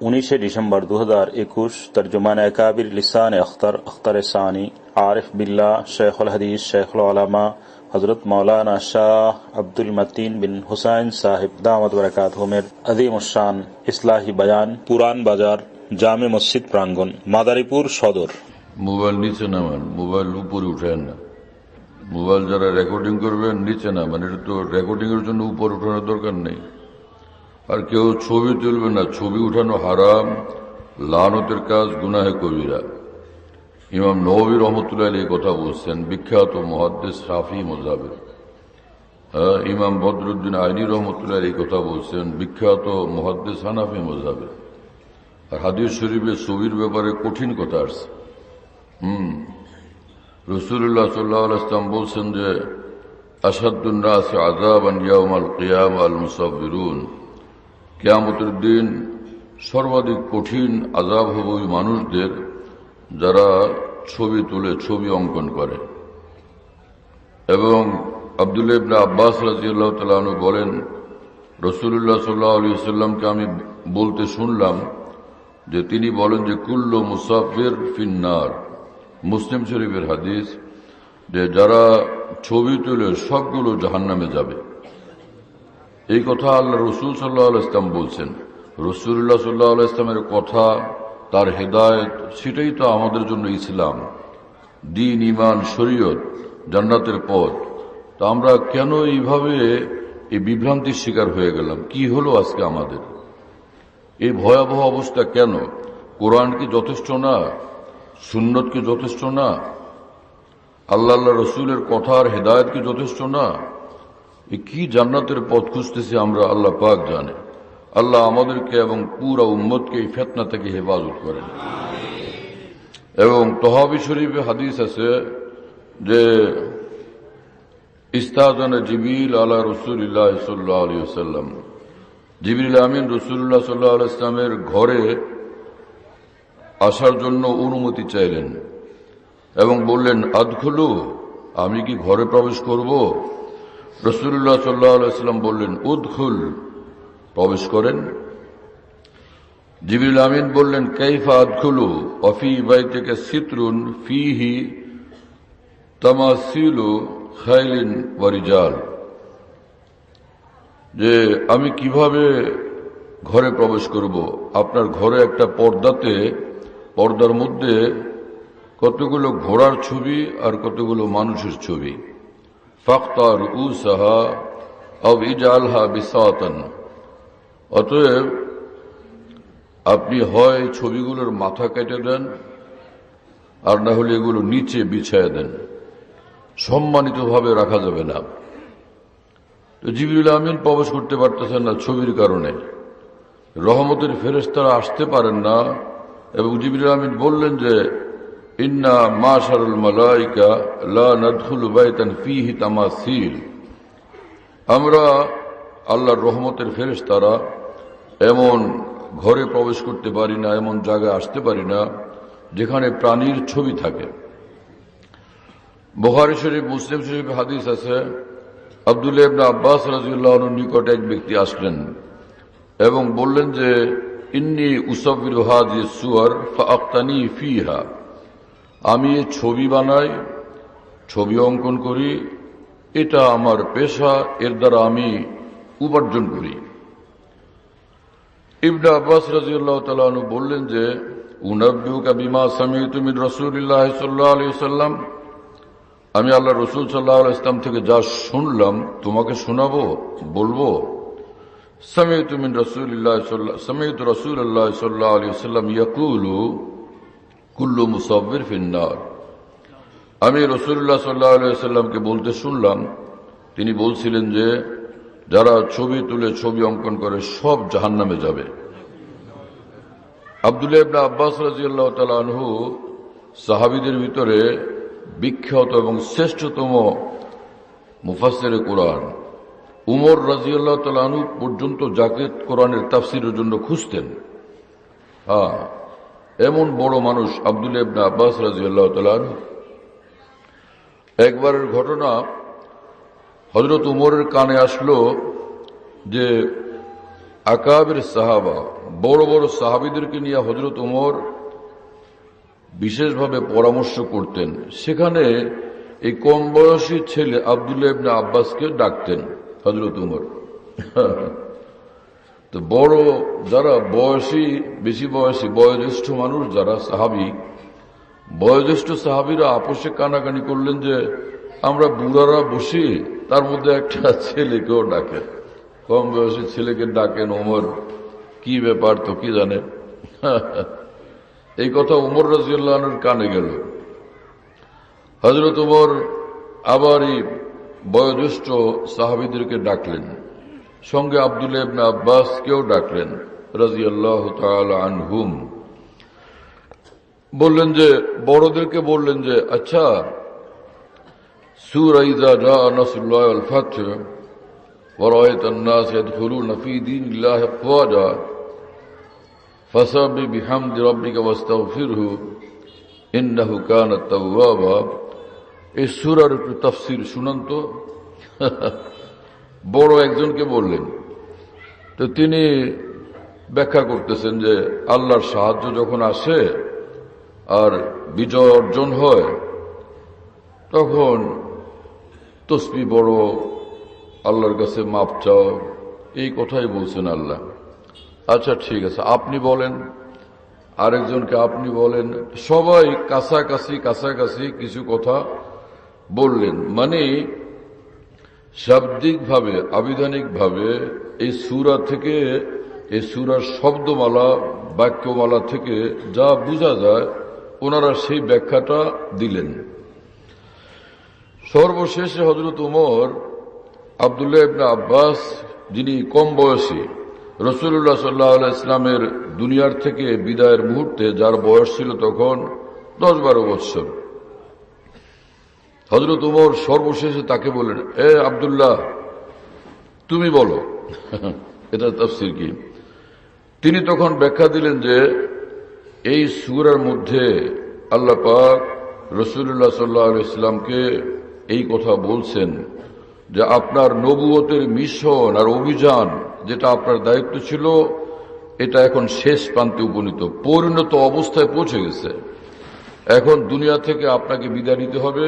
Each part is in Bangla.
19 ডিসেম্বর 2021 তর্জমান একাবির লিসান আখতার সানি আরিফ বিল্লাহ শেখুল হাদিস শেখুল উলামা হযরত মাওলানা শাহ আব্দুল মতিন বিন হুসাইন সাহেব দামাত বারাকাতুহুমের আযীম শান ইসলাহি বয়ান, পুরান বাজার, জামে মসজিদ প্রাঙ্গণ, মাদারীপুর সদর। মোবাইল নিচে নামান, মোবাইল উপরে উঠেন না। মোবাইল যারা রেকর্ডিং করবেন নিচে নামান, এটা তো রেকর্ডিং এর জন্য উপরে উঠানোর দরকার নেই। আর কেউ ছবি তুলবে না, ছবি উঠানো হারাম, লানতের কাজ, গুনাহে কবিরা। ইমাম নববী রহমতুল্লাহ আলাইহি কথা বলছেন, বিখ্যাত মুহাদ্দিস শাফি মাযহাবের। ইমাম বদরুদ্দিন আইনি রহমতুল্লাহ আলাইহি কথা বলছেন, বিখ্যাত মুহাদ্দিস হানাফি মাযহাবের। আর হাদিস শরীফে ছবির ব্যাপারে কঠিন কথা আসছে। রাসূলুল্লাহ সাল্লাল্লাহু আলাইহি ওয়াসাল্লাম বলছেন যে আশাদ্দুন নাসি আযাবান ইয়াউমাল কিয়ামা আল মুসাব্বিরুন, কিয়ামতের দিন সর্বাধিক কঠিন আযাব হবে ওই মানুষদের যারা ছবি তুলে, ছবি অঙ্কন করে। এবং আব্দুল্লাহ ইবনে আব্বাস রাদিয়াল্লাহু তাআলা আনহু বলেন, রাসূলুল্লাহ সাল্লাল্লাহু আলাইহি ওয়াসাল্লামকে আমি বলতে শুনলাম যে তিনি বলেন যে কুল্লু মুসাফির ফিন্নার, মুসলিম শরীফের হাদিস, যে যারা ছবি তুলে সবগুলো জাহান্নামে যাবে। এই কথা আল্লাহ রসুল সাল্লাল্লাহু আলাইহি ওয়াসাল্লাম বলছেন। রাসূলুল্লাহ সাল্লাল্লাহু আলাইহি ওয়াসাল্লামের কথা, তার হেদায়েত, সেটাই তো আমাদের জন্য ইসলাম, দ্বীন, ঈমান, শরীয়ত, জান্নাতের পথ। তা আমরা কেন এইভাবে এই বিভ্রান্তির শিকার হয়ে গেলাম? কি হলো আজকে আমাদের এই ভয়াবহ অবস্থা? কেন? কোরআন কি যথেষ্ট না? সুন্নত কি যথেষ্ট না? আল্লাহ রসুলের কথা আর হেদায়েত কি যথেষ্ট না? কি জান্নাতের পথ খুঁজতেছি আমরা, আল্লাহ পাক জানে। আল্লাহ আমাদেরকে এবং পুরা উম্মতকে এই ফিতনা থেকে হেফাজত করেন। এবং তহাবি শরীফে হাদিস আছে যে ইস্তাযানা জিবরিল আলা রাসূলিল্লাহ সাল্লাল্লাহু আলাইহি ওয়াসাল্লাম, জিবরিল আমিন রাসূলুল্লাহ সাল্লাল্লাহু আলাইহি ওয়াসাল্লামের ঘরে আসার জন্য অনুমতি চাইলেন এবং বললেন, আদখুলু, আমি কি ঘরে প্রবেশ করব? রাসূলুল্লাহ সাল্লাল্লাহু আলাইহি ওয়াসাল্লাম বললেন, উদখুল, প্রবেশ করেন। জিবরিল আমিন বললেন, কাইফা আদখুলু ওয়া ফি বাইতিকা সিতরুন ফিহি তামাসিলু খাইলিন ওয়া রিজাল, যে আমি কিভাবে ঘরে প্রবেশ করব? আপনার ঘরে একটা পর্দার মধ্যে কতগুলো ঘোড়ার ছবি আর কতগুলো মানুষের ছবি। ফাখতার উসাহা আও ইজআলহা বিসাতান, অতএব আপনি হয় ছবিগুলোর মাথা কেটে দেন, আর না হলে এগুলো নিচে বিছায় দেন, সম্মানিতভাবে রাখা যাবে না। তো জিবরিল আমিন প্রবেশ করতে পারতেছেন না ছবির কারণে, রহমতের ফেরেশতারা আসতে পারেন না। এবং জিবরিল আমিন বললেন যে ইন্না মাশারুল মালাইকা লা নাদখুলু বাইতান ফীহি তামাসিল, আমরা আল্লাহর রহমতের ফেরেশতারা এমন ঘরে প্রবেশ করতে পারি না, এমন জায়গায় আসতে পারি না যেখানে প্রাণীর ছবি থাকে। বুখারী শরীফ, মুসলিম শরীফ হাদিস আছে, আব্দুল্লাহ ইবনে আব্বাস রাদিয়াল্লাহু আনহুর নিকটে এক ব্যক্তি আসলেন এবং বললেন যে ইন্নী উসাব্বিরু হাযিহিস সুওয়ার ফাআক্তানি ফিহা, আমি ছবি বানাই, ছবি অঙ্কন করি, এটা আমার পেশা, এর দ্বারা আমি উপার্জন করি। ইবনে আব্বাস রাদিয়াল্লাহু তাআলা আনহু বললেন যে উনাব্বিউকা বিমা সামি'তু মিন রাসূলিল্লাহ সাল্লাল্লাহু আলাইহি ওয়াসাল্লাম, আমি আল্লাহ রসুল সাল্লাল্লাহু আলাইহি ওয়াসাল্লাম থেকে যা শুনলাম তোমাকে শোনাবো, বলবো। সামি'তু রাসূলুল্লাহ সাল্লাল্লাহু আলাইহি ওয়াসাল্লাম ইয়াকুলু কুল্লু মুসাফির ফিন্নার, আমি রাসূলুল্লাহ সাল্লাল্লাহু আলাইহি ওয়াসাল্লামকে বলতে শুনলাম, তিনি বলছিলেন যে যারা ছবি তুলে, ছবি অঙ্কন করে সব জাহান্নামে যাবে। আব্দুল্লাহ ইবনে আব্বাস রাদিয়াল্লাহু তাআলা আনহু সাহাবীদের ভিতরে বিখ্যাত এবং শ্রেষ্ঠতম মুফাসসিরে কোরআন। উমর রাদিয়াল্লাহু তাআলা আনহু পর্যন্ত যাকে কোরআনের তাফসীরের জন্য খুঁজতেন। এমন বড় মানুষ আব্দুল্লাহ ইবনে আব্বাস রাদিয়াল্লাহু তাআলা আনহু। একবারের ঘটনা, হযরত উমরের কানে আসলো যে আকাবির সাহাবা, বড় বড় সাহাবীদেরকে নিয়ে হযরত ওমর বিশেষভাবে পরামর্শ করতেন। সেখানে এই কম বয়সী ছেলে আব্দুল্লাহ ইবনে আব্বাসকে ডাকতেন হযরত ওমর। তো বড় যারা বয়সী, বেশি বয়সী বয়োজ্যেষ্ঠ মানুষ যারা সাহাবী, বয়োজ্যেষ্ঠ সাহাবীরা আপোষে কানাকানি করলেন যে আমরা বুড়ারা বসি, তার মধ্যে একটা ছেলেকেও ডাকে, কম বয়সী ছেলেকে ডাকেন ওমর, কি ব্যাপার তো কি জানে। এই কথা ওমর রাদিয়াল্লাহু আনহুর কানে গেল। হযরত ওমর আবার এই বয়োজ্যেষ্ঠ সাহাবীদেরকে ডাকলেন, সঙ্গে আব্দুল্লাহ ইবনে আব্বাসকেও ডাকলেন রাদিয়াল্লাহু তাআলা আনহুম। বললেন যে, বড়দেরকে বললেন যে, আচ্ছা, সূরা ইযা জা নাসরুল্লাহি ওয়াল ফাতহ ওয়া রাআইতান নাস ইয়াদখুলুনা ফী দীনিল্লাহি আফওয়াজা ফাসাব্বিহ বিহামদি রাব্বিকা ওয়াস্তাগফিরহু ইন্নাহু কানা তাওয়াবা। এই সূরার একটু তাফসীর শুনান তো। বড় একজনকে বললেন, তো তিনি ব্যাখ্যা করতেছেন যে আল্লাহর সাহায্য যখন আসে আর বিজয় অর্জন হয় তখন তসবিহ পড়ো, আল্লাহর কাছে মাপ চাও, এই কথাই বলছেন আল্লাহ। আচ্ছা ঠিক আছে, আপনি বলেন। আরেকজনকে আপনি বলেন। সবাই কাছাকাছি কাছাকাছি কিছু কথা বললেন। মানে শাব্দিকভাবে, আবিধানিকভাবে এই সূরা থেকে, এই সূরার শব্দমালা, বাক্যমালা থেকে যা বোঝা যায় ওনারা সেই ব্যাখ্যাটা দিলেন। সর্বশেষে হযরত ওমর আব্দুল্লাহ ইবনে আব্বাস, যিনি কম বয়সী, রাসূলুল্লাহ সাল্লাল্লাহু আলাইহি ইসলামের দুনিয়ার থেকে বিদায়ের মুহূর্তে যার বয়স ছিল তখন 10-12 বছর, হযরত ওমর সর্বশেষে তাকে বললেন, এ আব্দুল্লাহ, তুমি বলো এটা তাফসীর কি। তিনি তখন ব্যাখ্যা দিলেন যে এই সূরার মধ্যে আল্লাহ পাক রাসূলুল্লাহ সাল্লাল্লাহু আলাইহি ইসলামকে এই কথা বলছেন যে আপনার নবুয়তের মিশন আর অভিযান, যেটা আপনার দায়িত্ব ছিল, এটা এখন শেষ প্রান্তে উপনীত, পরিণত অবস্থায় পৌঁছে গেছে। এখন দুনিয়া থেকে আপনাকে বিদায় নিতে হবে,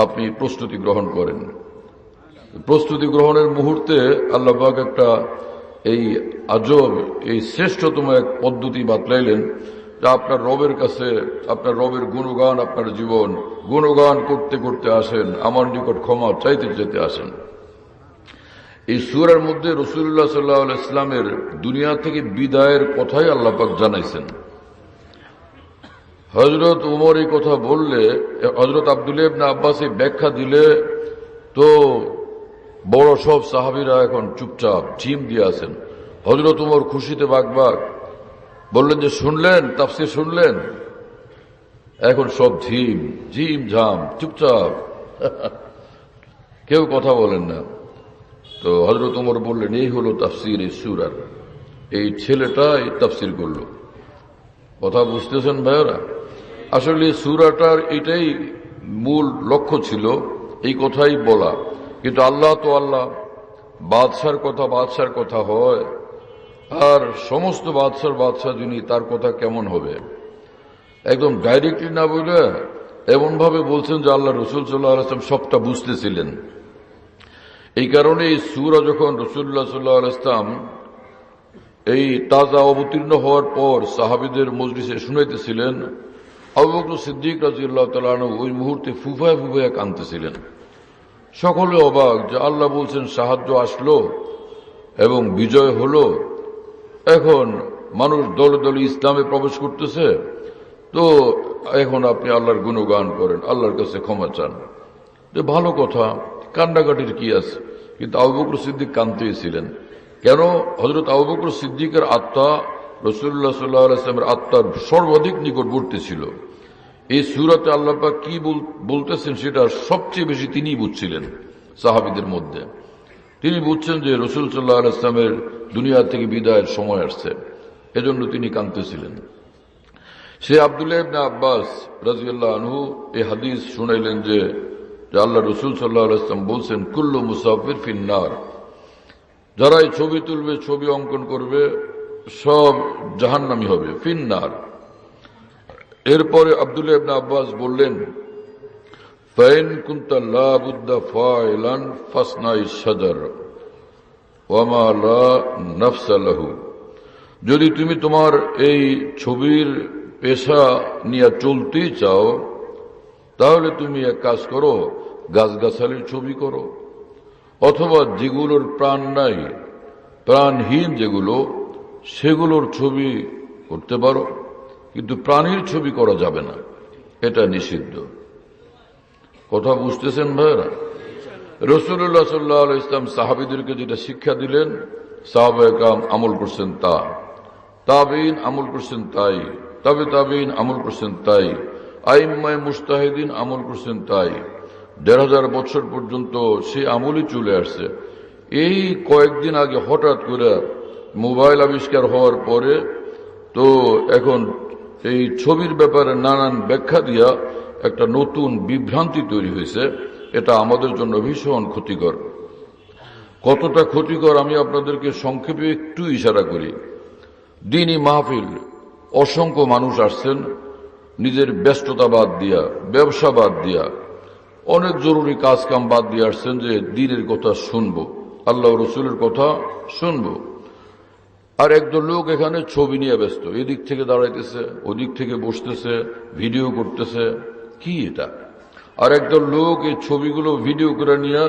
আপনি প্রস্তুতি গ্রহণ করেন। প্রস্তুতি গ্রহণের মুহূর্তে আল্লাহ পাক একটা এই আজব, এই শ্রেষ্ঠতম এক পদ্ধতি বাতলাইলেন, যা আপনার রবের কাছে, আপনার রবের গুণগান, আপনার জীবন গুণগান করতে করতে আসেন, আমার নিকট ক্ষমা চাইতে চাইতে আসেন। এই সূরার মধ্যে রাসূলুল্লাহ সাল্লাল্লাহু আলাইহি ইসলামের দুনিয়া থেকে বিদায়ের কথাই আল্লাহ পাক জানাইছেন। হযরত ওমর এই কথা বললে, হযরত আব্দুল্লাহ ইবনে আব্বাস এই ব্যাখ্যা দিলে, তো বড় সব সাহাবীরা এখন চুপচাপ জিম দিয়ে আছেন। হযরত ওমর খুশিতে বাগবাগ, বললেন যে শুনলেন, তাফসীর শুনলেন। এখন সব ঝিম ঝিম ঝাম চুপচাপ, কেউ কথা বলেন না। তো হযরত ওমর বললেন, এই হলো তাফসীর এই সূরার, এই ছেলেটা এই তাফসীর করল। কথা বুঝতেছেন ভাইয়েরা? আসলে সূরাটার এটাই মূল লক্ষ্য ছিল, এই কথাই বলা। কিন্তু আল্লাহ তো আল্লাহ, বাদশার কথা বাদশার কথা হয়, আর সমস্ত বাদশাহ যিনি, তার কথা কেমন হবে? একদম ডাইরেক্টলি না বলে এমন ভাবে বলছেন যে আল্লাহ রাসূল সাল্লাল্লাহু আলাইহি ওয়াসাল্লাম সবটা বুঝতেছিলেন। এই কারণে এই সূরা যখন রাসূলুল্লাহ সাল্লাল্লাহু আলাইহি ওয়াসাল্লাম এই তাজা অবতীর্ণ হওয়ার পর সাহাবীদের মজলিসে শুনাইতেছিলেন, আবু বকর সিদ্দিক রাদিয়াল্লাহু তাআলা আনহু ওই মুহূর্তে ফুফায় ফুফায় কাঁদতেছিলেন। সকলে অবাক যে আল্লাহ বলছেন সাহায্য আসলো এবং বিজয় হলো, এখন মানুষ দলে দলে ইসলামে প্রবেশ করতেছে, তো এখন আপনি আল্লাহর গুণগান করেন, আল্লাহর কাছে ক্ষমা চান, যে ভালো কথা, কান্নাকাটির কি আছে। কিন্তু আবু বকর সিদ্দিক কাঁদতেছিলেন। কেন? হযরত আবু বকর সিদ্দিকের আত্মা রাসূলুল্লাহ সাল্লাল্লাহু আলাইহি ওয়াসাল্লামের আত্মার সর্বাধিক নিকটবর্তী ছিল। এই সূরাতে আল্লাহ পাক কি বলতেছেন সেটা সবচেয়ে বেশি তিনিই বুঝছিলেন সাহাবীদের মধ্যে। তিনি বুঝছেন যে রাসূল সাল্লাল্লাহু আলাইহি ওয়াসাল্লামের দুনিয়া থেকে বিদায়ের সময় আসছে, এজন্য তিনি কাঁদতেছিলেন। সে আব্দুল্লাহ ইবনে আব্বাস রাদিয়াল্লাহু আনহু এই হাদিস শুনাইলেন যে আল্লাহ রাসূল সাল্লাল্লাহু আলাইহি ওয়াসাল্লাম বলছেন, কুল্লু মুসাফির ফিন্নার, যারা এই ছবি তুলবে, ছবি অঙ্কন করবে, সব জাহান্নামী হবে, ফিন্নার। এরপরে আব্দুল্লাহ ইবনে আব্বাস বললেন, ফাইন কুনতা লা বুদ্দা ফাইলান ফাসনাই শাজার ওয়া মা লা নাফসা লাহু। যদি তুমি তোমার এই ছবির পেশা নিয়ে চলতেই চাও, তাহলে তুমি এক কাজ করো, গাছগাছালির ছবি করো, অথবা যেগুলোর প্রাণ নাই, প্রাণহীন যেগুলো, সেগুলোর ছবি করতে পারো, কিন্তু প্রাণীর ছবি করা যাবে না, এটা নিষিদ্ধ। কথা বুঝতেছেন ভাইরা? রাসূলুল্লাহ সাল্লাল্লাহু আলাইহি ওয়াসাল্লাম সাহাবীদেরকে যেটা শিক্ষা দিলেন, সাহাবায়ে কেরাম আমল করছেন তা, তাবেঈন আমল করছেন তাই, তাবেঈন আমল করছেন তাই, আইম্মায়ে মুজতাহিদিন আমল করছেন তাই। ১৫০০ বছর পর্যন্ত সেই আমলই চলে আসছে। এই কয়েকদিন আগে হঠাৎ করে মোবাইল আবিষ্কার হওয়ার পরে তো এখন এই ছবির ব্যাপারে নানান ব্যাখ্যা দিয়া একটা নতুন বিভ্রান্তি তৈরি হয়েছে। এটা আমাদের জন্য ভীষণ ক্ষতিকর। কতটা ক্ষতিকর আমি আপনাদেরকে সংক্ষেপে একটু ইশারা করি। দ্বীনি মাহফিল অসংখ্য মানুষ আসছেন নিজের ব্যস্ততা বাদ দিয়া, ব্যবসা বাদ দিয়া, অনেক জরুরি কাজ কাম বাদ দিয়ে আসছেন যে দ্বীনের কথা শুনবো, আল্লাহ রসুলের কথা শুনবো। আর একদল লোক এখানে ছবি নিয়ে ব্যস্ত, এদিক থেকে দাঁড়াইতেছে, ওদিক থেকে বসতেছে, ভিডিও করতেছে। কি এটা? আর একদল লোক এই ছবিগুলো ভিডিও করে নিয়ে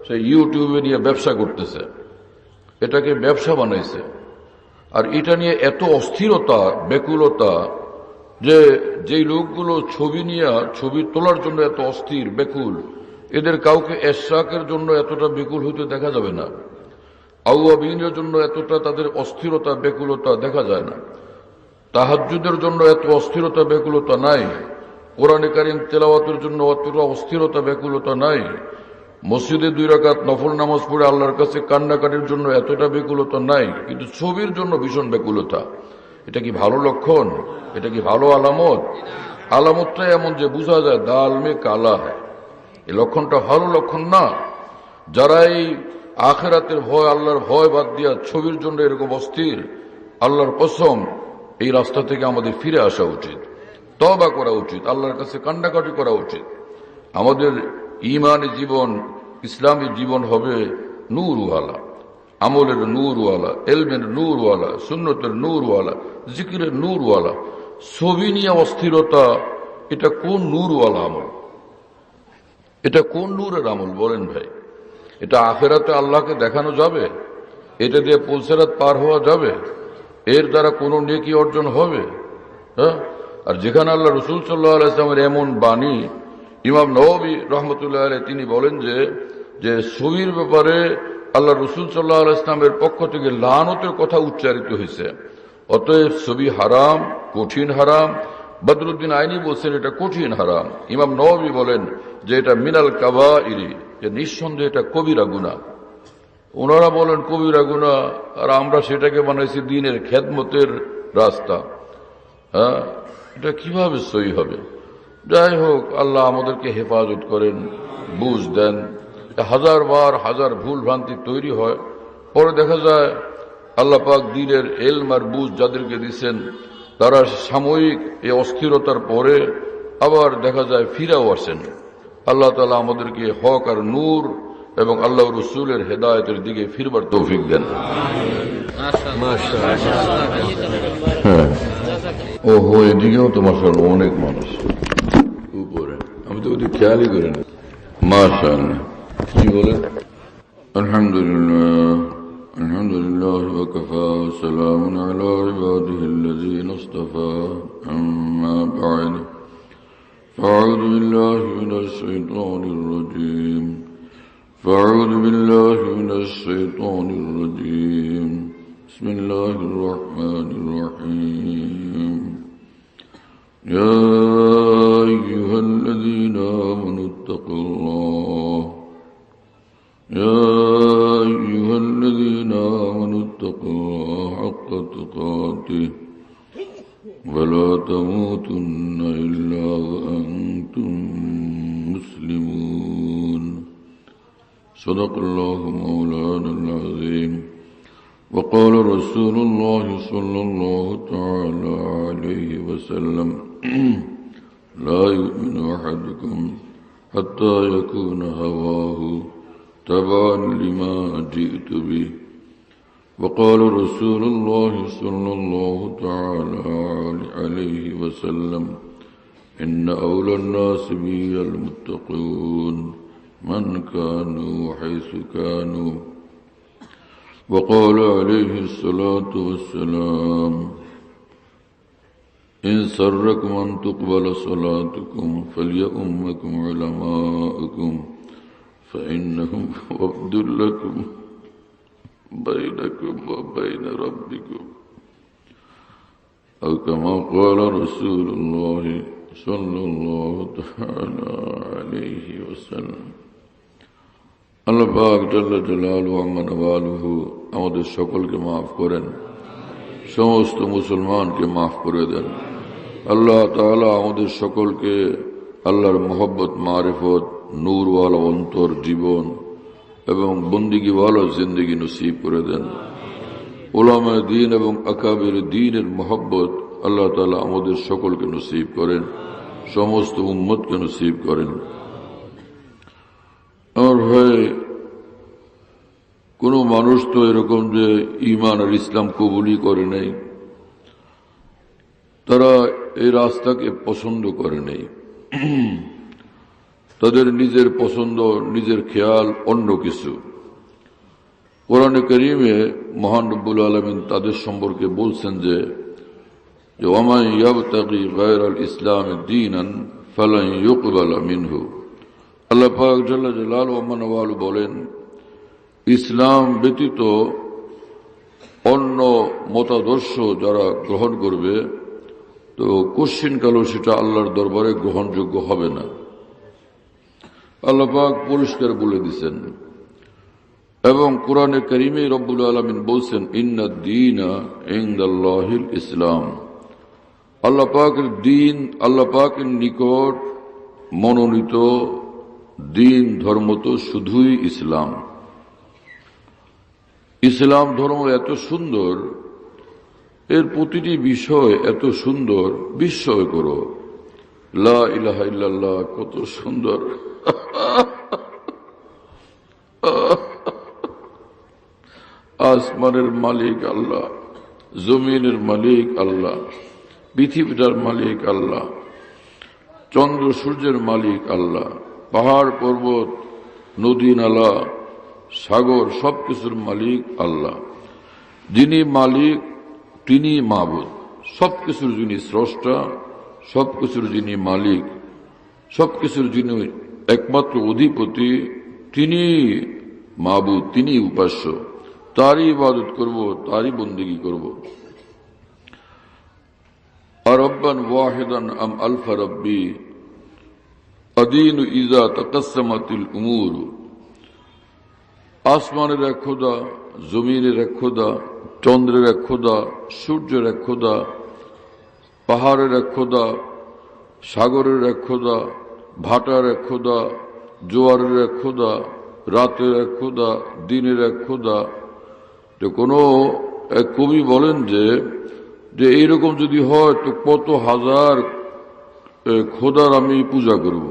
সে ইউটিউবে নিয়ে ব্যবসা করতেছে, এটাকে ব্যবসা বানাইছে। আর এটা নিয়ে এত অস্থিরতা, ব্যাকুলতা, যে যেই লোকগুলো ছবি নিয়ে ছবি তোলার জন্য এত অস্থির ব্যাকুল, এদের কাউকে এশরাকের জন্য এতটা ব্যাকুল হইতে দেখা যাবে না, আউয়াবিনের জন্য এতটা তাদের অস্থিরতা ব্যাকুলতা দেখা যায় না, তাহাজ্জুদের জন্য এত অস্থিরতা ব্যাকুলতা নাই, কোরআনে কারীম তেলাওয়াতের জন্য অতটা অস্থিরতা ব্যাকুলতা নাই, মসজিদে 2 রাকাত নফল নামাজ পড়ে আল্লাহর কাছে কান্নাকাটির জন্য এতটা ব্যাকুলতা নাই, কিন্তু ছবির জন্য ভীষণ ব্যাকুলতা। এটা কি ভালো লক্ষণ? এটা কি ভালো আলামত? আলামতটাই এমন যে বোঝা যায় দাল মে কালা হয়। এই লক্ষণটা ভালো লক্ষণ না। যারা এই আখিরাতের ভয়, আল্লাহর ভয় বাদ দিয়া ছবির জন্য এরকম অস্থির, আল্লাহর কসম, এই রাস্তা থেকে আমাদের ফিরে আসা উচিত, তওবা করা উচিত, আল্লাহর কাছে কান্নাকাটি করা উচিত। আমাদের ঈমানী জীবন, ইসলামী জীবন হবে নূরওয়ালা, আমলের নূরওয়ালা, এলমের নূরওয়ালা, সুন্নতের নূরওয়ালা, জিকিরের নূরওয়ালা। ছবি নিয়ে অস্থিরতা, এটা কোন নূরওয়ালা আমল? এটা কোন নূরের আমল বলেন ভাই? এটা আখিরাতে আল্লাহকে দেখানো যাবে? এটা দিয়ে পুলসিরাত পার হওয়া যাবে? এর দ্বারা কোন নেকি অর্জন হবে? হ্যাঁ। আর যেখানে আল্লাহ রাসূল সাল্লাল্লাহু আলাইহি ওয়াসাল্লামের এমন বাণী, ইমাম নববী রাহমাতুল্লাহ আলাইহি তিনি বলেন যে ছবির ব্যাপারে আল্লাহ রাসূল সাল্লাল্লাহু আলাইহি ওয়াসাল্লামের পক্ষ থেকে লানতের কথা উচ্চারিত হয়েছে। অতএব ছবি হারাম, কঠিন হারাম। বদরুদ্দিন আইনি বলছেন এটা কঠিন হারাম। ইমাম নববী বলেন যে এটা মিনাল কাবাইরি, যে নিঃসন্দেহে এটা কবিরা গুনাহ। ওনারা বলেন কবিরা গুনাহ, আর আমরা সেটাকে বানাইছি দ্বীনের খেদমতের রাস্তা। হ্যাঁ, এটা কিভাবে সহি হবে? যাই হোক, আল্লাহ আমাদেরকে হেফাজত করেন, বুঝ দেন। হাজার বার হাজার ভুল ভ্রান্তি তৈরি হয়, পরে দেখা যায় আল্লাহ পাক দ্বীনের এলম আর বুঝ যাদেরকে দিচ্ছেন, তারা সাময়িক এই অস্থিরতার পরে আবার দেখা যায় ফিরেও আসেন। আল্লাহ তাআলা আমাদেরকে হক আর নূর এবং আল্লাহ রসুলের হেদায়েতের দিকে ফিরবার তৌফিক দেন। ওহো, এদিকেও তো মাশাআল্লাহ অনেক মানুষ উপরে, আমি তো ওদিকে খেয়ালই করি না। মাশাআল্লাহ, কি বলেন? আলহামদুলিল্লাহ, আলহামদুলিল্লাহ ওয়া কাফা ওয়া সালামুন আলা ইবাদিহিল্লাযীনা ইসতাফা, আম্মা বা'দ। فأعوذ بالله من الشيطان الرجيم فأعوذ بالله من الشيطان الرجيم بسم الله الرحمن الرحيم يا أيها الذين آمنوا اتقوا الله يا أيها الذين آمنوا اتقوا الله حق تقاته ولا تموتن إلا وأنتم مسلمون صدق الله مولانا العظيم وقال رسول الله صلى الله تعالى عليه وسلم لا يؤمن أحدكم حتى يكون هواه تبعا لما جئت به وقال رسول الله صلى الله تعالى عليه وسلم إن أولى الناس بي المتقون من كانوا حيث كانوا وقال عليه الصلاة والسلام إن سركم أن تقبل صلاتكم فليؤمكم علماؤكم فإنهم وفد لكم بينكم وبين ربكم أو كما قال رسول الله صلى الله تعالى عليه وسلم আল্লাহ পাক জাল্লা জালালুহু আম্মা নাওয়ালুহু আমাদের সকলকে মাফ করেন, সমস্ত মুসলমানকে মাফ করে দেন। আল্লাহ তাআলা আমাদের সকলকে আল্লাহর মহব্বত, মারিফত, নূরওয়ালা অন্তর, জীবন এবং বন্দিগিওয়ালা জিন্দেগি নসিব করে দেন। উলামায়ে দ্বীন এবং আকাবির দ্বীনের মহব্বত আল্লাহ তাআলা আমাদের সকলকে নসিব করেন, সমস্ত উম্মতকে নসিব করেন। আর ভাই, কোন মানুষ তো এরকম যে ঈমান আর ইসলাম কবুলই করে নাই, তারা এই রাস্তাকে পছন্দ করে নাই। তাদের নিজের পছন্দ, নিজের খেয়াল অন্য কিছু। কোরআনে কারীমে মহান রব্বুল আলামিন তাদের সম্পর্কে বলছেন যে ওয়ামান ইয়াবতাগি গায়রাল ইসলামি দীনান ফালান ইউকবালা মিনহু। আল্লাহ পাক জাল্লা জালালুহু ওয়া মানওয়ালু বলেন, ইসলাম ব্যতীত অন্য মতাদর্শ যারা গ্রহণ করবে তো কোশ্চিনকালও সেটা আল্লাহর দরবারে গ্রহণযোগ্য হবে না। আল্লাহ পাক পরিষ্কার বলে দিচ্ছেন। এবং কোরআনে কারীমে রব্বুল আলামিন বলছেন ইন্নাদ দীনা ইনদাল্লাহিল ইসলাম। আল্লাহ পাকের দ্বীন, আল্লাহ পাকের নিকট মনোনীত দ্বীন ধর্ম তো শুধুই ইসলাম। ইসলাম ধর্ম এত সুন্দর, এর প্রতিটি বিষয় এত সুন্দর, বিস্ময় করো। লা ইলাহা ইল্লাল্লাহ কত সুন্দর। আসমানের মালিক আল্লাহ, জমিনের মালিক আল্লাহ, পৃথিবীটার মালিক আল্লাহ, চন্দ্র সূর্যের মালিক আল্লাহ, পাহাড় পর্বত, নদী নালা, সাগর, সবকিছুর মালিক আল্লাহ। যিনি মালিক তিনি মাবুদ, সবকিছুর যিনি স্রষ্টা, সবকিছুর যিনি মালিক, সবকিছুর যিনি একমাত্র অধিপতি, তিনি মাবুদ, তিনি উপাস্য। তারই ইবাদত করব, তারই বন্দেগী করব। আরব্বান ওয়াহিদান আম আলফা রব্বি আদিনু ইজা তাকাসসামাতিল উমুর। আসমানের এক খোদা, জমিনের এক খোদা, চন্দ্রের এক খোদা, সূর্যের এক খোদা, পাহাড়ের এক খোদা, সাগরের এক খোদা, ভাটার এক খোদা, জোয়ারের এক খোদা, রাতের এক খোদা, দিনের এক খোদা। তো কোনো এক কবি বলেন যে এইরকম যদি হয় তো কত হাজার খোদার আমি পূজা করব,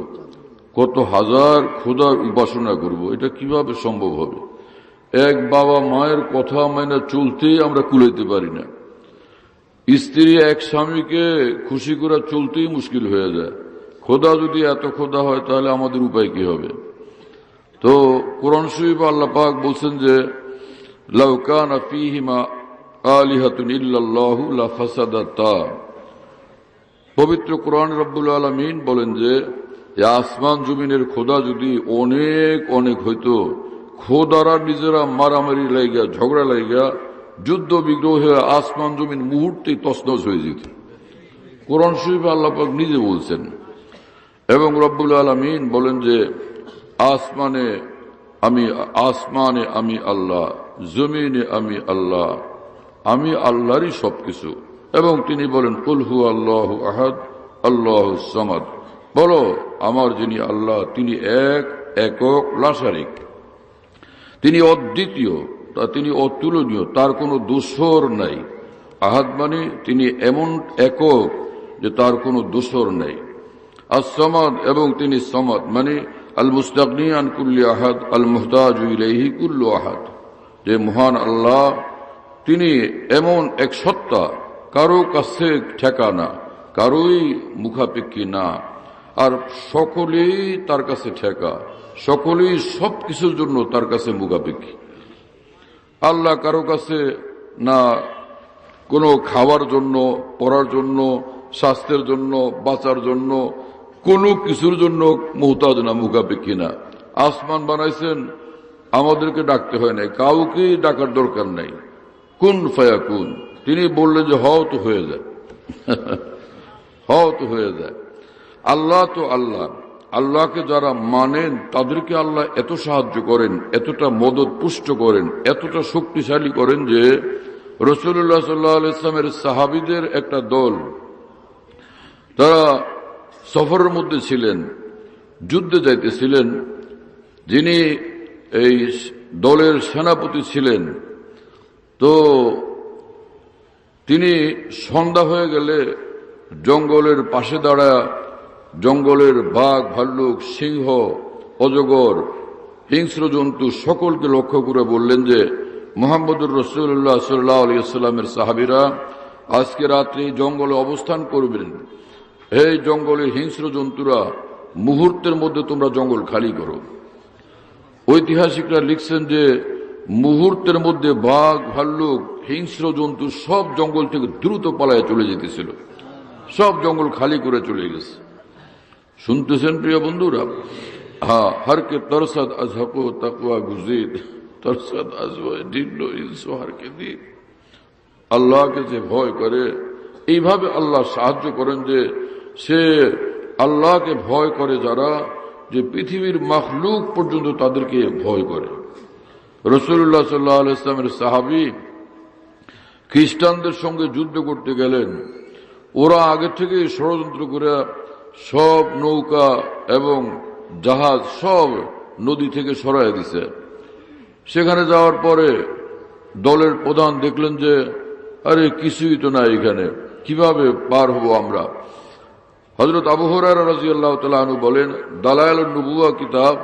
কত হাজার খোদার উপাসনা করব, এটা কিভাবে সম্ভব হবে? এক বাবা মায়ের কথা মাইনা চলতেই আমরা কুলাইতে পারি না। স্ত্রী এক স্বামীকে খুশি করে চলতেই মুশকিল হয়ে যায়। খোদা যদি এত খোদা হয় তাহলে আমাদের উপায় কি হবে? তো কোরআন শরীফে আল্লাহ পাক বলছেন যে লাউ কানা ফীহিমা আলিহাতুন ইল্লাল্লাহু লাফাসাদাতা। পবিত্র কোরআন রব্বুল আলামিন বলেন যে আসমান জমিনের খোদা যদি অনেক অনেক হইতো, খোদারা নিজেরা মারামারি লাইগা, ঝগড়া লাইগা, যুদ্ধ বিগ্রহ হয়ে আসমান জমিন মুহূর্তেই তছনছ হয়ে যেত। কোরআন শরীফে আল্লাহ পাক নিজে বলছেন। এবং রব্বুল আলামিন বলেন যে আসমানে আমি আল্লাহ, জমিনে আমি আল্লাহ, আমি আল্লাহরই সবকিছু। এবং তিনি বলেন কুল হু আল্লাহু আহাদ আল্লাহুস সামাদ, বলো আমার যিনি আল্লাহ তিনি এক, একক, লা শারীক, তিনি অদ্বিতীয়, তিনি অতুলনীয়, তার কোনো দোসর নাই। আহাদ মানে তিনি এমন একক যে তার কোনো দোসর নেই। as-সামাদ, এবং তিনি সামাদ মানে আল মুস্তাগনি আন কুল্লি আহাদ আল মুহতাজু ইলাইহি কুল্লু আহাদ, যে মহান আল্লাহ তিনি এমন এক সত্তা, কারো কাছে ঠেকানা, কারোই মুখাপেক্ষী না, আর সকলেই তার কাছে ঠেকা, সকলেই সবকিছুর জন্য তার কাছে মুখাপেক্ষী। আল্লাহ কারো কাছে না কোনো খাওয়ার জন্য, পড়ার জন্য, স্বাস্থ্যের জন্য, বাঁচার জন্য, কোনো কিছুর জন্য মুহতাজ না, মুখাপেক্ষী না। আসমান বানাইছেন, আমাদেরকে ডাকতে হয় নাই, কাউকেই ডাকার দরকার নাই। কুন ফায়াকুন, তিনি বললেন যে হও তো হয়ে যায়, হও তো হয়ে যায়। আল্লাহ তো আল্লাহ, আল্লাহকে যারা মানেন তাদেরকে আল্লাহ এত সাহায্য করেন, এতটা মদত পুষ্ট করেন, এতটা শক্তিশালী করেন যে রাসূলুল্লাহ সাল্লাল্লাহু আলাইহি ওয়াসাল্লামের সাহাবীদের একটা দল, তারা সফরের মধ্যে ছিলেন, যুদ্ধে যাইতেছিলেন। যিনি এই দলের সেনাপতি ছিলেন, তো তিনি সন্ধ্যা হয়ে গেলে জঙ্গলের পাশে দাঁড়ায় জঙ্গলের বাঘ, ভাল্লুক, সিংহ, অজগর, হিংস্র জন্তু সকলকে লক্ষ্য করে বললেন যে মুহাম্মদুর রাসূলুল্লাহ সাল্লাল্লাহু আলাইহি ওয়াসাল্লামের সাহাবীরা আজকে রাত্রে জঙ্গলে অবস্থান করবেন। এই জঙ্গলের হিংস্র জন্তুরা, মুহূর্তের মধ্যে তোমরা জঙ্গল খালি করো। ঐতিহাসিকরা লিখছেন যে মুহূর্তের মধ্যে বাঘ, ভাল্লুক, হিংস্র জন্তু সব জঙ্গল থেকে দ্রুত পালায় চলে যেতেছিল, সব জঙ্গল খালি করে চলে গেছে। শুনতেছেন প্রিয় বন্ধুরা? হ্যাঁ, হরকে তরসাদ আজহাকো তাকওয়া গুজিদ, তরসাদ আজওয়া জিন্নো ইনসু হরকে দিন। আল্লাহকে যে ভয় করে, এইভাবে আল্লাহ সাহায্য করেন যে সে আল্লাহকে ভয় করে যারা, যে পৃথিবীর মাখলুক পর্যন্ত তাদেরকে ভয় করে। রাসূলুল্লাহ সাল্লাল্লাহু আলাইহি ওয়াসাল্লামের সাহাবী খ্রিস্টানদের সঙ্গে যুদ্ধ করতে গেলেন। ওরা আগে থেকে ষড়যন্ত্র করে সব নৌকা এবং জাহাজ সব নদী থেকে সরাই দিছে। সেখানে যাওয়ার পরে দলের প্রধান দেখলেন যে আরে কিছুই তো নাই এখানে, কিভাবে পার হব আমরা? হযরত আবু হুরায়রা রাদিয়াল্লাহু তাআলা আনহু বলেন, দালায়েলুন নবুওয়া কিতাব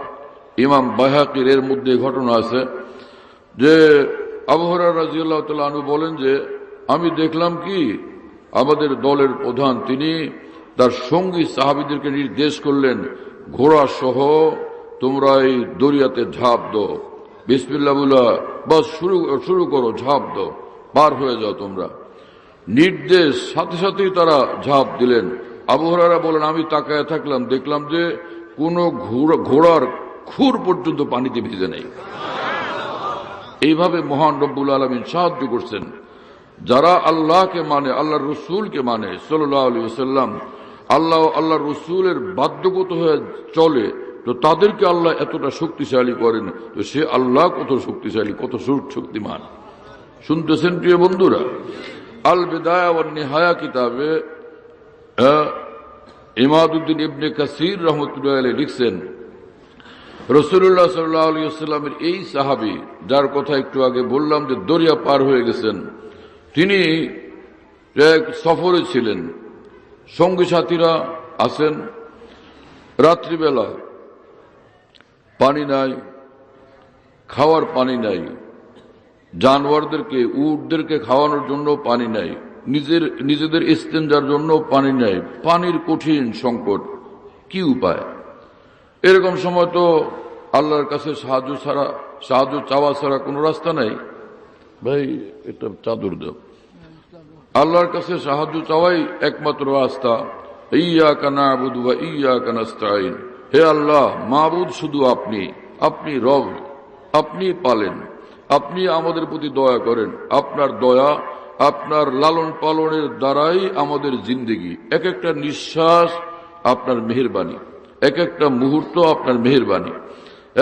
ইমাম বাইহাকির এর মধ্যে ঘটনা আছে যে আবু হুরায়রা রাদিয়াল্লাহু তাআলা আনহু বলেন যে আমি দেখলাম কি আমাদের দলের প্রধান তিনি তার সঙ্গী সাহাবীদেরকে নির্দেশ করলেন, ঘোড়া সহ তোমরা এই দরিয়াতে ঝাঁপ দাও, বিসমিল্লাহ বলা বাস শুরু করো, ঝাঁপ দাও, পার হয়ে যাও তোমরা। নির্দেশ সাথে সাথেই তারা ঝাঁপ দিলেন। আবু হুরায়রা বলেন আমি তাকায় থাকলাম, দেখলাম যে কোন ঘোড়ার খুর পর্যন্ত পানিতে ভিজে নেই। এইভাবে মহান রব্বুল আলামিন সাহায্য করছেন যারা আল্লাহকে মানে, আল্লাহর রসুলকে মানে সাল্লাল্লাহু আলাইহি ওয়াসাল্লাম, আল্লাহর রসুলের বাধ্যগত হয়ে চলে, তো তাদেরকে আল্লাহ এতটা শক্তিশালী করেন। তো সে আল্লাহ কত শক্তিশালী, কত শক্তিমান। শুনতেছেন প্রিয় বন্ধুরা? আল বিদায়া ওয়ান নিহায়া কিতাবে ইমাদউদ্দিন ইবনে কাসির রাহমাতুল্লাহি আলাইহি লিখছেন, রাসূলুল্লাহ সাল্লাল্লাহু আলাইহি ওয়াসাল্লামের এই সাহাবী যার কথা একটু আগে বললাম যে দরিয়া পার হয়ে গেছেন, তিনি এক সফরে ছিলেন, সঙ্গী সাথীরা আছেন, রাত্রিবেলা পানি নাই, খাওয়ার পানি নাই, জানোয়ারদেরকে, উটদেরকে খাওয়ানোর জন্য পানি নাই, নিজেদের ইস্তেঞ্জার জন্য পানি নাই, পানির কঠিন সংকট। কি উপায়? এরকম সময় তো আল্লাহর কাছে সাহায্য চাওয়া ছাড়া কোনো রাস্তা নাই। ভাই এটা চাদর দাও। আল্লাহর কাছে সাহায্য চাওয়াই একমাত্র রাস্তা। ইয়্যাকা না'বুদু ওয়া ইয়্যাকা নাস্তাঈন, হে আল্লাহ, মাবুদ শুধু আপনি, আপনি রব, আপনি পালেন, আপনি আমাদের প্রতি দয়া করেন। আপনার দয়া, আপনার লালন পালনের দ্বারাই আমাদের জিন্দেগি, এক একটা নিঃশ্বাস আপনার মেহেরবানি, এক একটা মুহূর্ত আপনার মেহেরবানি।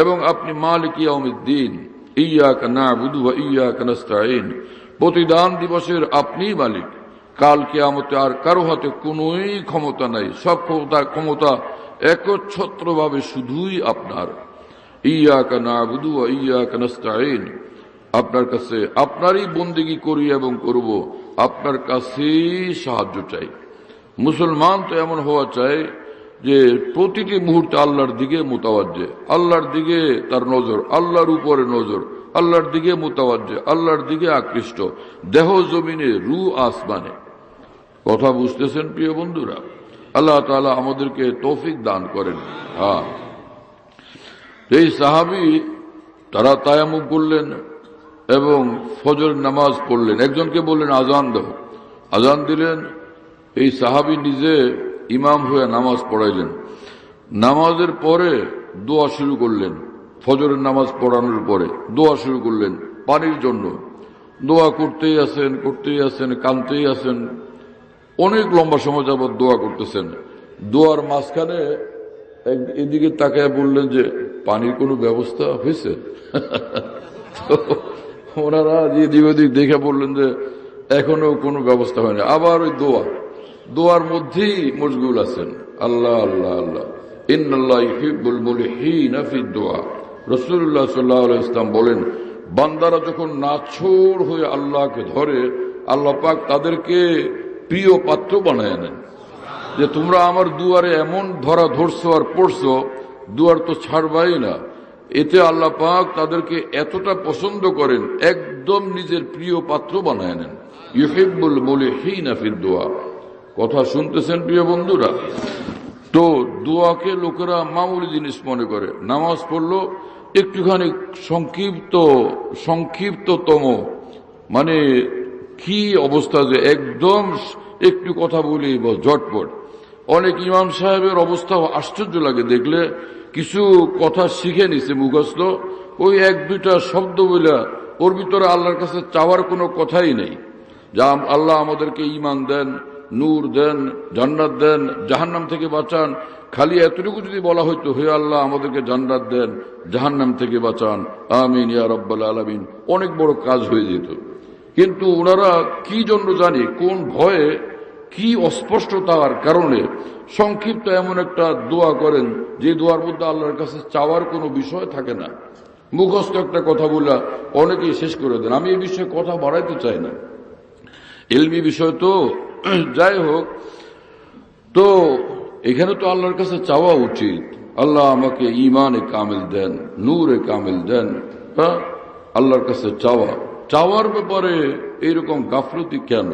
এবং আপনি মালিক ইয়াউমিদ্দিন, ইয়্যাকা না'বুদু ওয়া ইয়্যাকা নাস্তাঈন, প্রতিদান দিবসের আপনিই মালিক। কাল কিয়ামতে আর কারো হাতে কোনোই ক্ষমতা নাই, সব ক্ষমতা একচ্ছত্রভাবে শুধুই আপনার। ইয়্যাকা না'বুদু ওয়া ইয়্যাকা নাস্তাঈন, আপনার কাছে আপনারই বন্দেগী করি এবং করব, আপনার কাছেই সাহায্য চাই। মুসলমান তো এমন হওয়া চাই যে প্রতিটি মুহূর্তে আল্লাহর দিকে মুতাওয়াজ্জে, আল্লাহর দিকে তার নজর, আল্লাহর উপরে নজর, আল্লাহর দিকে মুতাওয়াজ্জে, আল্লাহর দিকে আকৃষ্ট, দেহ জমিনে, রূহ আসমানে। কথা বুঝতেছেন প্রিয় বন্ধুরা? আল্লাহ তাআলা আমাদেরকে তৌফিক দান করেন। হ্যাঁ, এই সাহাবী তারা তায়াম্মুম করলেন এবং ফজর নামাজ পড়লেন। একজনকে বললেন আজান দাও, আজান দিলেন। এই সাহাবী নিজে ইমাম হয়ে নামাজ পড়াইলেন। নামাজের পরে দোয়া শুরু করলেন। ফজরের নামাজ পড়ানোর পরে দোয়া শুরু করলেন পানির জন্য। দোয়া করতেই আছেন, কাঁদতেই আছেন, অনেক লম্বা সময় যাবৎ দোয়া করতেছেন। দোয়ার মাঝখানে এদিকে তাকায় বললেন যে পানির কোনো ব্যবস্থা হয়েছে? ওনারা এদিক ওদিক দেখে বললেন যে এখনো কোনো ব্যবস্থা হয়নি। আবার ওই দোয়ার মধ্যেই মশগুল আছেন। আল্লাহ আল্লাহ আল্লাহ, ইন্নাল্লাহ ইউহিব্বুল মুলহিনা ফিদ দুআ। রাসূলুল্লাহ সাল্লাল্লাহু আলাইহি ওয়াসাল্লাম বলেন, বান্দারা যখন নাছোড় হয়ে আল্লাহকে ধরে, আল্লাহ পাক তাদেরকে প্রিয় পাত্র বানায় নেন। যে তোমরা আমার দুয়ারে এমন ধরা ধরছো আর পড়ছো, দুয়ার তো ছাড়বাই না। এতে আল্লাহ পাক তাদেরকে এতটা পছন্দ করেন, একদম নিজের প্রিয় পাত্র বানায় নেন। ইউহিব্বুল মুলহিনা ফিদ দুআ। কথা শুনতেছেন প্রিয় বন্ধুরা? তো দোয়াকে লোকেরা মামুলি জিনিস মনে করে। নামাজ পড়লো একটুখানি সংক্ষিপ্ততম, মানে কি অবস্থা যে একদম একটু কথা বলি ঝটপট। অনেক ইমাম সাহেবের অবস্থা আশ্চর্য লাগে দেখলে, কিছু কথা শিখে নিছে মুখস্থ, ওই এক দুইটা শব্দ বলে ওর ভিতরে আল্লাহর কাছে চাওয়ার কোনো কথাই নেই। যা আল্লাহ আমাদেরকে ঈমান দেন, নূর দেন, জান্নাত দেন, জাহান্নাম থেকে বাঁচান, খালি এতটুকু যদি বলা হইতো, হে আল্লাহ আমাদেরকে জান্নাত দেন, জাহান্নাম থেকে বাঁচান, আমিন ইয়া রাব্বাল আলামিন, অনেক বড় কাজ হয়ে যেত। কিন্তু ওনারা কি জন্য জানি, কোন ভয়ে, কি অস্পষ্টতার কারণে সংক্ষিপ্ত এমন একটা দোয়া করেন যে দোয়ার মধ্যে আল্লাহর কাছে চাওয়ার কোনো বিষয় থাকে না। মুখস্থ একটা কথা বলে অনেকেই শেষ করে দেন। আমি এই বিষয়ে কথা বাড়াইতে চাই না, ইলমি বিষয় তো। যাই হোক, তো এখানে তো আল্লাহর কাছে চাওয়া উচিত, আল্লাহ আমাকে ঈমানে কামিল দেন, নূরে কামিল দেন। হ্যাঁ, আল্লাহর কাছে চাওয়ার ব্যাপারে এরকম গাফলতি কেন,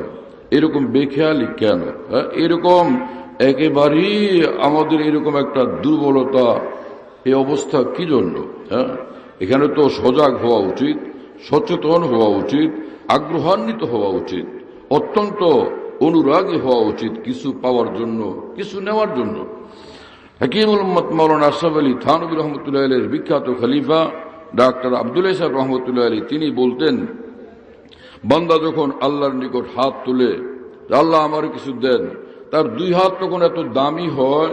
এরকম বেখেয়ালি কেন? এরকম একেবারেই আমাদের এরকম একটা দুর্বলতা, এই অবস্থা কি জন্য? হ্যাঁ, এখানে তো সজাগ হওয়া উচিত, সচেতন হওয়া উচিত, আগ্রহান্বিত হওয়া উচিত, অত্যন্ত অনুরাগী হওয়া উচিত কিছু পাওয়ার জন্য, কিছু নেওয়ার জন্য। হাকিমুল উম্মত মাওলানা আশরাফ আলী থানভী রহমতুল্লাহ আলাইহির বিখ্যাত খলিফা ডাক্তার আব্দুল ইসাক রহমতুল্লাহ আলী তিনি বলতেন, বান্দা যখন আল্লাহর নিকট হাত তুলে আল্লাহ আমার কিছু দেন, তার দুই হাত তখন এত দামি হয়,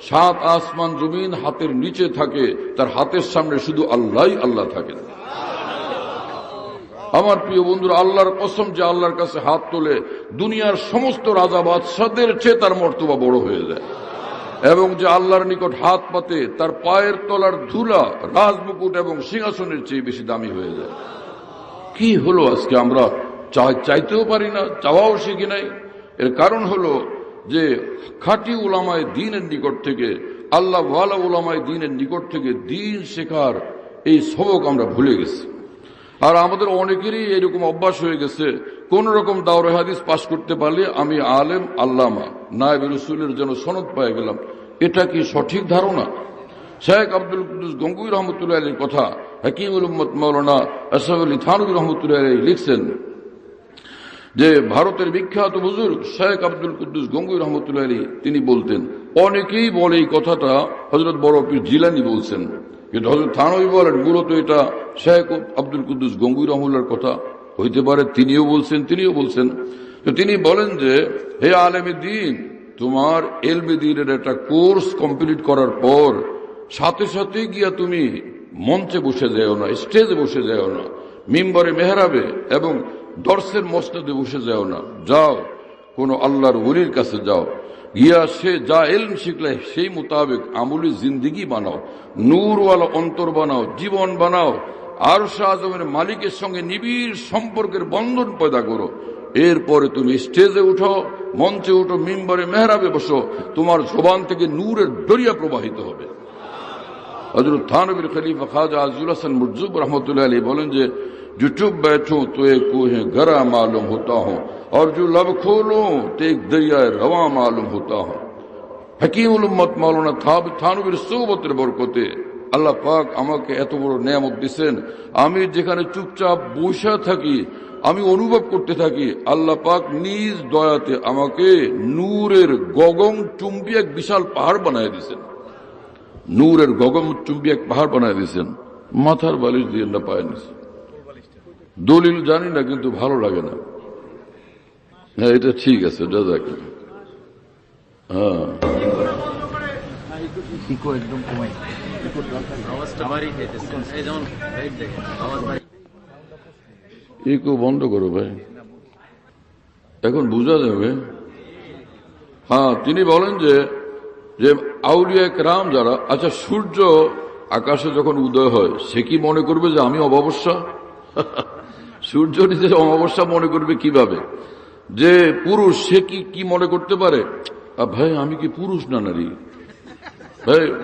7 আসমান জমিন হাতের নিচে থাকে, তার হাতের সামনে শুধু আল্লাহই আল্লাহ থাকেন। আমার প্রিয় বন্ধুরা, আল্লাহর কসম, যে আল্লাহর কাছে হাত তোলে দুনিয়ার সমস্ত রাজা বাদশাদের চেয়ে তার মর্তবা বড় হয়ে যায়। এবং যে আল্লাহর নিকট হাত পাতে, তার পায়ের তলার ধুলা রাজমুকুট এবং সিংহাসনের চেয়ে বেশি দামি হয়ে যায়। কি হলো আজকে আমরা চাইতেও পারি না, চাওয়াও শিখি নাই। এর কারণ হলো যে খাঁটি উলামায়ে দ্বীনের নিকট থেকে, আল্লাহ ওয়ালা উলামায়ে দ্বীনের নিকট থেকে দিন শেখার এই সবক আমরা ভুলে গেছি। আর আমাদের অনেকেরই এরকম অভ্যাস হয়ে গেছে, কোন রকম দাওরায়ে হাদিস পাশ করতে পারলে আমি আলেম, আল্লামা, নায়েবে রাসূলের জন্য সনদ পেয়ে গেলাম। এটা কি সঠিক ধারণা? শেখ আব্দুল কুদ্দুস গঙ্গুই রহমতুল্লাহ আলাইহির কথা হাকিমুল উম্মত মাওলানা আশরাফ আলী থানভী রহমতুল্লাহ আলাইহি লিখছেন যে ভারতের বিখ্যাত বুজুর্গ শেখ আব্দুল কুদ্দুস গঙ্গুই রহমতুল্লাহ আলাইহি তিনি বলতেন, অনেকেই বলে এই কথাটা হযরত বড় পীর জিলানী বলছেন, কিন্তু হযরত থানভী বলেন মূলত এটা শেখ আব্দুল কুদ্দুস গঙ্গুই রহমতুল্লাহর কথা হইতে পারে। তিনিও বলছেন। তো তিনি বলেন যে, হে আলেমে দ্বীন, তোমার ইলমে দ্বীনের একটা কোর্স কমপ্লিট করার পর সাথে সাথে গিয়া তুমি মঞ্চে বসে যাও না, স্টেজে বসে যাও না, মিম্বরে মেহরাবে এবং দর্শের মসনদে বসে যাও না, যাও কোন আল্লাহর ওলির কাছে যাও, গিয়া সে যা ইলম শিখলে সেই মোতাবেক আমলি জিন্দিগি বানাও, নূরওয়ালা অন্তর বানাও, জীবন বানাও, আরশ আযমের মালিকের সঙ্গে নিবিড় সম্পর্কের বন্ধন পয়দা করো। এরপরে তুমি স্টেজে উঠো, মঞ্চে উঠো, মিম্বরে মেহরাবে বসো, তোমার জবান থেকে নূরের দরিয়া প্রবাহিত হবে। হযরত থানবীর খলিফা খাজা আজিজুল হাসান মুরজুব रहमतुल्लाह अलैह बोलें जे जो चुप बैठो तो एक कुएं गरा मालूम होता हूं और जो लब खोलो तो एक दरिया रवा मालूम होता हूं। हकीमुल उम्मत मौलाना থানবীর সোহবতের বরকতে আল্লাহ পাক আমাকে এত বড় নিয়ামত দিয়েছেন, আমি যেখানে চুপচাপ বসে থাকি আমি অনুভব করতে থাকি আল্লাহ পাক নিজ দয়াতে আমাকে নূরের গগন চুম্বী এক বিশাল পাহাড় বানিয়ে দিয়েছেন। নূরের গগন চুম্বী এক পাহাড় বানিয়ে দিয়েছেন, মাথার বালিশ দিয়ে না পায়ে নিছে। দলিল জানি না, কিন্তু ভালো লাগে না। হ্যাঁ, এটা ঠিক আছে, জাযাক। হ্যাঁ, ইকো বন্ধ করো ভাই, এখন বোঝা যাবে। হ্যাঁ, তিনি বলেন যে আউলিয়া কেরাম যারা, আচ্ছা সূর্য আকাশে যখন উদয় হয় সে কি মনে করবে যে আমি অমাবস্যা? সূর্য নিজের অমাবস্যা মনে করবে কিভাবে? যে পুরুষ সে কি মনে করতে পারে? ভাই আমি কি পুরুষ না নারী?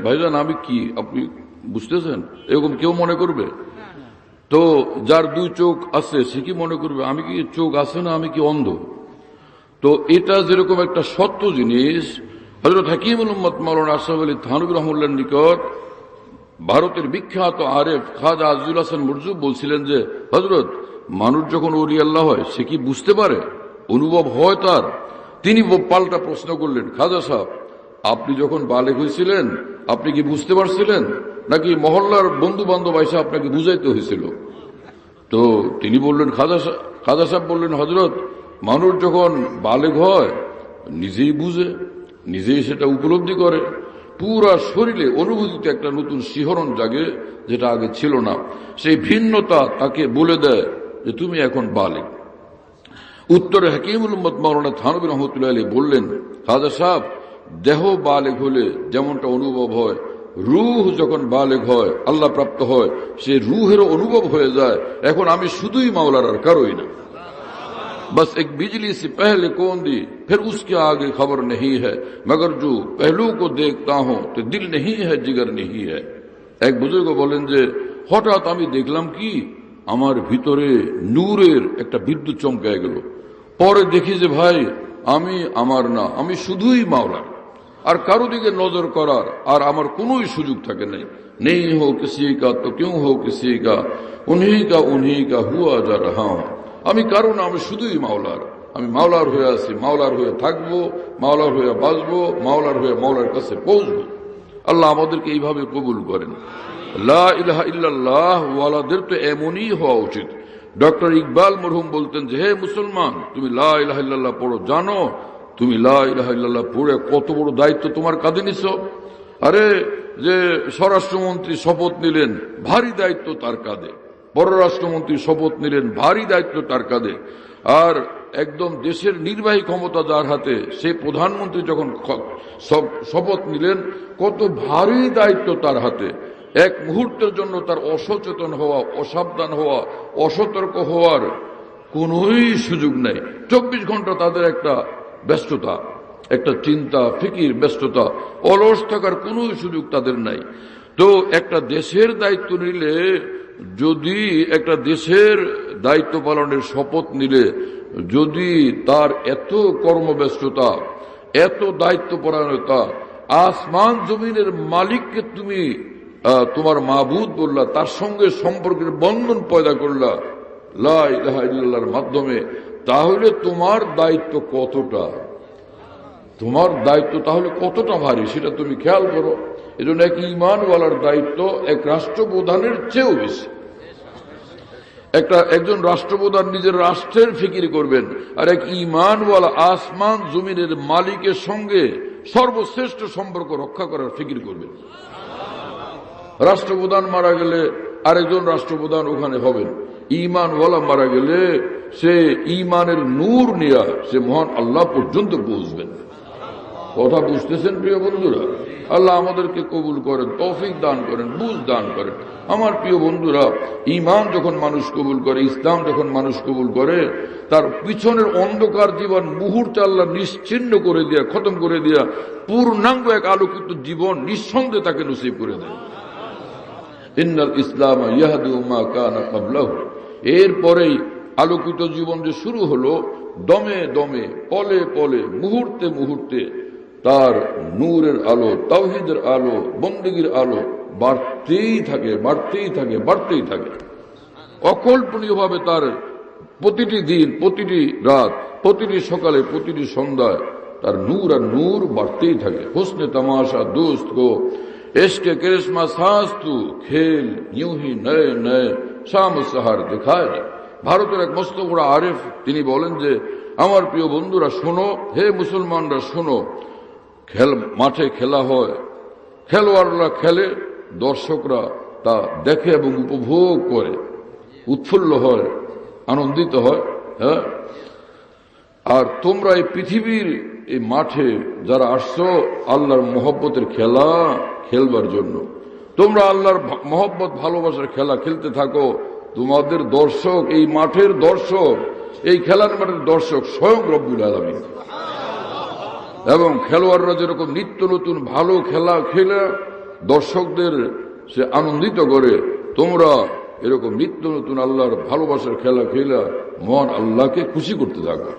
ভাইজান আমি কি, আপনি বুঝতেছেন? এরকম কেউ মনে করবে? তো যার দুই চোখ আছে সে কি মনে করবে আমি কি চোখ আছে না, আমি কি অন্ধ? তো এটা যেরকম একটা সত্য জিনিস, হযরত হাকিমুল উম্মত মাওলানা আশরাফ আলী থানভী রাহমাতুল্লাহর নিকট ভারতের বিখ্যাত আরেফ খাজা আজিজুল হাসান মুরজুব বলছিলেন যে হযরত মানুষ যখন ওলি আল্লাহ হয় সে কি বুঝতে পারে, অনুভব হয় তার? তিনি পাল্টা প্রশ্ন করলেন, খাজা সাহেব আপনি যখন বালেগ হয়েছিলেন আপনি কি বুঝতে পারছিলেন, নাকি মহল্লার বন্ধু বান্ধব এসে আপনাকে বুঝাইতে হয়েছিল? তো তিনি বললেন, খাজা সাহেব বললেন, হযরত মানুষ যখন বালেগ হয় নিজেই বুঝে, নিজেই সেটা উপলব্ধি করে, পুরা শরীরে অনুভূতিতে একটা নতুন শিহরণ জাগে যেটা আগে ছিল না। সেই ভিন্নতা তাকে বলে দেয় যে তুমি এখন বালেগ। উত্তরে হাকিমুল উম্মত মাওলানা থানভী রাহমাতুল্লাহ আলাইহি বললেন, খাজা সাহেব দেহ বালেগ হলে যেমনটা অনুভব হয়, রূহ যখন বালেগ হয় আল্লাহ প্রাপ্ত হয় সে রূহেরও অনুভব হয়ে যায়। এখন আমি শুধুই মাওলার আর কারোই না। बस एक बिजली से पहले कौन दी फिर उसके आगे खबर नहीं है, मगर जो पहलू को देखता हूं तो दिल नहीं है जिगर नहीं है। एक बुजुर्ग বলেন যে হঠাৎ আমি দেখলাম কি আমার ভিতরে নূরের একটা বিদ্যুৎ চমকে গেল। পরে দেখি যে ভাই আমি আমার না, আমি শুধুই মাওলার, আর কারো দিকে নজর করার আর আমার কোনোই সুযোগ থাকে নাই। নেই হো কিসি কা তো কিউ হো কিসি কা, উনহি কা হুয়া যা রাহা হুঁ। আমি কারো না, আমি শুধুই মাওলার। আমি মাওলার হয়ে আছি, মাওলার হয়ে থাকবো, মাওলার হয়ে বাঁচবো, মাওলার হয়ে মাওলার কাছে পৌঁছবো। আল্লাহ আমাদেরকে এইভাবে কবুল করেন। লা ইলাহা ইল্লাল্লাহ ওয়ালাদের তো এমনই হওয়া উচিত। ডক্টর ইকবাল মরহুম বলতেন যে হে মুসলমান তুমি লা ইলাহা ইল্লাল্লাহ পড়ো, জানো তুমি লা ইলাহা ইল্লাল্লাহ পড়ে কত বড় দায়িত্ব তোমার কাঁধে নিছো। আরে যে স্বরাষ্ট্রমন্ত্রী শপথ নিলেন ভারী দায়িত্ব তার কাঁধে, পররাষ্ট্রমন্ত্রী শপথ নিলেন ভারী দায়িত্ব তার কাঁধে, আর একদম দেশের নির্বাহী ক্ষমতা যার হাতে সে প্রধানমন্ত্রী যখন শপথ নিলেন কত ভারী দায়িত্ব তার হাতে। এক মুহূর্তের জন্য তার অসচেতন হওয়া, অসাবধান হওয়া, অসতর্ক হওয়ার কোনোই সুযোগ নেই। 24 ঘন্টা তাদের একটা ব্যস্ততা, একটা চিন্তা ফিকির ব্যস্ততা, অলস থাকার কোনো সুযোগ তাদের নাই। তো একটা দেশের দায়িত্ব নিলে, যদি একটা দেশের দায়িত্ব পালনের শপথ নিলে যদি তার এত কর্মব্যস্ততা, এত দায়িত্বপরায়ণতা, আসমান জমিনের মালিককে তুমি তোমার মাবুদ বললা, তার সঙ্গে সম্পর্কের বন্ধন পয়দা করলা লা ইলাহা ইল্লাল্লাহর মাধ্যমে, তাহলে তোমার দায়িত্ব কতটা, তোমার দায়িত্ব তাহলে কতটা ভারী সেটা তুমি খেয়াল করো। এজন্য এক ঈমানওয়ালার দায়িত্ব এক রাষ্ট্রপ্রধানের চেয়েও বেশি। একজন রাষ্ট্রপ্রধান নিজের রাষ্ট্রের ফিকির করবেন, আর এক ঈমানওয়ালা আসমান জমিনের মালিকের সঙ্গে সর্বশ্রেষ্ঠ সম্পর্ক রক্ষা করার ফিকির করবেন। রাষ্ট্রপ্রধান মারা গেলে আরেকজন রাষ্ট্রপ্রধান ওখানে হবেন, ঈমানওয়ালা মারা গেলে সে ঈমানের নূর নিয়ে সে মহান আল্লাহ পর্যন্ত পৌঁছবেন। কথা বুঝতেছেন প্রিয় বন্ধুরা? আল্লাহ আমাদেরকে কবুল করেন, তৌফিক দান করেন, বুঝ দান করেন। আমার প্রিয় বন্ধুরা, ঈমান যখন মানুষ কবুল করে, ইসলাম যখন মানুষ কবুল করে, তার পিছনের অন্ধকার জীবন মুহূর্তে আল্লাহ নিশ্চিহ্ন করে দিয়া, খতম করে দিয়া, পূর্ণাঙ্গ এক আলোকিত জীবন নিঃসন্দেহে তাকে নসিব করে দেয়। ইন্নাল ইসলাম ইয়াহদি মা কানা ক্বাবলাহু। এরপরেই আলোকিত জীবন যে শুরু হলো, দমে দমে, পলে পলে, মুহূর্তে মুহূর্তে তার নূরের আলো, তাওহীদের আলো, বন্দেগীর আলো বাড়তেই থাকে, বাড়তেই থাকে, বাড়তেই থাকে। অকল্পনীয়ভাবে তার প্রতিটি দিন, প্রতিটি রাত, প্রতিটি সকালে, প্রতিটি সন্ধ্যায় তার নূর আর নূর বাড়তেই থাকে। হোসনে তামাশা দোস্ত গো इश्क क्रिसमस हास तू खेल यूं ही नए नए शाम सहार दिखाए जा। ভারতের এক মস্ত বড় আরেফ তিনি বলেন যে, আমার প্রিয় বন্ধুরা শোনো, হে মুসলমানরা শোনো, মাঠে খেলা হয়, খেলোয়াড়রা খেলে, দর্শকরা তা দেখে এবং উপভোগ করে, উৎফুল্ল হয়, আনন্দিত হয়। হ্যাঁ, আর তোমরা এই পৃথিবীর এই মাঠে যারা আসছো আল্লাহর মহব্বতের খেলা খেলবার জন্য, তোমরা আল্লাহর মহব্বত ভালোবাসার খেলা খেলতে থাকো। তোমাদের দর্শক, এই মাঠের দর্শক, এই খেলার মাঠের দর্শক স্বয়ং রব্বুল আলামিন। এবং খেলোয়াড়রা যেরকম নিত্য নতুন ভালো খেলা খেলে দর্শকদের সে আনন্দিত করে, তোমরা এরকম নিত্য নতুন আল্লাহর ভালোবাসার খেলা খেলা মহান আল্লাহকে খুশি করতে থাকো।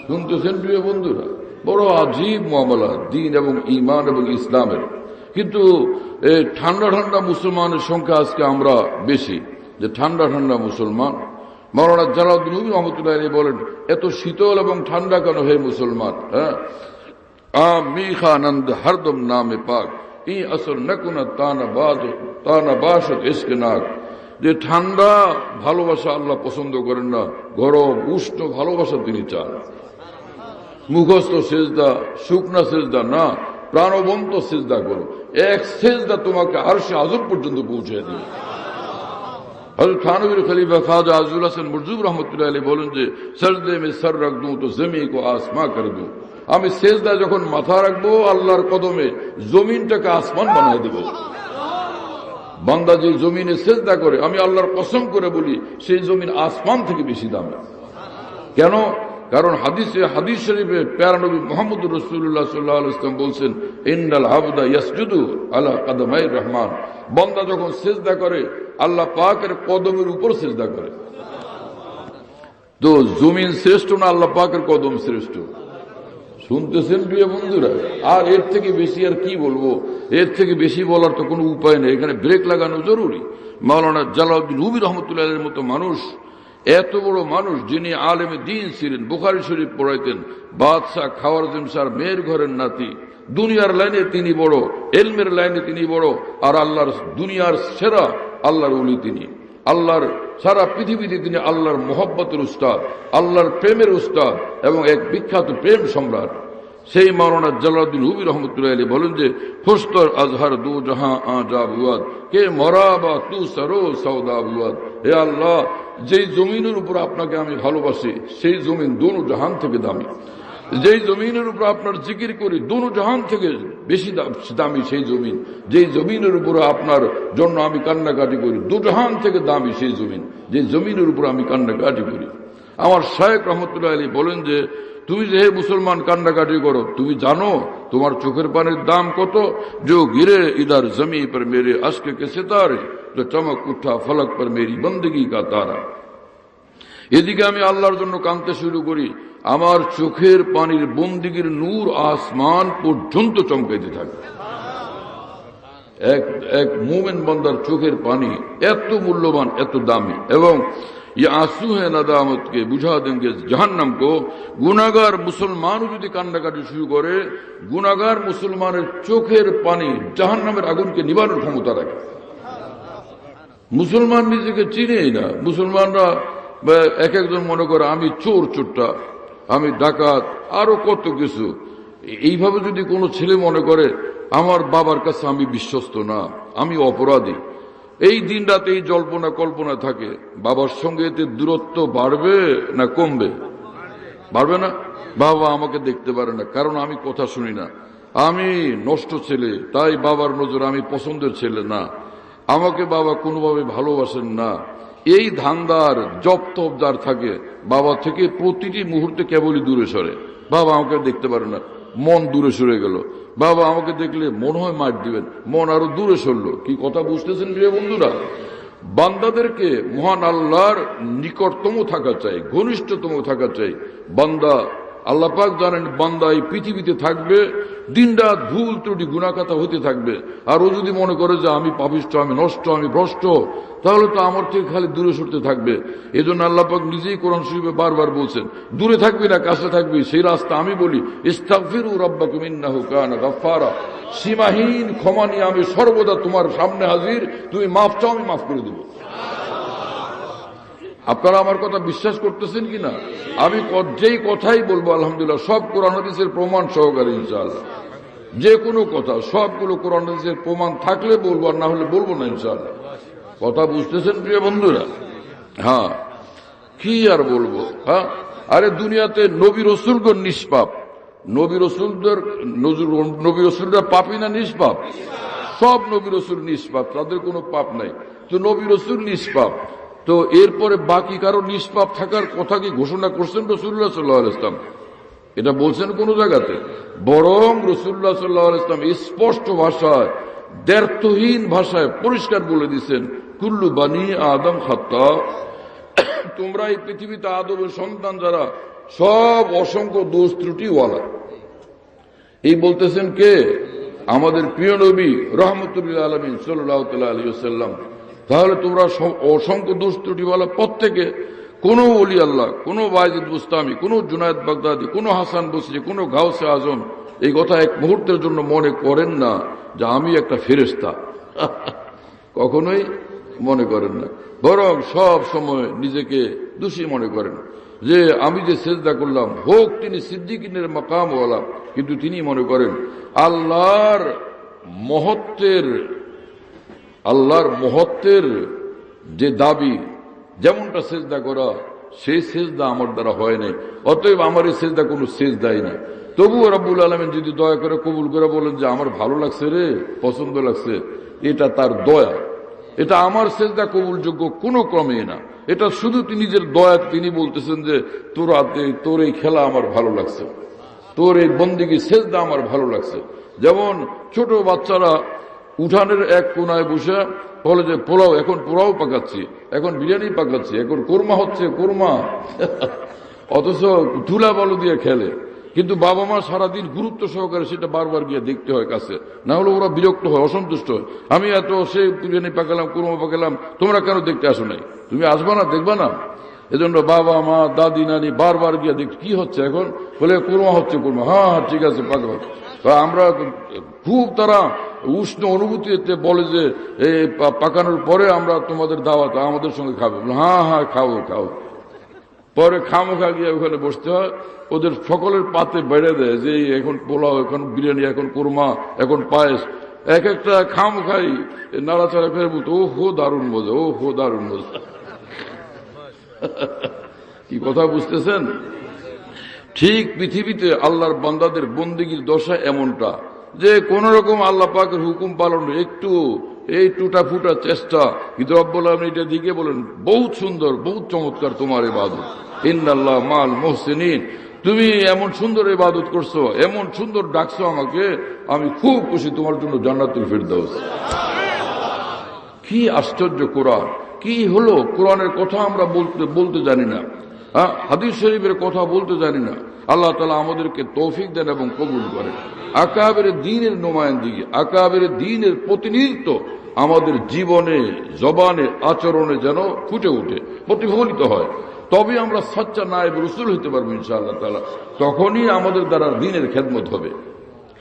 শুনতেছেন প্রিয় বন্ধুরা? বড় আজীব মামলা দ্বীন এবং ঈমান এবং ইসলামের। কিন্তু ঠান্ডা ঠান্ডা মুসলমানের সংখ্যা আজকে আমরা বেশি, যে ঠান্ডা ঠান্ডা মুসলমান। মাওলানা জালালউদ্দিন রুমি রহমতুল্লাহ আলাইহি বলেন, এত শীতল এবং ঠান্ডা কেন হে মুসলমান? হ্যাঁ, মিখানন্দ হরদম নামে পাক ই আসর নকুনা তানা বাসত ইশকে নাক। যে ঠান্ডা ভালোবাসা আল্লাহ পছন্দ করেন না, গরম উষ্ণ ভালোবাসা তিনি চান। মুখস্থ সেজদা, শুকনা সেজদা না, প্রাণবন্ত সেজদা করো। এক সেজদা তোমাকে আরশে আযম পর্যন্ত পৌঁছে দিবে। হযরত থানভীর খলিফা খাজা আজুল হাসান মুরজুব রহমতুল্লাহ আলাইহি বলেন যে, সজদে মে সর রাখ दूं তো জমি কো আসমান কর दूं। আমি সেজদা যখন মাথা রাখবো আল্লাহর কদমে, জমিনটাকে আসমান বানিয়ে দেব। বান্দা যে জমিনে সেজদা করে, আমি আল্লাহর কসম করে বলি, সেই জমিন আসমান থেকে বেশি দামি। কেন? কারণ হাদিস শরীফে প্যারা নবী মুহাম্মদুর রাসূলুল্লাহ সাল্লাল্লাহু আলাইহি ওয়াসাল্লাম বলছেন, ইন্নাল আবদা ইয়াসজুদু আলা কদমাইর রহমান। বান্দা যখন সেজদা করে আল্লাহ পাকের কদমের উপর সেজদা করে। তো জমিন শ্রেষ্ঠ না আল্লাহ পাকের কদম শ্রেষ্ঠ? শুনতেছেন প্রিয় বন্ধুরা? আর এর থেকে বেশি আর কি বলবো? এর থেকে বেশি বলার তো কোনো উপায় নেই, এখানে ব্রেক লাগানো জরুরি। মাওলানা জালালউদ্দিন রুমি রহমতুল্লাহ আলাইহির মতো মানুষ, এত বড় মানুষ যিনি আলেমে দ্বীন ছিলেন, বুখারী শরীফ পড়াইতেন, বাদশাহ খাওয়ারজম শাহর মেয়ের ঘরের নাতি, দুনিয়ার লাইনে তিনি বড়, এলমের লাইনে তিনি বড়, আর আল্লাহর দুনিয়ার সেরা আল্লাহর ওলি তিনি। আল্লাহর সারা পৃথিবীতে তিনি আল্লাহর মোহব্বতের উস্তাদ, আল্লাহর প্রেমের উস্তাদ এবং এক বিখ্যাত প্রেম সম্রাট। সেই মাওলানা জালালউদ্দিন রুমি রহমতুল্লাহ আলাইহি বলেন যে, খুশতর আজহার দু জাহাঁ আজা বুয়াদ কে মরাবা তু সরো সৌদা বুয়াদ। হে আল্লাহ, যেই জমিনের উপর আপনাকে আমি ভালোবাসি সেই জমিন দোনো জাহান থেকে দামি। যেই জমিনের উপর আপনার জিকির করি দোনো জাহান থেকে বেশি দামি সেই জমিন। যেই জমিনের উপর আপনার জন্য আমি কান্নাকাটি করি দু জাহান থেকে দামি সেই জমিন, যে জমিনের উপর আমি কান্নাকাটি করি। আমার শায়েখ রহমতুল্লাহ আলাইহি বলেন যে, তুমি যে হে মুসলমান কান্নাকাটি করো, তুমি জানো তোমার চোখের পানির দাম কত? जो गिरे इधर जमी पर मेरे अश्क के सितारे, जो चमक उठा फलक पर मेरी बंदगी का तारा। এদিকে আমি আল্লাহর জন্য কাঁদতে শুরু করি, আমার চোখের পানির বন্দিগির নূর আসমান পর্যন্ত চমকাইতে থাকে। এক মুমিন বান্দার চোখের পানি এত মূল্যবান, এত দামি। এবং ये आंसू है नदामत के बुझा देंगे जहन्नम को। गुनाहगार मुसलमानও যদি কান্নাকাটি শুরু করে, গুনাহগার মুসলমানের চোখের পানি জাহান্নামের আগুনকে নিবানোর ক্ষমতা রাখে। মুসলমান নিজেকে চিনেই না। মুসলমানরা এক একজন মনে করে আমি চোর চোরটা, আমি ডাকাত, আরো কত কিছু। এইভাবে যদি কোনো ছেলে মনে করে আমার বাবার কাছে আমি বিশ্বস্ত না, আমি অপরাধী, এই দিন রাতে এই জল্পনা কল্পনা থাকে, বাবার সঙ্গে এতে দূরত্ব বাড়বে না কমবে? পারবে না? বাবা আমাকে দেখতে পারে না, কারণ আমি কথা শুনি না, আমি নষ্ট ছেলে, তাই বাবার নজর আমি পছন্দের ছেলে না, আমাকে বাবা কোনোভাবে ভালোবাসেন না। এই ধান্দার জপ তপ যার থাকে, বাবা থেকে প্রতিটি মুহূর্তে কেবলই দূরে সরে। বাবা আমাকে দেখতে পারে না, মন দূরে সরে গেল। বাবা আমাকে দেখলে মনে হয় মার দিবেন, মন আরো দূরে সরলো। কি কথা বুঝতেছেন প্রিয় বন্ধুরা? বান্দাদেরকে মহান আল্লাহর নিকটতম থাকা চাই, ঘনিষ্ঠতম থাকা চাই। বান্দা, আল্লাহ পাক জানেন বান্দা এই পৃথিবীতে থাকবে, দিনরাত ভুল ত্রুটি গুনাহগার হতে থাকবে। আর ও যদি মনে করে যে আমি পাপিষ্ঠ, আমি নষ্ট, আমি ভ্রষ্ট, তাহলে তো আমার থেকে খালি দূরে সরতে থাকবে। এই জন্য আল্লাহ পাক নিজেই কোরআন শরীফে বারবার বলছেন, দূরে থাকবি না কাছে থাকবি। সেই রাস্তা আমি বলি, ইস্তাগফিরু রাব্বাকুম ইন্নাহু কানা গাফফারা। সীমাহীন ক্ষমা নিয়ে আমি সর্বদা তোমার সামনে হাজির, তুমি মাফ চাও, আমি মাফ করে দেব। আপনারা আমার কথা বিশ্বাস করতেছেন কিনা? আমি যেই কথাই বলবো আলহামদুলিল্লাহ সব কোরআন হাদিসের প্রমাণ সহকারে ইনশাআল্লাহ। যে কোনো কথা সবগুলো কোরআন হাদিসের প্রমাণ থাকলে বলবো, আর না হলে বলবো না ইনশাআল্লাহ। কথা বুঝতেছেন প্রিয় বন্ধুরা? হ্যাঁ, কি আর বলবো। হ্যাঁ, আরে দুনিয়াতে নবী রসুলগণ নিষ্পাপ। নবী রসুলরা পাপী না নিষ্পাপ? সব নবী রসুল নিষ্পাপ, তাদের কোনো পাপ নাই। তো নবী রসুল নিষ্পাপ, তো এরপরে বাকি কারো নিষ্পাপ থাকার কথা কি ঘোষণা করছেন রাসূলুল্লাহ সাল্লাল্লাহু আলাইহি ওয়াসাল্লাম? এটা বলছেন কোন জায়গাতে? বরং রাসূলুল্লাহ সাল্লাল্লাহু আলাইহি ওয়াসাল্লাম স্পষ্ট ভাষায়, দ্ব্যর্থহীন ভাষায় পরিষ্কার বলে দিয়েছেন, কুল্লু বানি আদম খাত্তা। তোমরা এই পৃথিবীতে আদমের সন্তান যারা, সব অসংখ্য দোষ ত্রুটিওয়ালা। এই বলতেছেন কে? আমাদের প্রিয় নবী রাহমাতুল লিল আলামিন সাল্লাল্লাহু তাআলা আলাইহি ওয়াসাল্লাম। তাহলে তোমরা অসংখ্য দোষ ত্রুটিওয়ালা। প্রত্যেকে, কোনো ওলি আল্লাহ, কোনো বায়জিদ বুস্তামি, কোনো জুনায়েদ বাগদাদি, কোনো হাসান বসরি, কোনো গাউসে আজম এই কথা এক মুহূর্তের জন্য মনে করেন না যে আমি একটা ফেরেশতা। কখনোই মনে করেন না, বরং সব সময় নিজেকে দোষী মনে করেন যে আমি যে সেজদা করলাম, হোক তিনি সিদ্দিকিনের মাকামওয়ালা, কিন্তু তিনি মনে করেন আল্লাহর মহত্বের যে দাবি, যেমনটা সেজদা করা, সেই সেজদা আমার দ্বারা হয় নাই, অতএব আমার এই সেজদা কোনো সেজদাই না। তবুও রব্বুল আলামিন যদি দয়া করে কবুল করে বলেন যে আমার ভালো লাগছে রে, পছন্দ লাগছে, এটা তার দয়া। এটা আমার সেজদা কবুলযোগ্য কোনো ক্রমেই না। এটা শুধু নিজের দয়া। তিনি বলতেছেন যে তোর এই খেলা আমার ভালো লাগছে, তোর এই বন্দিগি সেজদা আমার ভালো লাগছে। যেমন ছোট বাচ্চারা উঠানের এক কোনায় বসে বলে যে পোলাও, এখন পোলাও পাকাচ্ছি, এখন বিরিয়ানি পাকাচ্ছি, এখন কোরমা হচ্ছে কোরমা। অথচ ধুলা বালু দিয়ে খেলে, কিন্তু বাবা মা সারাদিন গুরুত্ব সহকারে সেটা বারবার গিয়ে দেখতে হয় কাছে, না হলে ওরা বিরক্ত হয়, অসন্তুষ্ট হয়। আমি এত সে বিরিয়ানি পাকালাম, কোরমা পাকালাম, তোমরা কেন দেখতে আসো নাই? তুমি আসবা না, দেখবা না? এজন্য বাবা মা দাদি নানি বারবার গিয়ে দেখ কি হচ্ছে, এখন বলে কোরমা হচ্ছে কোরমা। হ্যাঁ ঠিক আছে পাকাবো। আমরা খুব তারা উষ্ণ অনুভূতিতে বলে যে এই পাকানোর পরে আমরা তোমাদের দাওয়াত আমাদের সঙ্গে খাবো। হ্যাঁ হ্যাঁ খাবো খাবো। পরে খামোখা গিয়ে ওখানে বসতে হয়, ওদের সকলের পাতে বেড়ে দেয় যে এখন পোলাও, এখন বিরিয়ানি, এখন কোরমা, এখন পায়েস। এক একটা খামোখাই নাড়াচাড়া ফেরে বলতো ও হো দারুণ মজা, ও হো দারুণ মজা। কি কথা বুঝতেছেন? ঠিক পৃথিবীতে আল্লাহর বান্দাদের বন্দেগীর দশা এমনটা যে কোন রকম আল্লাহ পাকের হুকুম পালন একটু এই টুটা ফুটা চেষ্টা, কিন্তু রব্বুল আলামিন এটা দিকে বলেন বহুত সুন্দর, বহুত চমৎকার তোমার ইবাদত, ইন্নাল্লাহ মাল মুহসিনিন। তুমি এমন সুন্দর ইবাদত করছো, এমন সুন্দর ডাকছো আমাকে, আমি খুব খুশি, তোমার জন্য জান্নাতুল ফিরদাউস। কি আশ্চর্য কোরআন! কি হলো কোরআনের কথা আমরা বলতে জানি না, হাদিস শরীফের কথা বলতে জানি না। আল্লাহ তাআলা আমাদেরকে তৌফিক দেন এবং কবুল করেন। আকাবের দ্বীনের নুমায়ান্দিগি, আকাবের দ্বীনের প্রতিনিধিত্ব আমাদের জীবনে, জবানে, আচরণে যেন ফুটে উঠে, প্রতিফলিত হয়। তবে আমরা সচ্চা নায়েব রাসূল হতে পারবো ইনশাআল্লাহ তাআলা। তখনই আমাদের দ্বারা দ্বীনের খেদমত হবে।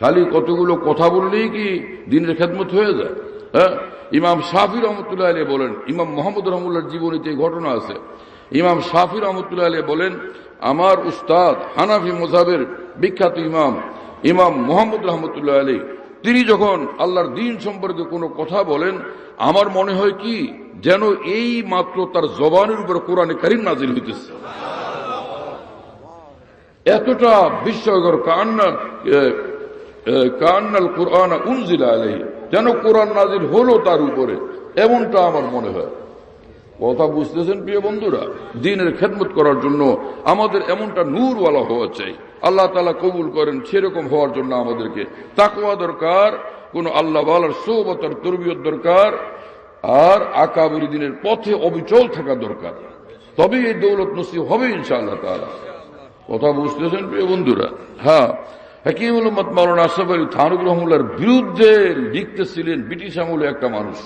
খালি কতগুলো কথা বললেই কি দ্বীনের খেদমত হয়ে যায়? হ্যাঁ, ইমাম শাফি রহমতুল্লাহ আলাইহি বলেন, ইমাম মুহাম্মদ রহমতুল্লাহর জীবনীতে এই ঘটনা আছে। ইমাম শাফি রহমতুল্লাহ আলাইহি বলেন, আমার উস্তাদ হানাফি মাযহাবের বিখ্যাত ইমাম মুহাম্মদ রহমতুল্লাহ আলাইহি, তিনি যখন আল্লাহর দ্বীন সম্পর্কে কোনো কথা বলেন, আমার মনে হয় কি যেন এই মাত্র তার জবানের উপর কোরআনে কারীম নাযিল হইতেছে। এতটা বিস্ময়কর, কান্নাল কুরআন উনজিলা আলাইহি, যেন কোরআন নাজিল হলো তার উপরে, এমনটা আমার মনে হয়। কথা বুঝতেছেন প্রিয় বন্ধুরা? দ্বীনের খেদমত করার জন্য আমাদের এমনটা নূরওয়ালা হওয়া চাই। আল্লাহ তাআলা কবুল করেন সেরকম হওয়ার জন্য আমাদেরকে তাকওয়া দরকার, কোন আল্লাহ ওয়ালার সোহবতের তরবিয়ত দরকার, আর আকাবির দ্বীনের পথে অবিচল থাকা দরকার। তবে এই দৌলত নসিব হবে ইনশাআল্লাহ তাআলা। কথা বুঝতেছেন প্রিয় বন্ধুরা? হ্যাঁ, হাকিমুল উম্মত মাওলানা আশরাফ আলী থানভী রহমাতুল্লাহর বিরুদ্ধে লিখতেছিলেন ব্রিটিশ আমলে একটা মানুষ,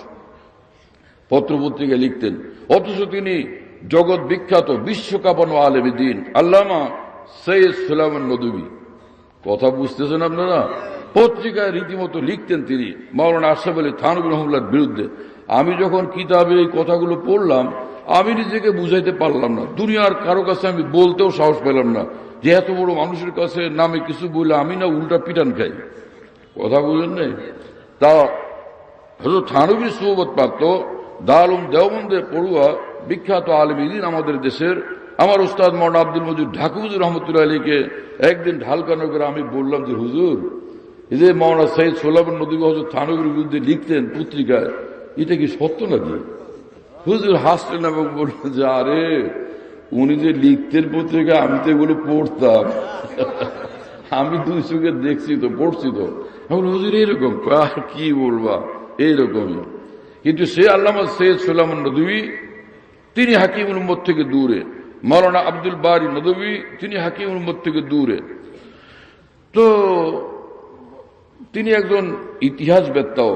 পত্রপত্রিকা লিখতেন, অথচ তিনি জগৎ বিখ্যাত বিশ্বকাপানো আলেম দ্বীন আল্লামা সৈয়দ সুলাইমান নদভী। কথা বুঝতেছেন আপনারা? পত্রিকায় রীতিমতো লিখতেন তিনি মাওলানা আশরাফ আলী থানভী রহমাতুল্লাহর বিরুদ্ধে। আমি যখন কিতাবে এই কথাগুলো পড়লাম, আমি নিজেকে বুঝাইতে পারলাম না, দুনিয়ার কারো কাছে আমি বলতেও সাহস পেলাম না যে এত বড় মানুষের কাছে নামে কিছু বলে আমি না উল্টা পিটান খাই। কথা বুঝেন নাই? তা হযরত থানভীর সোহবত প্রাপ্ত দারুল দেওবন্দে পড়ুয়া বিখ্যাত আলেম দ্বীন আমাদের দেশের আমার উস্তাদ মাওলানা আব্দুল মজিদ ঢাকু হুজুর রহমতুল্লাহ আলাইকে একদিন ঢালকানো করে আমি বললাম যে হুজুর, এই যে মাওলানা সৈয়দ সুলাইমান নদভী হযরত থানভীর বিরুদ্ধে লিখতেন পত্রিকায়, এটা কি সত্য নাকি? হুজুর হাসলেন এবং বললেন যে আরে উনি যে লিখতেন পত্রিকা, আমি তো এগুলো পড়তাম, আমি দুই চোখে দেখছি তো, পড়ছি তো। এখন হুজুর এরকম, আর কি বলবা, এইরকমই। কিন্তু সে আল্লামা সৈয়দ সুলাইমান নদভী তিনি হাকিমুল উম্মত থেকে দূরে, মাওলানা আব্দুল বারী নদভী তিনি হাকিমুল উম্মত থেকে দূরে। তো তিনি একজন ইতিহাসবেত্তাও।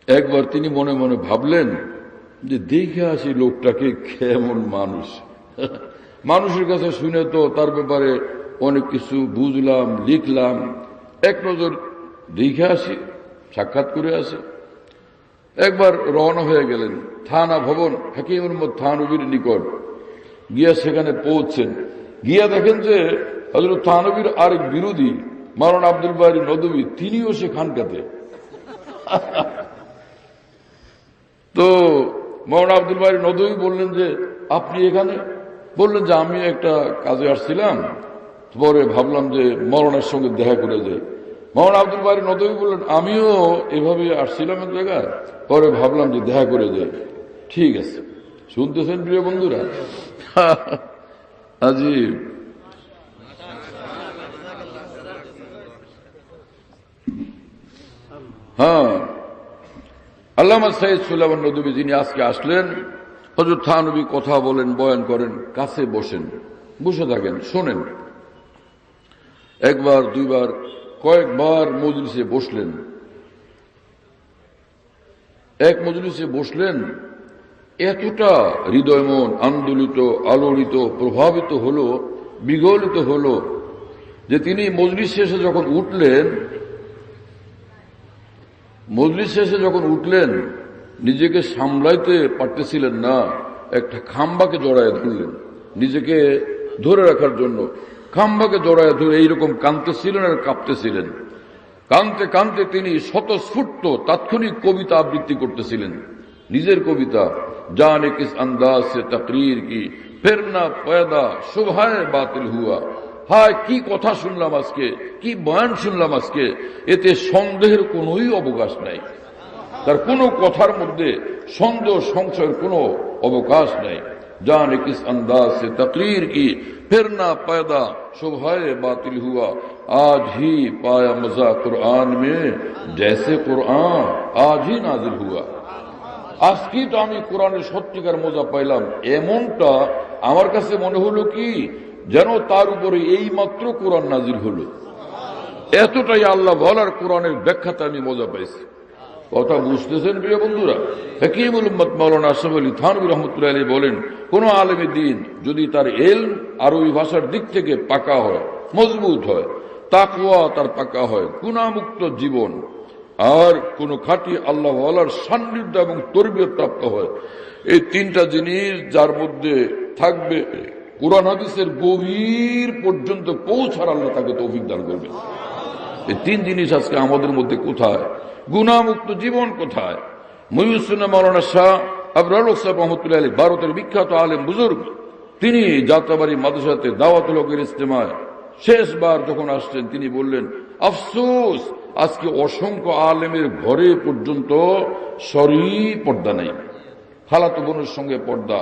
একবার তিনি মনে মনে ভাবলেন যে দেখে আসি লোকটাকে কেমন মানুষ, মানুষের কাছে শুনে তো তার ব্যাপারে অনেক কিছু বুঝলাম, লিখলাম, এক নজর দেখে আসি, সাক্ষাৎ করে আসি। একবার রওনা হয়ে গেলেন থানা ভবন হাকিমুল উম্মত থানভীর নিকট। গিয়া সেখানে পৌঁছছেন, গিয়া দেখেন যে হযরত থানভীর আরেক বিরোধী মাওলানা আব্দুল বারী নদভী তিনিও সেখানকাতে। তো মাওলানা আব্দুল বারী নদভী বললেন যে আপনি এখানে? বললেন যে আমি একটা কাজে আসছিলাম, পরে ভাবলাম যে মাওলানার সঙ্গে দেখা করে যাই। মাওলানা আব্দুল বারী নদভী বললেন আমিও এভাবে আসছিলাম এক জায়গায়, পরে ভাবলাম যে দেখা করে যাই। ঠিক আছে। শুনতেছেন প্রিয় বন্ধুরা? আজিব। হ্যাঁ, আল্লামা সৈয়দ সুলাইমান নদভী যিনি আজকে আসলেন, হযরত থানভী কথা বলেন, বয়ান করেন, কাছে বসেন, বসে থাকেন, শোনেন। একবার দুইবার কয়েকবার মজলিসে বসলেন। এক মজলিসে বসলেন, এতটা হৃদয় মন আন্দোলিত, আলোড়িত, প্রভাবিত হলো, বিগলিত হলো যে তিনি মজলিস শেষে যখন উঠলেন নিজেকে সামলাইতে পারতেছিলেন না, একটা খাম্বাকে জড়ায় ধরলেন, নিজেকে ধরে রাখার জন্য খাম্বাকে জড়ায় ধরে এইরকম কাঁদতেছিলেন আর কাঁপতেছিলেন। কাঁদতে কাঁদতে তিনি স্বতঃস্ফূর্ত তাৎক্ষণিক কবিতা আবৃত্তি করতেছিলেন, নিজের কবিতা, জানে কিস আন্দাজ সে তকরীর কি ফির না পয়দা শুবহায়ে বাতিল হুয়া। হায় কি কথা শুনলাম আজকে, কি বয়ান শুনলাম আজকে, এতে সন্দেহের কোনোই অবকাশ নাই, তার কোনো কথার মধ্যে সন্দেহ সংশয়ের কোনো অবকাশ নাই। জানে কিস আন্দাজ সে তকরীর কি ফির না পয়দা শুবহায়ে বাতিল হুয়া। आज ही पाया मजा कुरान में जैसे कुरान आज ही नाजिल हुआ। আজকে তো আমি কোরআনের সত্যিকার মজা পাইলাম, এমনটা আমার কাছে মনে হলো কি যেন তার উপরে এই মাত্র কোরআন নাজিল হলো। এতটাই আল্লাহ বলার কোরআনের ব্যাখ্যাতে আমি মজা পাইছি। কথা বুঝতেছেন প্রিয় বন্ধুরা? হাকিমুল উম্মত মাওলানা আশরাফ আলী থানভী রহমতুল্লাহ আলাইহি বলেন, কোন আলেমে দ্বীন যদি তার ইলম আরবি ভাষার দিক থেকে পাকা হয়, মজবুত হয়, তাকওয়া তার পাকা হয়, গুনাহমুক্ত জীবন, আর কোন খাঁটি আল্লাহ ওয়ালার সান্নিধ্য এবং তরবিয়ত প্রাপ্ত হয়, এই তিনটা জিনিস যার মধ্যে থাকবে, কুরআন হাদিসের গভীর পর্যন্ত পৌঁছার আল্লাহ তাকে তৌফিক দান করবে। এই তিন জিনিস আজকে আমাদের মধ্যে কোথায়? গুনাহমুক্ত জীবন কোথায়? মহিউদ্দিন মাওলানা শাহ আবরার সাহেব রহমতুল্লাহ আলাইহি, ভারতের বিখ্যাত আলেম বুজুর্গ, তিনি যাত্রাবাড়ি মাদ্রাসাতে দাওয়াতুল হকের ইজতেমায় শেষবার যখন আসছেন তিনি বললেন, আফসোস আজকে অসংখ্য আলেমের ঘরে পর্যন্ত শরঈ পর্দা নেই। খালাতো বোনের সঙ্গে পর্দা,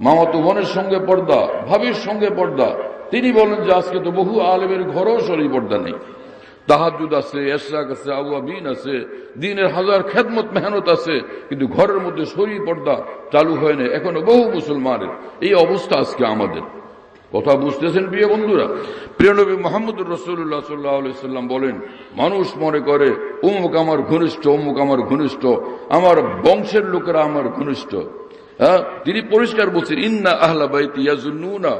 মামাতো বোনের সঙ্গে পর্দা, ভাবির সঙ্গে পর্দা। তিনি বলেন যে আজকে তো বহু আলেমের ঘরেও শরঈ পর্দা নেই। তাহাজ্জুদ আছে, ইশরাক আছে, আওয়াবিন আছে, দিনের হাজার খেদমত মেহনত আছে, কিন্তু ঘরের মধ্যে শরঈ পর্দা চালু হয় না এখনো বহু মুসলমানের। এই অবস্থা আজকে আমাদের। কথা বুঝতেছেন প্রিয় বন্ধুরা? প্রিয় নবী মুহাম্মদুর রাসূলুল্লাহ সাল্লাল্লাহু আলাইহি সাল্লাম বলেন, মানুষ মনে করে অমুক আমার ঘনিষ্ঠ, অমুক আমার ঘনিষ্ঠ, আমার বংশের লোকেরা আমার ঘনিষ্ঠ। তিনি পরিষ্কার বলছেন, ইন্না আহলা বাইতি ইয়াজুন্নুনা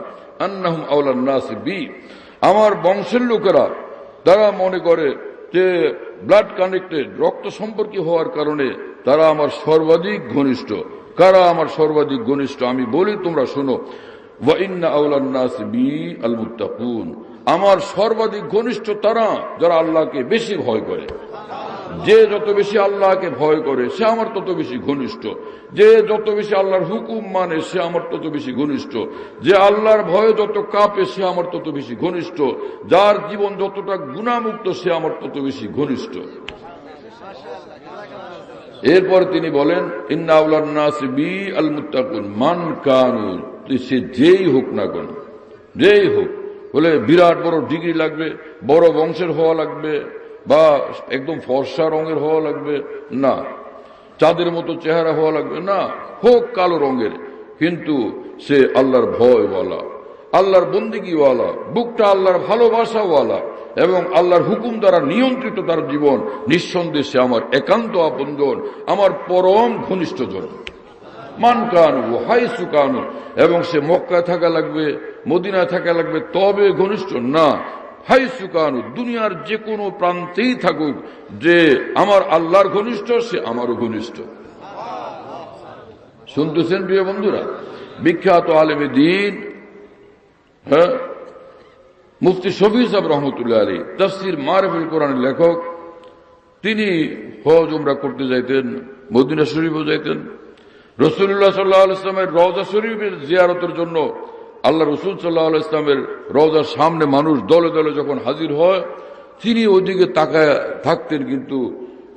আন্নাহুম আওলান নাস বি। আমার বংশের লোকেরা তারা মনে করে যে ব্লাড কানেক্টেড, রক্ত সম্পর্কী হওয়ার কারণে তারা আমার সর্বাধিক ঘনিষ্ঠ। কারা আমার সর্বাধিক ঘনিষ্ঠ? আমি বলি, তোমরা শোনো, ওয়া ইন্না আওলান নাস বি আল মুত্তাকুন। আমার সর্বাধিক ঘনিষ্ঠ তারা যারা আল্লাহকে বেশি ভয় করে। যে যত বেশি আল্লাহকে ভয় করে সে আমার তত বেশি ঘনিষ্ঠ। যে যত বেশি আল্লাহর হুকুম মানে সে আমার তত বেশি ঘনিষ্ঠ। যে আল্লাহর ভয়ে যত কাঁপে সে আমার তত বেশি ঘনিষ্ঠ। যার জীবন যতটা গুনাহমুক্ত সে আমার তত বেশি ঘনিষ্ঠ। এরপর তিনি বলেন, ইন্না আওলান নাস বি আল মুত্তাকুন মান কানু। সে যেই হোক না কেন, যেই হোক, বলে বিরাট বড় ডিগ্রি লাগবে, বড় বংশের হওয়া লাগবে, বা একদম ফর্সা রঙের হওয়া লাগবে না, চাঁদের মতো চেহারা হওয়া লাগবে না, হোক কালো রঙের, কিন্তু সে আল্লাহর ভয়ওয়ালা, আল্লাহর বন্দিগিওয়ালা, বুকটা আল্লাহর ভালোবাসাওয়ালা এবং আল্লাহর হুকুম দ্বারা নিয়ন্ত্রিত তার জীবন, নিঃসন্দেহে সে আমার একান্ত আপনজন, আমার পরম ঘনিষ্ঠজন। মান কানু হাইসু কানু। এবং সে মক্কায় থাকা লাগবে, মদিনায় থাকা লাগবে তবে ঘনিষ্ঠ না, হাইসু কানু, দুনিয়ার যে কোনো প্রান্তেই থাকুক, যে আমার আল্লাহর ঘনিষ্ঠ সে আমারও ঘনিষ্ঠ। শুনতেছেন প্রিয় বন্ধুরা? বিখ্যাত আলেমে দ্বীন মুফতি শফি সাহেব রহমতুল্লাহ আলাইহি, তাফসীর মারিফুল কোরআনের লেখক, তিনি হজ উমরা করতে যাইতেন, মদিনা শরীফও যাইতেন। রাসূলুল্লাহ সাল্লাল্লাহু আলাইহি ওয়াসাল্লামের রওজা শরীফের জিয়ারতের জন্য আল্লাহ রাসূল সাল্লাল্লাহু আলাইহি ওয়াসাল্লামের রওজার সামনে মানুষ দলে দলে যখন হাজির হয়, তিনি ওইদিকে তাকায় থাকতেন, কিন্তু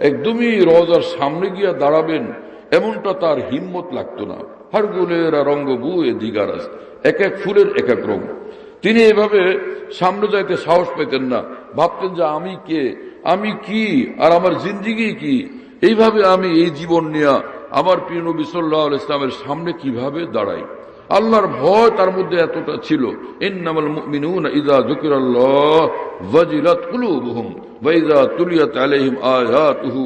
একদমই রওজার সামনে গিয়া দাঁড়াবেন এমনটা তার হিম্মত লাগতো না। হারগুলের রঙ্গ বুয়ে দিগারাস, এক এক ফুলের এক এক রঙ। তিনি এভাবে সামনে যাইতে সাহস পেতেন না, ভাবতেন যে আমি কে, আমি কি, আর আমার জিন্দেগি কি, এইভাবে আমি এই জীবন নিয়ে আমার প্রিয় নবী সাল্লাল্লাহু আলাইহি ওয়াসাল্লামের সামনে কিভাবে দাঁড়াই। আল্লাহর ভয় তার মধ্যে এতটা ছিল। ইন্নামাল মুমিনুনা ইযা যুকিরাল্লাহ ওয়াজিলাত কুলুবুহুম ওয়া ইযা তুলিয়াত আলাইহিম আয়াতুহু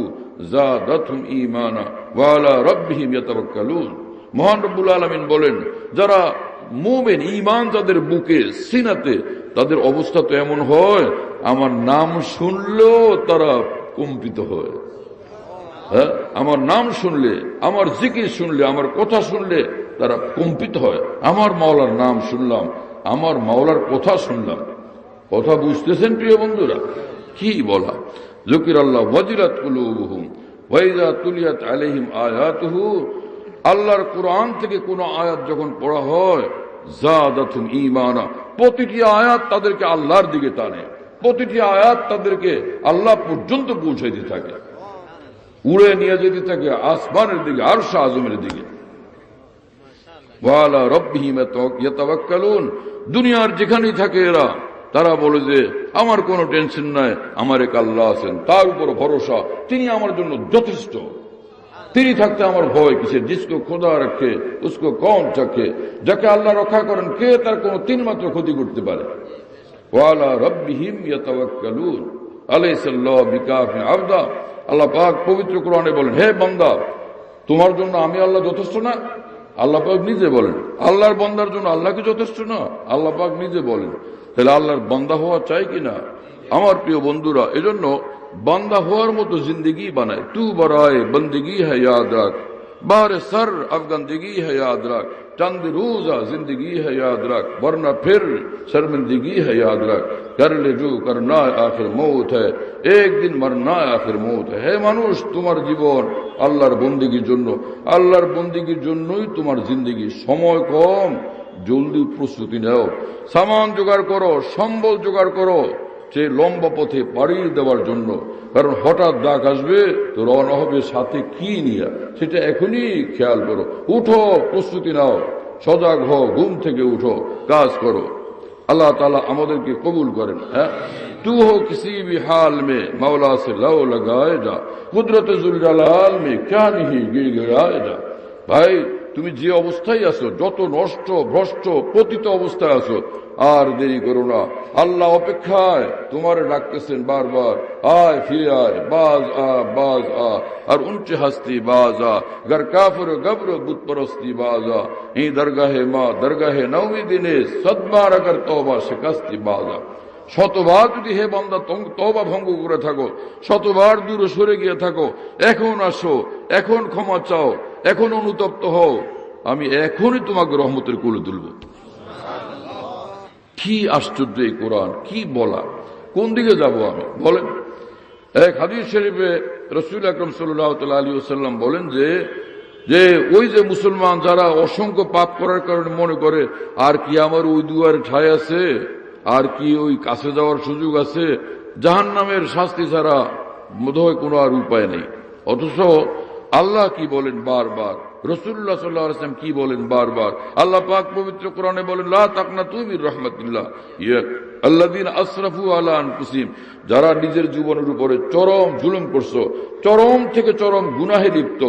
যাদাতহুম ঈমানা ওয়া আলা রাব্বিহিম ইয়াতাওয়াক্কালুন। মহান রব্বুল আলামিন বলেন, যারা মুমিন, ঈমান যাদের বুকে সিনাতে, তাদের অবস্থা তো এমন হয় আমার নাম শুনলেও তারা কম্পিত হয়। আমার নাম শুনলে, আমার জিকির শুনলে, আমার কথা শুনলে তারা কম্পিত হয়। আমার মাওলার নাম শুনলাম, আমার মাওলার কথা শুনলাম। কথা বুঝতেছেন প্রিয় বন্ধুরা? কি বলা, যুকিরাল্লাহ ওয়াজিলাত কুলুবুহুম ওয়া ইযা তুলিয়াত আলাইহিম আয়াতুহু। আল্লাহর কোরআন থেকে কোন আয়াত যখন পড়া হয়, যাদাতুহুম ঈমানা, প্রতিটি আয়াত তাদেরকে আল্লাহর দিকে টানে, প্রতিটি আয়াত তাদেরকে আল্লাহ পর্যন্ত পৌঁছাইতে থাকে, উড়ে নিয়ে যেতে থাকে আসমানের দিকে, আরশ আযমের দিকে। ওয়া আলা রাব্বিহিম ইয়াতাওয়াক্কালুন। দুনিয়ার যেখানেই থাকে এরা, তারা বলে যে আমার কোনো টেনশন নাই, আমার এক আল্লাহ আছেন, তার উপর ভরসা, তিনি আমার জন্য যথেষ্ট, তিনি থাকতে আমার ভয় কিসের। জিসকো খোদা রাখে উসকো কौन চাকে, যাকে আল্লাহ রক্ষা করেন কে তার কোনো তিন মাত্র ক্ষতি করতে পারে। ওয়া আলা রাব্বিহিম ইয়াতাওয়াক্কালুন আলাইসাল্লাহু বিকাফি আবদা। আল্লাহ পাক পবিত্র কোরআনে বলেন, হে বান্দা, তোমার জন্য আমি আল্লাহ যথেষ্ট না? আল্লাহ পাক নিজে বলেন। আল্লাহর বান্দার জন্য আল্লাহ কি যথেষ্ট না? আল্লাহ পাক নিজে বলেন। তাহলে আল্লাহর বান্দা হওয়া চাই কিনা আমার প্রিয় বন্ধুরা? এজন্য বান্দা হওয়ার মতো জিন্দগি বানায়। তু বরায়ে বন্দেগি হ্যায় ইয়াদ রাখ, বারে সর আফগন্দগি হ্যায় ইয়াদ রাখ, चंद रोजा जिंदगी है याद रख, वरना फिर शर्मिंदगी है याद रख, कर ले जो करना आखिर मौत है, एक दिन मरना आखिर मौत है। হে মানুষ, তোমার জীবন আল্লাহর বন্দেগীর জন্য, আল্লাহর বন্দেগীর জন্যই তোমার জিন্দেগি। সময় কম, জলদি প্রস্তুতি নাও, সামান জোগাড় করো, সম্বল জোগাড় করো সেই লম্বা পথে পাড়ি দেওয়ার জন্য। কারণ হঠাৎ ডাক আসবে তো রওনা হবে সাথে কি নিয়ে, সেটা এখনই খেয়াল করো। উঠো, প্রস্তুতি নাও, সজাগ হও, ঘুম থেকে উঠো, কাজ করো। अल्लाह ताला आमदर के कबूल करें। तू हो किसी भी हाल में मौला से लव लगाए जा, कुदरत जुल जलाल में क्या नहीं गिड़गिड़ाए जा। भाई তুমি যে অবস্থায় আছো, যত নষ্ট ভ্রষ্ট পতিত অবস্থায় আছো, আর দেরি করো না। আল্লাহ অপেক্ষায় তোমার ডাকতেছেন বারবার, আয় ফিরে আয়, বাজ আ বাজ আ। আর উনচে হাস্তি বাজ আ, গর কাফর গবর বুত পরস্তি বাজ আ। এই দরগাহে মা দরগাহে নবী দিনে সদবার আগর তওবা শিকস্তি বাজ আ। শতবার যদি হে বান্দা তওবা ভঙ্গ করে থাকো, শতবার দূরে সরে গিয়ে থাকো, এখন আসো, এখন ক্ষমা চাও, এখন অনুতপ্ত হও, আমি এখনই তোমাকে রহমতের কোলে তুলব। কি আশ্চর্য এই কোরআন, কি বলা, কোন দিকে যাব আমি বলেন। এক হাদিস শরীফে রাসূল আকরাম সাল্লাল্লাহু আলাইহি ওয়াসাল্লাম বলেন যে ওই যে মুসলমান যারা অসংখ্য পাপ করার কারণে মনে করে আর কি আমার ওই দুয়ারে ঠাঁই আছে, আর কি ওই কাছে যাওয়ার সুযোগ আছে, জাহান্নামের শাস্তি ছাড়া বোধহয় কোনো আর উপায় নেই। অথচ আল্লাহ কি বলেন বারবার, রাসূলুল্লাহ সাল্লাল্লাহু আলাইহি ওয়াসাল্লাম কি বলেন বারবার, আল্লাহ পাক পবিত্র কোরআনে বলেন লা তাকনাতু মির রাহমাতিল্লাহ ইয়া আল্লাযীনা আসরাফু আলা আনফুসিহিম, যারা নিজের জীবনের উপরে চরম জুলুম করছো, চরম থেকে চরম গুনাহে লিপ্ত,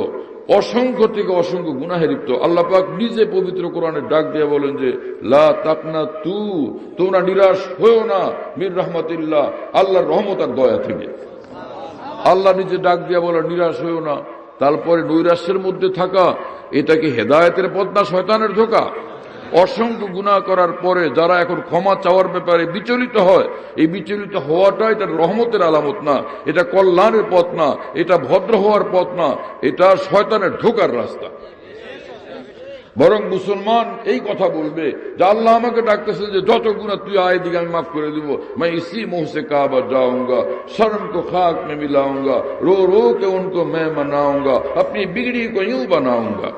অসংখ্য থেকে অসংখ্য গুনাহে লিপ্ত। আল্লাহ পাক নিজে পবিত্র কোরআনে ডাক দিয়ে বলেন যে লা তাকনাতু, তোমরা নিরাশ হয়ো না মির রাহমাতিল্লাহ, আল্লাহর রহমত আর দয়া থেকে। আল্লাহ নিজে ডাক দিয়ে বলেন নিরাশ হয়ো না। তারপরে নৈরাশ্যের মধ্যে থাকা, এটা কি হেদায়েতের পথ না শয়তানের ধোঁকা? অসংখ্য গুনাহ করার পরে যারা এখন ক্ষমা চাওয়ার ব্যাপারে বিচলিত হয়, এই বিচলিত হওয়াটা এটা রহমতের আলামত না, এটা কল্যাণের পথ না, এটা ভদ্র হওয়ার পথ না, এটা শয়তানের ধোঁকার রাস্তা। বরং মুসলমান এই কথা বলবে যে আল্লাহ আমাকে ডাকতেছে যে যত গুনাহ তুই আয় দিকে আমি মাফ করে দিব, मैं इसी मुंह से काबा जाऊंगा, शर्म को खाक में मिलाऊंगा, रो रो के उनको मैं मनाऊंगा, अपनी बिगड़ी को यूं बनाऊंगा।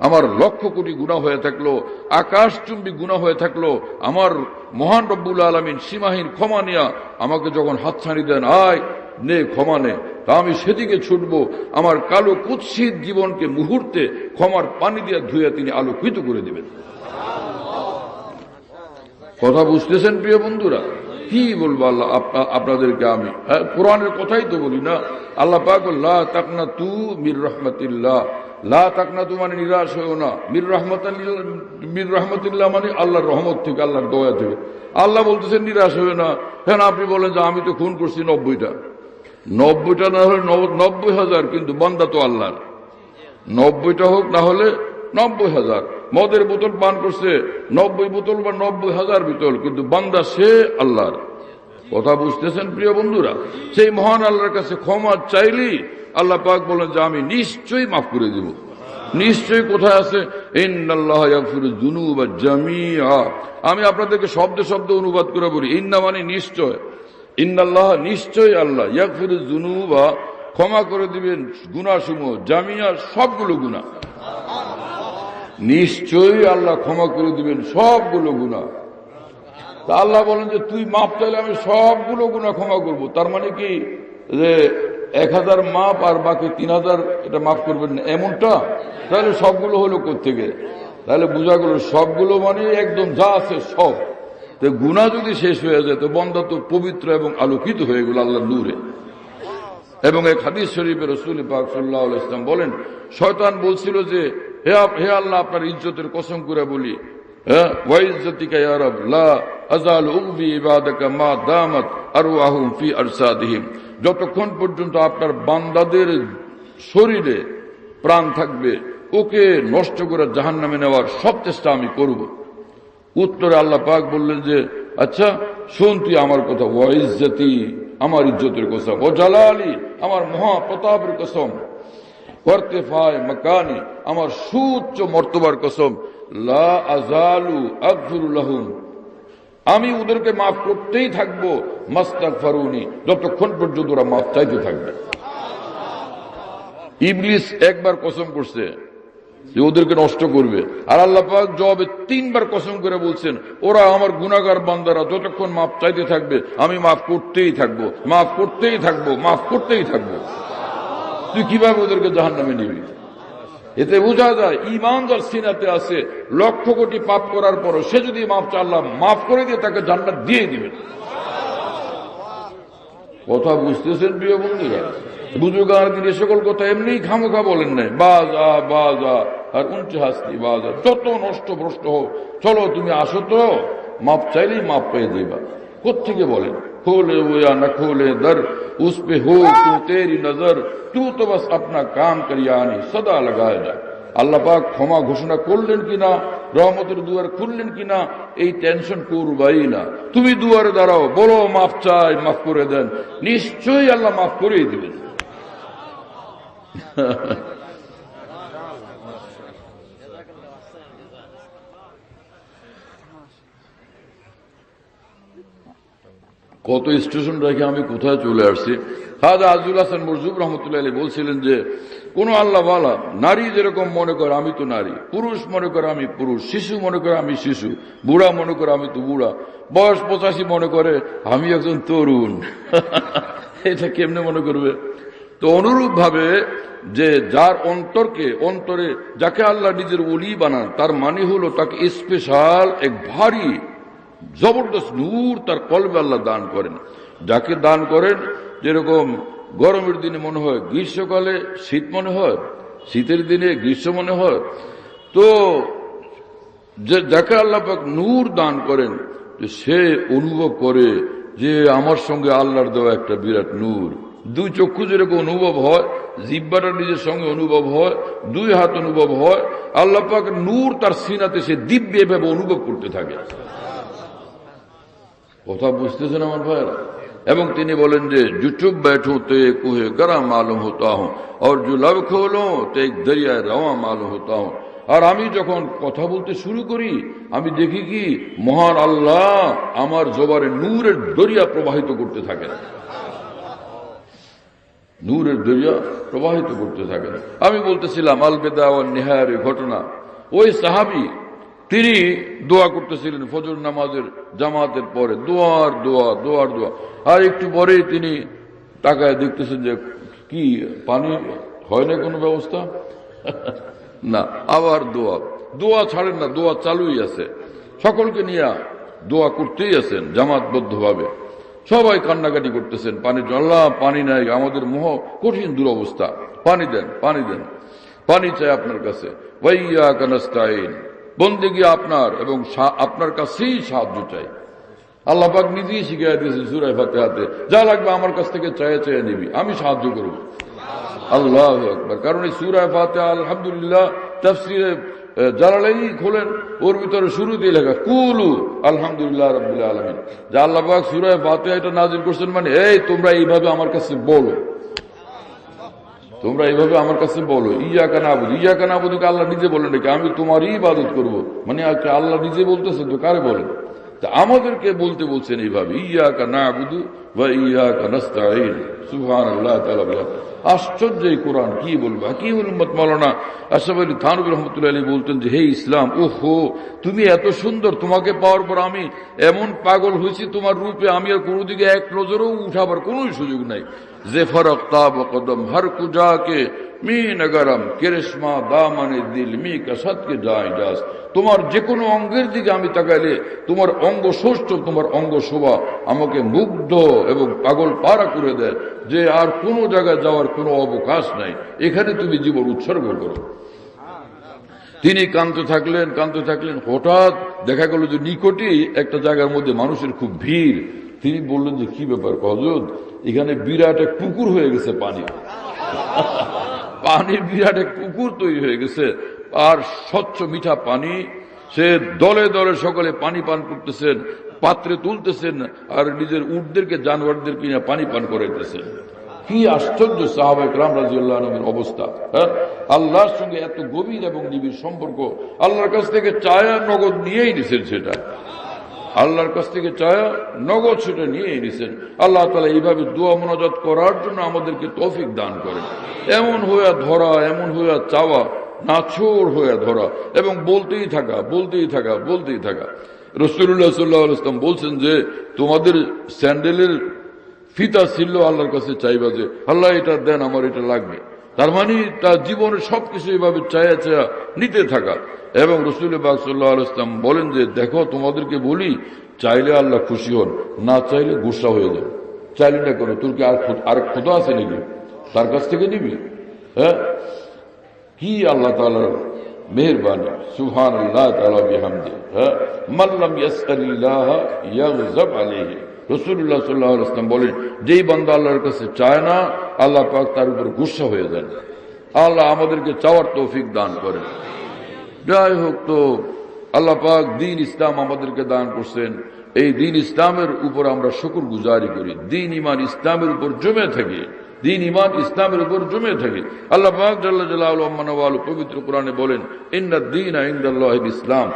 আমার লক্ষ কোটি গুনাহ হয়ে থাকলো, আকাশচুম্বী গুনাহ হয়ে থাকলো, আমার মহান রব্বুল আলামিন সীমাহীন ক্ষমা নিয়া আমাকে যখন হাতছানি দেন, আয় নে ক্ষমা নে, তা আমি সেদিকে ছুটবো। আমার কালো কুৎসিত জীবনকে মুহূর্তে ক্ষমার পানি দিয়ে ধুয়ে তিনি আলোকিত করে দিবেন। কথা বুঝতেছেন প্রিয় বন্ধুরা? কি বলবো আল্লাহ আপনাদেরকে, আমি কোরআনের কথাই তো বলি না। আল্লাহ পাক লা তাকনাতু মির রাহমাতিল্লাহ, লা তাকনাতু মানে নিরাশ হয়ো না, মির রাহমাতিল্লাহ মানে আল্লাহর রহমত থেকে, আল্লাহর দয়া থেকে। আল্লাহ বলতেছেন নিরাশ হয়ো না। হ্যাঁ, আপনি বলেন যে আমি তো খুন করছি 90টা না হলে 90,000, কিন্তু বান্দা তো আল্লাহর। 90টা হোক না হলে 90,000। মদের বোতল পান করছে 90 বোতল বা 90,000 বোতল, কিন্তু বান্দা সে আল্লাহর। কথা বুঝতেছেন প্রিয় বন্ধুরা? সেই মহান আল্লাহর কাছে ক্ষমা চাইলেই আল্লাহ পাক বলেন যে আমি নিশ্চয়ই মাফ করে দেব। নিশ্চয়ই কোথায় আছে? ইন্নাল্লাহা ইয়াগফিরুয যুনুবা জামিআ। আমি আপনাদেরকে শব্দে শব্দে অনুবাদ করে বলি। ইন্না মানে নিশ্চয়, ইন্নাল্লাহ নিশ্চয় আল্লাহ, ইয়াগফিরুয যুনুবা ক্ষমা করে দিবেন গুনাহসমূহ, জামিআ সবগুলো গুনাহ। নিশ্চয়ই আল্লাহ ক্ষমা করে দিবেন সবগুলো গুনাহ। তা আল্লাহ বলেন যে তুই মাপ চাইলে আমি সবগুলো গুনাহ ক্ষমা করব। তার মানে কি যে 1000 মাপ আর বাকি 3000 এটা মাফ করবেন না এমনটা? তাহলে সবগুলো হলো কোত্থেকে? তাহলে বোঝা গেল সবগুলো মানে একদম যা আছে সব। তো গুনাহ যদি শেষ হয়ে যায় তো বান্দা তো পবিত্র এবং আলোকিত হয়ে গেল আল্লাহর নূরে। এবং এক হাদিস শরীফে রাসূল পাক সাল্লাল্লাহু আলাইহি ওয়াসাল্লাম বলেন, শয়তান বলছিল যে হে আল্লাহ, আপনার ইজ্জতের কসম করে বলি, ওয়া ইজ্জতিকা ইয়া রাব লা আযালু উগবি ইবাদাকা মা দামাত আরওয়াহুম ফি আরসাদিহিম, যতক্ষণ পর্যন্ত আপনার বান্দাদের শরীরে প্রাণ থাকবে ওকে নষ্ট করে জাহান্নামে নেওয়ার সব চেষ্টা আমি করব। উত্তরে আল্লাহ পাক বললেন যে আচ্ছা শোন তুই আমার কথা, ওয়া ইজ্জতি আমার ইজ্জতের কসম, ও জালালি আমার মহা প্রতাপের কসম, ওয়ারতিফায়ে মাকানি আমার সুউচ্চ মর্তবার কসম, লা আযালু আগফিরু লাহুম আমি ওদেরকে মাফ করতেই থাকবো, মাস্তাগফিরুনি যতক্ষণ পর্যন্ত ওরা মাফ চাইতে থাকবে। ইবলিস একবার কসম করছে যে ওদেরকে নষ্ট করবে। আর আল্লাহ পাক জবাবে 3 বার কসম করে বলছেন, ওরা আমার গুনাহগার বান্দারা যতক্ষণ মাফ চাইতে থাকবে আমি মাফ করতেই থাকবো, মাফ করতেই থাকবো, মাফ করতেই থাকবো। তুই কিভাবে ওদেরকে জাহান্নামে নিবি? এতে বোঝা যায় ঈমান যার সিনাতে আছে, লক্ষ কোটি পাপ করার পরও সে যদি মাফ চায় আল্লাহ মাফ করে দিয়ে তাকে জান্নাত দিয়ে দিবেন। কথা বুঝতেছেন প্রিয় বন্ধুরা? বুজুর্গার দিন এ সকল কথা এমনি খামোখা বলেন নাই, বাজা বাজা আর উঞ্চে হাসতি বাজা, যত নষ্ট ভ্রষ্ট হোক, চলো তুমি আসো তো, মাপ চাইলেই মাপ পেয়ে দেবা। কোত্থেকে বলেন? खोले हो या न खोले दर, उस पे हो तू तेरी नजर, तू तो बस अपना काम करियानी सदा लगाया जा। আল্লাহ পাক ক্ষমা ঘোষণা করলেন কিনা, রহমতের দুয়ার খুললেন কিনা, এই টেনশন করবাই না। তুমি দুয়ারে দাঁড়াও, বলো মাফ চাই, মাফ করে দেন, নিশ্চয়ই আল্লাহ মাফ করেই দিবেন। কত স্টেশন রেখে আমি কোথায় চলে আসছি। খাজা আজুল হাসান মরজুব রহমতুল্লাহ আলাইহি বলছিলেন যে কোন আল্লাহওয়ালা নারী যেরকম মনে করে আমি তো নারী, পুরুষ মনে করে আমি পুরুষ, শিশু মনে করে আমি শিশু, বুড়া মনে করে আমি তো বুড়া, বয়স 85 মনে করে আমি একজন তরুণ। এটা কেমনে মনে করবে? তো অনুরূপ ভাবে যে যার অন্তরে যাকে আল্লাহ নিজের ওলি বানান, তার মানে হলো তাকে স্পেশাল এক ভারী জবরদস্ত নূর তার কলবে আল্লাহ দান করেন। যাকে দান করেন, যেরকম গরমের দিনে মনে হয় গ্রীষ্মকালে শীত মনে হয়, শীতের দিনে গ্রীষ্ম মনে হয়, তো যাকে আল্লাহ পাক নূর দান করেন, সে অনুভব করে যে আমার সঙ্গে আল্লাহর দেওয়া একটা বিরাট নূর। 2 চক্ষু যেরকম অনুভব হয়, জিহ্বাটা নিজের সঙ্গে অনুভব হয়, 2 হাত অনুভব হয়, আল্লাহ পাক নূর তার সিনাতে সে দিব্য এভাবে অনুভব করতে থাকে। কথা বুঝতেছেন আমার ভাইরা? এবং তিনি বলেন যে जो चुप बैठो तो एक कुहे गरा मालूम होता हूं और जो लब खोलो तो एक दरिया रवा मालूम होता हूं। আর আমি যখন কথা বলতে শুরু করি আমি দেখি কি মহান আল্লাহ আমার জবারে নূরের দরিয়া প্রবাহিত করতে থাকেন, নূরের দরিয়া প্রবাহিত করতে থাকেন। আমি বলতেছিলাম আল বেদা ওয়ান নিহায়ের ঘটনা, ওই সাহাবী তিনি দোয়া করতেছিলেন ফজর নামাজের জামাতের পরে, দোয়ার দোয়া দোয়ার দোয়া, আর একটু পরেই তিনি তাকায় দেখতেছেন যে কি পানি হয় না কোনো ব্যবস্থা না, আবার দোয়া, দোয়া ছাড়েন না, দোয়া চালুই আছে, সকলকে নিয়ে দোয়া করতেই আছেন জামাতবদ্ধ ভাবে, সবাই কান্নাকাটি করতেছেন পানির জন্য, আল্লাহ পানি নাই, আমাদের কঠিন দুরবস্থা, পানি দেন, পানি দেন, পানি চাই আপনার কাছে, ওয়াইয়াকা নাস্তাইন, বন্দেগী আপনার এবং আপনার কাছেই সাহায্য চাই। আল্লাহ পাক নিজেই শিখিয়ে দিয়েছেন সূরা ফাতিহাতে, যা লাগবে আমার কাছ থেকে চাইয়ে চাইয়ে নিবি, আমি সাহায্য করব। আল্লাহু আকবার। কারণ এই সূরা ফাতিহা আলহামদুলিল্লাহ তাফসীরে জালালাইনি খোলেন, ওর ভিতরে শুরুতেই লেখা কুলু আলহামদুলিল্লাহ রাব্বিল আলামিন। যা আল্লাহ পাক সূরা ফাতিহা এটা নাযিল করছেন মানে এই তোমরা এইভাবে আমার কাছে বলো, তোমরা এইভাবে আমার কাছে বলো, ইয়াকা নাবুদু, ইয়াকা নাবুদুকে আল্লাহ নিজে বলেন নাকি আমি তোমারই ইবাদত করব, মানে আল্লাহ নিজে বলতেছেন তো কারে বলেন? তা আমাদেরকে বলতে বলছেন এইভাবে, ইয়াকা নাবুদু ওয়া ইয়াকা নাস্তাঈন। সুবহানাল্লাহ তাআলা বলেন। আশ্চর্য এই কোরআন, কি বলবো। হাকিমুল উম্মত মাওলানা আশরাফ আলী থানভী রাহমাতুল্লাহ আলাইহি বলতেন যে হে ইসলাম, ওহো তুমি এত সুন্দর, তোমাকে পাওয়ার পর আমি এমন পাগল হয়েছি তোমার রূপে, আমি আর কোনো দিকে এক নজরেও উঠাবার কোনো সুযোগ নাই। যে ফরক তাব কদম হর কুজা কে মি নগরম কেরেশমা দামানে দিল মি কসত কে যায় যাস। তোমার যে কোনো অঙ্গের দিকে আমি তাকাইলে তোমার অঙ্গ সৌষ্ঠব, তোমার অঙ্গ শোভা আমাকে মুগ্ধ এবং পাগল পারা করে দেয়, যে আর কোনো জায়গায় যাওয়ার কোনো অবকাশ নাই, এখানে তুমি জীবন উৎসর্গ করো। তিনি কাঁদতে থাকলেন, হঠাৎ দেখা গেল যে নিকটেই একটা জায়গার মধ্যে মানুষের খুব ভিড়। তিনি বললেন যে কি ব্যাপার হযরত, এখানে বিরাট এক পুকুর হয়ে গেছে, পানি বিরাট এক পুকুর তৈরি হয়ে গেছে, আর স্বচ্ছ মিঠা পানি, সে দলে দলে সকলে পানি পান করতেছেন, পাত্রে তুলতেছেন, আর নিজের উটদেরকে জানোয়ারদেরকে নিয়ে পানি পান করাইতেছেন। কি আশ্চর্য সাহাবায়ে কেরাম রাদিয়াল্লাহু আনহুর অবস্থা। আল্লাহর সঙ্গে এত গভীর এবং নিবিড় সম্পর্ক, আল্লাহর কাছ থেকে চায়া নগদ নিয়েই নিছেন, সেটা আল্লাহর কাছ থেকে চায়া নগদ সেটা নিয়েই নিছেন। আল্লাহ তাআলা এইভাবে দোয়া মুনাজাত করার জন্য আমাদেরকে তৌফিক দান করেন। এমন হইয়া ধরা, এমন হইয়া চাওয়া, নাছোড় হয়ে ধরা এবং বলতেই থাকা বলতেই থাকা বলতেই থাকা। রাসূলুল্লাহ সাল্লাল্লাহু আলাইহি ওয়াসাল্লাম বলছেন যে তোমাদের স্যান্ডেলের ফিতা ছিল আল্লাহর কাছে চাইবা যে আল্লাহ এটা দেন, আমার এটা লাগবে। তার মানে তার জীবনের সবকিছু এভাবে চায়া চায়া নিতে থাকা। এবং রাসূল পাক সাল্লাল্লাহু আলাইহি ওয়াসাল্লাম বলেন যে দেখো তোমাদেরকে বলি, চাইলে আল্লাহ খুশি হন, না চাইলে গুসা হয়ে যাবে। চাইলে না করো, তোর কি আর খোদা আছে নাকি তার কাছ থেকে নিবি? হ্যাঁ, কি আল্লাহ তাআলার মেহেরবানি, সুবহানাল্লাহ তাআলা বিহামদি। হ্যাঁ, মান লাম ইয়াসআলিল্লাহ ইয়াগযাব আলাইহি। রাসূলুল্লাহ সাল্লাল্লাহু আলাইহি ওয়াসাল্লাম বলেন, যেই বান্দা আল্লাহর কাছে চায় না, আল্লাহ পাক তার উপর গুসা হয়ে যান। আল্লাহ আমাদেরকে চাওয়ার তৌফিক দান করেন। যাই হোক, তো আল্লাহ পাক দ্বীন ইসলাম আমাদেরকে দান করছেন। এই দ্বীন ইসলামের উপর আমরা শুকর গুজারি করি। দ্বীন ঈমান ইসলামের উপর জমে থাকি, দ্বীন ঈমান ইসলামের উপর জমে থাকে। আল্লাহ পাক জাল্লা জালালুহু আম্মা নওয়ালু পবিত্র কোরআনে বলেন, ইন্নাদ দীনা ইনদাল্লাহিল ইসলাম।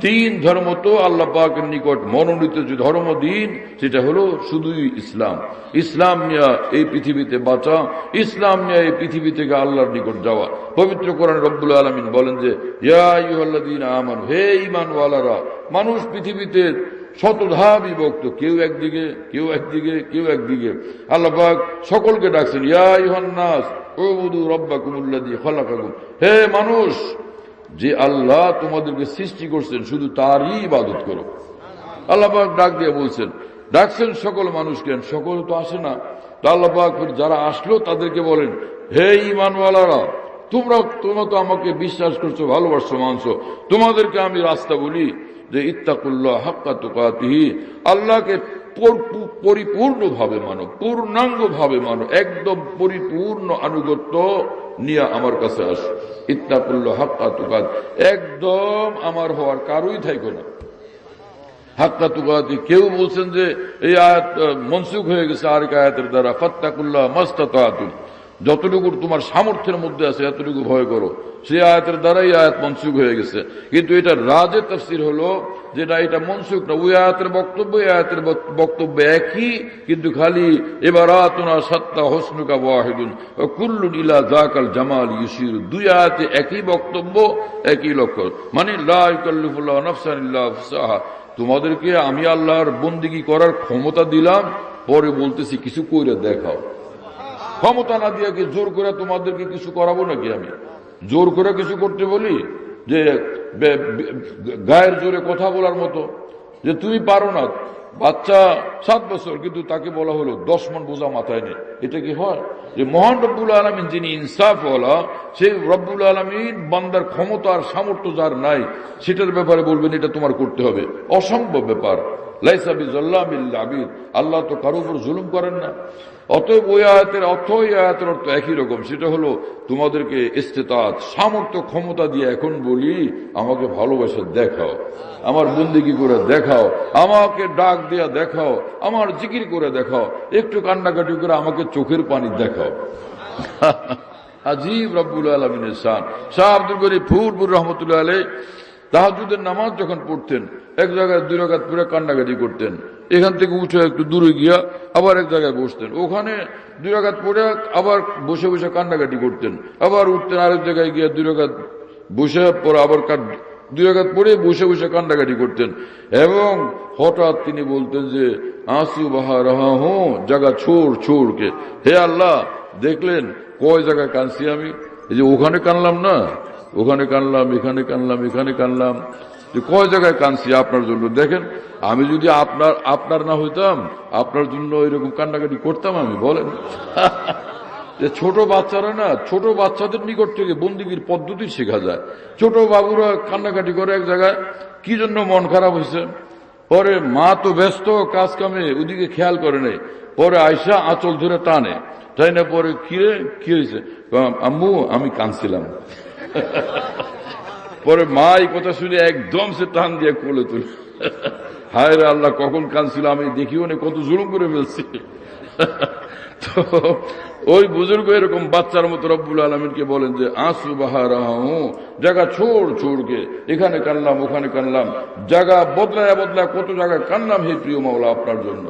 দ্বীন ধর্ম তো আল্লাহ পাকের নিকট মনোনীত যে ধর্ম দ্বীন, সেটা হলো শুধুই ইসলাম। ইসলাম নিয়ে এই পৃথিবীতে বাঁচা, ইসলাম নিয়ে এই পৃথিবী থেকে আল্লাহর নিকট যাওয়া। পবিত্র কোরআনে রব্বুল আলামিন বলেন যে ইয়া আইয়ুহাল্লাযীনা আমানু, হে ঈমানওয়ালারা। মানুষ পৃথিবীতে শতধা বিভক্ত, কেউ একদিকে কেউ একদিকে কেউ একদিকে। আল্লাহ পাক সকলকে ডাকছেন, ইয়া আইয়ুহান নাস উবুদু রাব্বাকুমুল্লাযী খালাকাকুম। হে মানুষ, যে আল্লাহ তোমাদেরকে সৃষ্টি করছেন শুধু তারই ইবাদত করো। আল্লাহ পাক ডাক দিয়ে বলছেন, ডাকছেন সকল মানুষকে, সকল তো আসে না। তো আল্লাহ পাক যারা আসলো তাদেরকে বলেন, হে ঈমানওয়ালারা, তোমরা তো আমাকে বিশ্বাস করছো, ভালোবাসছো, মানছো। তোমাদেরকে আমি রাস্তা বলি যে ইত্তাকুল্লাহ হাক্কা তুকাতিহি, আল্লাহকে পরিপূর্ণভাবে মানো, পূর্ণাঙ্গভাবে মানো, একদম পরিপূর্ণ আনুগত্য নিয়ে আমার কাছে আসো। ইত্তাকুল্লাহ হাক্কা তুকাত, একদম আমার হওয়ার কারোই থাইকো না। হাক্কা তুকাতি, কেউ বলছেন যে এই আয়াত মনসুখ হয়ে গেছে আরেক আয়াতের দ্বারা, ফাত্তাকুল্লাহ মাস্তাতাতুম, যতটুকু তোমার সামর্থ্যের মধ্যে আছে এতটুকু ভয় করো। সেই আয়াতের দ্বারাই আয়াত মনসুখ হয়ে গেছে। কিন্তু এটা রাজে তাফসীর হলো যেটা এটা মনসুখ না, ওই আয়াতের বক্তব্য এই আয়াতের বক্তব্য একই, কিন্তু খালি ইবারাতুনা সাত্তা হুসনুকা ওয়াহিদুন ওয়া কুল্লুন ইলা যাকাল জামাল ইউসির। দুই আয়াতে একই বক্তব্য, একই লক্ষ্য। মানে লা ইউকাল্লিফুল্লাহু নাফসান ইল্লা উসআহা, তোমাদেরকে আমি আল্লাহর বন্দেগী করার ক্ষমতা দিলাম, পরে বলতেছি কিছু কইরা দেখাও। ক্ষমতা না দিয়ে কি জোর করে তোমাদেরকে কিছু করাবো নাকি? আমি জোর করে কিছু করতে বলি যে গায়ের জোরে কথা বলার মতো, যে তুমি পারো না। বাচ্চা 7 বছর, কিন্তু তাকে বলা হলো 10 মণ বোঝা মাথায় নেই। এটা কি হয়? যে মহান রব্বুল আলামিন যিনি ইনসাফওয়ালা, সেই রব্বুল আলামিন বান্দার ক্ষমতা আর সামর্থ্য যার নাই, সেটার ব্যাপারে বলবেন এটা তোমার করতে হবে। অসম্ভব ব্যাপার। লাইসা বিযাল্লামিল আবিদ, আল্লাহ তো কারোর উপর জুলুম করেন না। অতএব ওই আয়াতের অর্থ একই রকম। সেটা হলো তোমাদেরকে ইস্তেতাত, সামর্থ্য, ক্ষমতা দিয়ে এখন বলি আমাকে ভালোবাসা দেখাও, আমার বন্দেগী করে দেখাও, আমাকে ডাক দিয়া দেখাও, আমার জিকির করে দেখাও, একটু কান্নাকাটি করে আমাকে চোখের পানি দেখাও। আজীব রব্বুল আলামিনের শান। শাহ আব্দুল গনি ফুরপুর রহমতুল্লাহ আলাইহি তাহাজ্জুদের নামাজ যখন পড়তেন, এক জায়গায় 2 রাকাত পড়ে কান্নাকাটি করতেন। এখান থেকে উঠে একটু দূরে গিয়া আবার এক জায়গায় বসতেন, ওখানে 2 রাকাত পড়ে আবার বসে বসে কান্নাকাটি করতেন। আবার উঠতেন, আরেক জায়গায় গিয়া 2 রাকাত বসে পরে আবার 2 রাকাত পড়ে বসে বসে কান্নাকাটি করতেন। এবং হঠাৎ তিনি বলতেন যে আসু বাহা রাহা হো জায়গা ছোড় ছোড়কে, হে আল্লাহ, দেখলেন কয় জায়গায় কাঁদছি আমি? এই যে ওখানে কানলাম না, ওখানে কানলাম, এখানে কানলাম, এখানে কানলাম, যে কয় জায়গায় কানছি আপনার জন্য। দেখেন, আমি যদি আপনার না হইতাম, আপনার জন্য এরকম কান্নাকাটি করতাম আমি? বলেন। যে ছোট বাচ্চারা না, ছোট বাচ্চাদের নিকট থেকে বন্দিগির পদ্ধতি শেখা যায়। ছোট বাবুরা কান্নাকাটি করে এক জায়গায়, কি জন্য মন খারাপ হয়েছে? পরে মা তো ব্যস্ত কাজ কামে, ওদিকে খেয়াল করে নাই। পরে আয়সা আঁচল ধরে টানে, তাই না? পরে কিরে কি হয়েছে? আম্মু আমি কাঁদছিলাম। পরে মা এই কথা শুনে একদম সে টান দিয়ে কোলে তুলে, হায় রে আল্লাহ, কখন কাঁদছিল আমি দেখিও না, কত জুলুম করে ফেলছি। তো ওই বুজুর্গ এরকম বাচ্চার মতো রব্বুল আলমিনকে বলেন যে আঁসু বাহা রাহা হুঁ, জায়গা ছোড়কে এখানে কানলাম ওখানে কানলাম, জায়গা বদলায় বদলায় কত জায়গায় কানলাম হে প্রিয় মাওলা আপনার জন্য।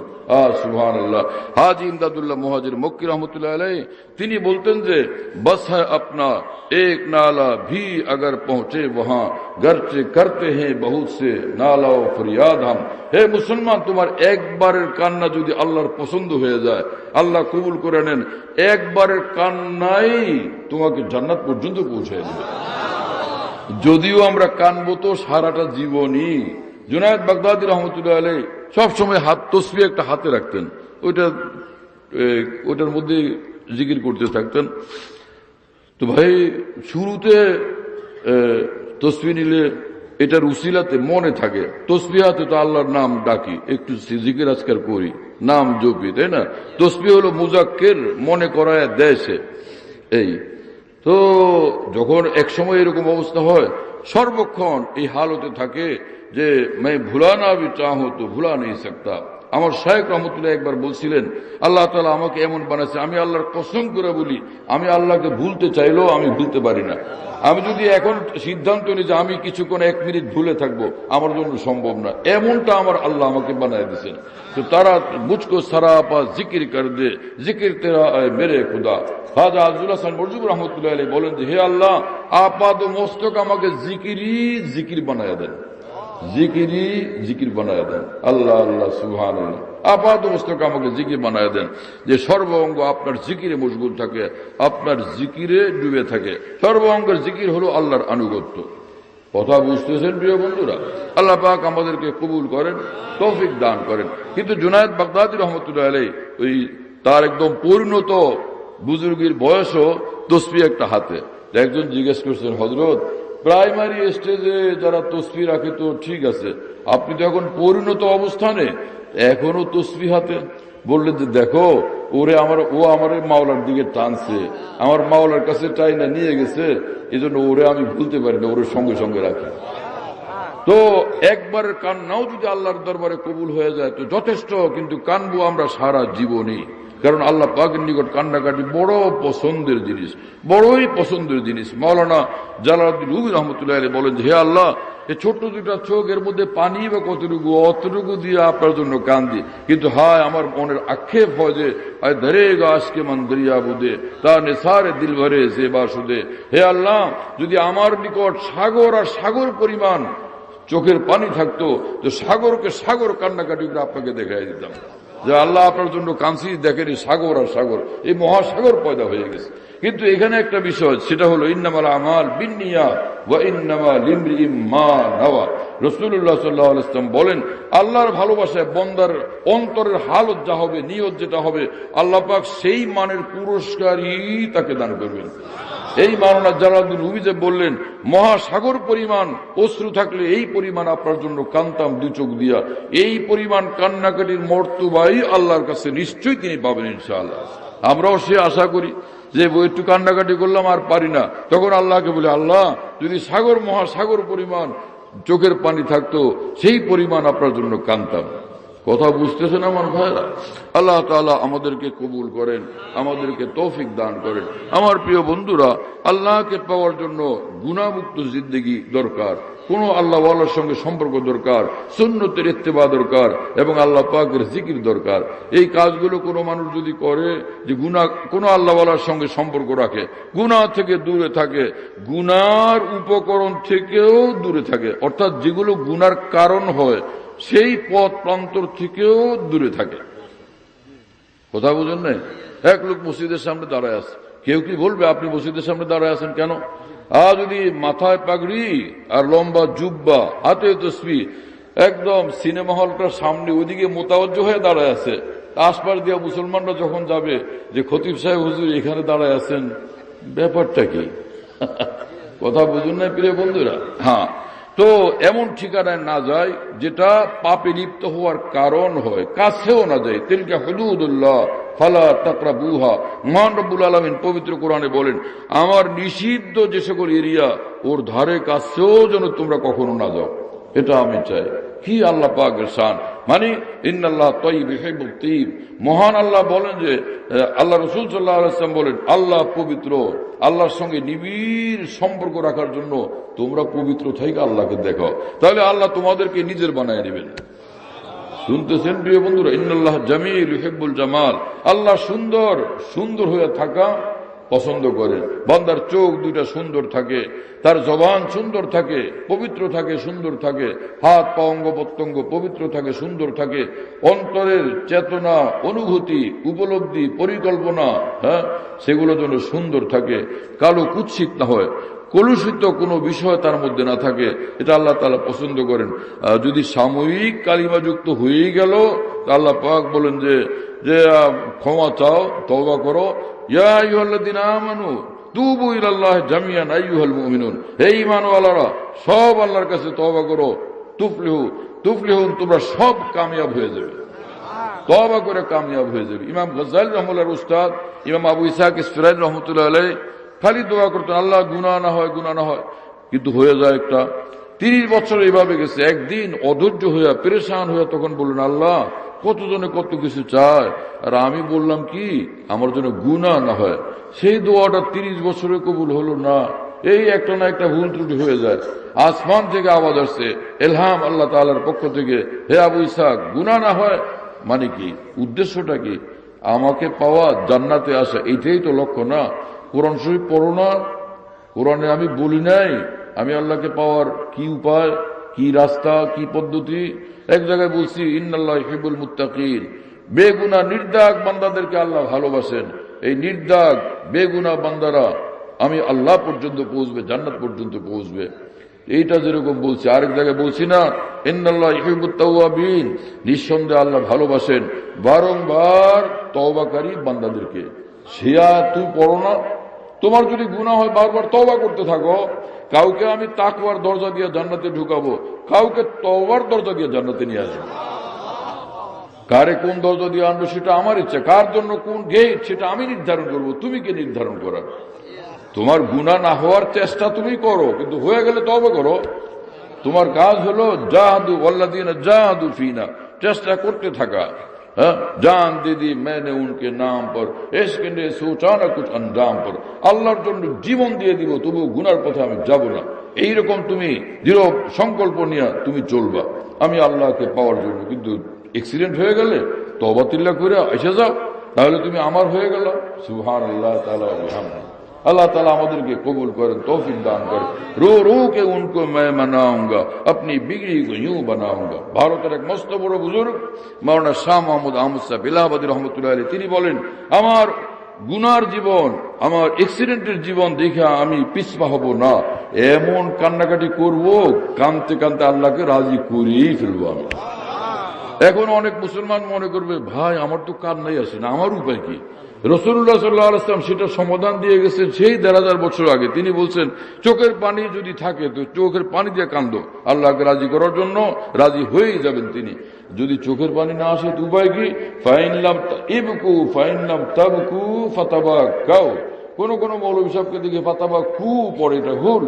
সুবহানাল্লাহ। হাজি ইমদাদুল্লাহ মুহাজির মক্কি রহমতুল্লাহ আলাইহি তিনি বলতেন যে বস है अपना एक नाला भी अगर पहुंचे वहां गर्चे करते हैं बहुत से नाला ও ফরিয়াদ हम। হে মুসলমান, তোমার একবারের কান্না যদি আল্লাহর পছন্দ হয়ে যায়, আল্লাহ কবুল করে নেন, একবারের কান্নাই তোমাকে জান্নাত পর্যন্ত পৌঁছে দেবে। যদিও আমরা কানবো তো সারাটা জীবনই। জুনায়েদ বাগদাদী রহমতুল্লাহ আলাইহি সবসময় তসবিহ একটা হাতে রাখতেন, ওইটার মধ্যে জিকির করতে থাকতেন। তো ভাই শুরুতে তসবিহ নিলে এটার উসিলাতে মনে থাকে, তসবিহ হাতে তো আল্লাহর নাম ডাকি, একটু জিকির আজকার করি, নাম জপি, তাই না? তসবিহ হলো মুজাক্কির, মনে করায় দেয় সে। এই তো যখন এক সময় এরকম অবস্থা হয়, সর্বক্ষণ এই হালতে থাকে যে मैं भुलाना भी चाहूं तो भुला नहीं सकता। আমার শায়েখ রহমতুল্লাহ একবার বলছিলেন, আল্লাহ তাআলা আমাকে এমন বানাইছে, আমি আল্লাহর কসম করে বলি, আমি আল্লাহকে ভুলতে চাইলেও আমি ভুলতে পারি না। আমি যদি এখন সিদ্ধান্ত নিই যে আমি কিছুক্ষণ 1 মিনিট ভুলে থাকবো, আমার জন্য সম্ভব না। এমনটা আমার আল্লাহ আমাকে বানায় দিয়েছেন। তো তারা মুঝকো সারাপা জিকির কর দে, জিকির তেরা মেরে খুদা। খাজা আজুল হাসান মরজুব রহমতুল্লাহ আলাইহি বলেন যে হে আল্লাহ, আপাদ মস্তক আমাকে জিকির বানায় দেন, জিকির বানায় দেন। আল্লাহ আল্লাহ সুবহানাল্লাহ। আপাত মস্তক আমাকে জিকির বানায় দেন, যে সর্ব অঙ্গ আপনার জিকিরে মশগুল থাকে, আপনার জিকিরে ডুবে থাকে। সর্ব অঙ্গের জিকির হলো আল্লাহর আনুগত্য। কথা বুঝতেছেন প্রিয় বন্ধুরা? আল্লাহ পাক আমাদেরকে কবুল করেন, তৌফিক দান করেন। কিন্তু জুনায়েদ বাগদাদী রহমতুল্লাহ আলাইহি ওই তার একদম পরিণত বুজুর্গের বয়সও তসবিহ একটা হাতে। একজন জিজ্ঞেস করছেন, হযরত প্রাইমারি স্টেজে যারা তসবিহ রাখে তো ঠিক আছে, আপনি তো এখন পরিণত অবস্থানে এখনো তসবিহ হাতে। বললেন যে দেখো, ও আমার মাওলার দিকে টানছে, আমার মাওলার কাছে টাইনা নিয়ে গেছে, এই জন্য ওরে আমি ভুলতে পারি না, ওরে সঙ্গে সঙ্গে রাখি। তো একবারের কান্নাও যদি আল্লাহর দরবারে কবুল হয়ে যায় তো যথেষ্ট, কিন্তু কানবো আমরা সারা জীবনই। কারণ আল্লাহ পাকের নিকট কান্নাকাটি বড় পছন্দের জিনিস, বড়ই পছন্দের জিনিস। মাওলানা জালালউদ্দিন রুমি রহমতুল্লাহ আলাইহি বলেন যে হে আল্লাহ, এই ছোট্ট দুটা চোখ, এর মধ্যে পানি বা কতটুকু, অতটুকু দিয়ে আপনার জন্য কান্দি। কিন্তু হায়, আমার মনের আক্ষেপ হয় যে আয় ধরেগা আজকে মন দরিয়া বুদে তা নেসারে দিল ভরে জেবা সুদে। হে আল্লাহ, যদি আমার নিকট সাগর আর সাগর পরিমাণ চোখের পানি থাকতো, তো সাগরকে সাগর কান্নাকাটি করে আপনাকে দেখাই দিতাম যে আল্লাহ আপনার জন্য কাঁদছি, দেখেন সাগর আর সাগর, এই মহাসাগর পয়দা হয়ে গেছে। কিন্তু এখানে একটা বিষয়, সেটা হলো ইন্নামাল আমাল বিন্নিয়াত ওয়া ইন্নামা লিমরিইম মা নাওয়া। রাসূলুল্লাহ সাল্লাল্লাহু আলাইহি ওয়াসাল্লাম বলেন, আল্লাহর ভালোবাসায় বন্দার অন্তরের হালত যা হবে, নিয়ত যেটা হবে, আল্লাহ পাক সেই মানের পুরস্কারই তাকে দান করবেন। এই মাওলানা জালালউদ্দিন রুমি যে বললেন, মহাসাগর পরিমাণ অশ্রু থাকলে এই পরিমাণ আপনার জন্য কান্তাম 2 চোখ দিয়া, এই পরিমাণ কান্নাকাটির মর্তবাই আল্লাহর কাছে নিশ্চয়ই তিনি পাবেন ইনশাআল্লাহ। আমরাও সে আশা করি যে একটু কান্নাকাটি করলাম আর পারি না, তখন আল্লাহকে বলে, আল্লাহ যদি সাগর মহাসাগর পরিমাণ চোখের পানি থাকতো, সেই পরিমাণ আপনার জন্য কান্তাম। কথা বুঝতেছেন আমার ভাইরা? আল্লাহ তাআলা আমাদেরকে কবুল করেন, আমাদেরকে তৌফিক দান করেন। আমার প্রিয় বন্ধুরা, আল্লাহকে পাওয়ার জন্য গুনাহমুক্ত জিন্দেগি দরকার, কোন আল্লাহ ওয়ালার সঙ্গে সম্পর্ক দরকার, সুন্নতের ইত্তেবা দরকার, এবং আল্লাহ পাকের জিকির দরকার। এই কাজগুলো কোনো মানুষ যদি করে, যে কোন আল্লাহ ওয়ালার সঙ্গে সম্পর্ক রাখে, গুনাহ থেকে দূরে থাকে, গুনার উপকরণ থেকেও দূরে থাকে, অর্থাৎ যেগুলো গুনার কারণ হয় সেই পথ প্রান্তর থেকেও দূরে থাকে। কথা বুঝেন না? এক লোক মসজিদের সামনে দাঁড়ায় আছে, কেউ কি বলবে আপনি মসজিদের সামনে দাঁড়ায় আছেন কেন? আর যদি মাথায় পাগড়ি আর লম্বা জুব্বা, হাতে তসবিহ, একদম সিনেমা হলটার সামনে ওইদিকে মোতাবজ্জো হয়ে দাঁড়ায় আছে, আশপাশ দিয়া মুসলমানরা যখন যাবে যে খতিব সাহেব হুজুর এখানে দাঁড়ায় আছেন, ব্যাপারটা কি? কথা বুঝুন না প্রিয় বন্ধুরা? হ্যাঁ, তো এমন ঠিকানায় না যায় যেটা পাপে লিপ্ত হওয়ার কারণ হয়, কাছেও না যায়। তিলকা হুদুদুল্লাহ ফালা তাকরাবুহা। মহান রব্বুল আলামিন পবিত্র কোরআনে বলেন, আমার নিষিদ্ধ যে সকল এরিয়া, ওর ধারে কাছেও যেন তোমরা কখনো না যাও। এটা আমি চাই। কি আল্লাহ পাকের শান, মানে ইন্নাল্লাহ তাইয়্যিব ইউহিব্বুত তাইয়্যিব। মহান আল্লাহ বলেন যে, আল্লাহ রাসূল সাল্লাল্লাহু আলাইহি ওয়াসাল্লাম বলেন, আল্লাহ পবিত্র, আল্লাহর সঙ্গে নিবিড় সম্পর্ক রাখার জন্য তোমরা পবিত্র থেকে আল্লাহকে দেখো, তাহলে আল্লাহ তোমাদেরকে নিজের বানায় নেবেন। শুনতেছেন প্রিয় বন্ধুরা? ইন্নাল্লাহ জামিল ইউহিব্বুল জামাল। আল্লাহ সুন্দর, সুন্দর হয়ে থাকা পছন্দ করেন। বান্দার চোখ দুইটা সুন্দর থাকে, তার জবান সুন্দর থাকে, পবিত্র থাকে, সুন্দর থাকে, হাত পা অঙ্গ প্রত্যঙ্গ পবিত্র থাকে, সুন্দর থাকে, অন্তরের চেতনা, অনুভূতি, উপলব্ধি, পরিকল্পনা, সেগুলো যেন সুন্দর থাকে, কালো কুৎসিত না হয়, কলুষিত কোনো বিষয় তার মধ্যে না থাকে, এটা আল্লাহ তাআলা পছন্দ করেন। যদি সাময়িক কালিমাযুক্ত হয়েই গেল, আল্লাহ পাক বলেন যে ক্ষমা চাও, তওবা করো। ইয়া আইয়ুহাল্লাযীনা আমানু তুবু ইলাল্লাহি জামিআন আইয়ুহাল মুমিনুন, হে ঈমানওয়ালারা সব আল্লাহর কাছে তওবা করো, তুফলিহুন, তোমরা সব কামিয়াব হয়ে যাবে, তওবা করে কামিয়াব হয়ে যাবে। ইমাম গজ্জালী রাহমাতুল্লাহর উস্তাদ ইমাম আবু ইসহাক ইসফরাইনি রাহমাতুল্লাহ আলাইহি খালি দোয়া করতেন, আল্লাহ গুনাহ না হয়, গুনাহ না হয়, কিন্তু হয়ে যায় একটা। 30 বছর এইভাবে গেছে। একদিন অধৈর্য হইয়া, পেরেশান হইয়া তখন বললেন, আল্লাহ কতজনে কত কিছু চায়, আর আমি বললাম কি আমার জন্য গুনাহ না হয়। সেই দোয়াটা 30 বছরে কবুল হলো না। এই একটা না একটা ভুল ত্রুটি হয়ে যায়। আসমান থেকে আওয়াজ আসছে, এলহাম আল্লাহ তাআলার পক্ষ থেকে, হে আবু ইসহাক গুনাহ না হয়। মানে কি, উদ্দেশ্যটা কি? আমাকে পাওয়া, জান্নাতে আসা, এইটাই তো লক্ষ্য না? কোরআন শরীফ পড়ো না? কোরআনে আমি বলি নাই আমি আল্লাহকে পাওয়ার কি উপায়, কি রাস্তা, কি পদ্ধতি? এক জায়গায় বলছি ইন্নাল্লাহ ইউহিব্বুল মুত্তাকিন, বেগুনাহ নির্দাগ বান্দাদেরকে আল্লাহ ভালোবাসেন। এই নির্দাগ বেগুনাহ বান্দারা আমি আল্লাহ পর্যন্ত পৌঁছবে, জান্নাত পর্যন্ত পৌঁছবে। এইটা যেরকম বলছি, আরেক জায়গায় বলছি না ইন্নাল্লাহ ইউহিব্বুত তাওয়াবিন, নিঃসন্দেহে আল্লাহ ভালোবাসেন বারংবার তওবাকারী বান্দাদেরকে। শিয়া তুই পড়ো না? তোমার যদি গুনাহ হয় বারবার তওবা করতে থাকো। কাউকে আমি তাকওয়ার দরজা দিয়ে জান্নাতে ঢুকাবো, কাউকে তওবার দরজা দিয়ে জান্নাতে নিয়ে আসবো। কারে কোন দরজা দিয়ে আনবো সেটা আমার ইচ্ছা, কার জন্য কোন গেট সেটা আমি নির্ধারণ করবো, তুমি কে নির্ধারণ করার? তোমার গুনাহ না হওয়ার চেষ্টা তুমি করো, কিন্তু হয়ে গেলে তওবা করো। তোমার কাজ হলো জাহাদু ওয়াল্লাযীনা জাহাদু ফিনা, চেষ্টা করতে থাকা। জান দিদি मैंने उनके नाम पर इश्क ने सोचा ना कुछ अंजाम पर, আল্লাহর জন্য জীবন দিয়ে দিব, তবু গুনার পথে আমি যাব না। এইরকম তুমি দৃঢ় সংকল্প নিয়ে তুমি চলবা আমি আল্লাহকে পাওয়ার জন্য। কিন্তু অ্যাক্সিডেন্ট হয়ে গেলে তওবা তিল্লা করে এসে যাও, তাহলে তুমি আমার হয়ে গেল। সুবহানাল্লাহ তাআলা বিহামদিহি। अल्लाह ताला আমাদেরকে কবুল করেন, তৌফিক দান করেন। रो रो के उनको मैं मनाऊंगा, अपनी बिगड़ी को यूं बनाऊंगा। ভারতের এক মস্ত বড় বুজুর্গ মাওলানা শাহ মোহাম্মদ আহমদ সাহেব ইলাহাবাদী রহমতুল্লাহ আলাইহি, তিনি বলেন, আমার গুনার জীবন, আমার অ্যাক্সিডেন্টের জীবন দেখে আমি পিছপা হব না, এমন কান্নাকাটি করব, কানতে কানতে আল্লাহকে রাজি করেই ফেলবো আমি। এখন অনেক মুসলমান মনে করবে, ভাই আমার তো কান্নাই আসে না, আমার উপায় কি? রাসূলুল্লাহ সাল্লাল্লাহু আলাইহি ওয়াসাল্লাম সেটা সমাধান দিয়ে গেছেন সেই ১,৫০০ বছর আগে। তিনি বলছেন, চোখের পানি যদি থাকে তো চোখের পানি দিয়ে কান্দো, আল্লাহকে রাজি করার জন্য রাজি হয়েই যাবেন তিনি। যদি চোখের পানি না আসে তো উপায় কি? ফাইন লাম ইবকু ফাইন লাম তাবকু ফাতাবাকাউ। কোন কোন মৌলভী সাহেবকে দেখে ফাতাবাকু পড়ে, এটা ভুল।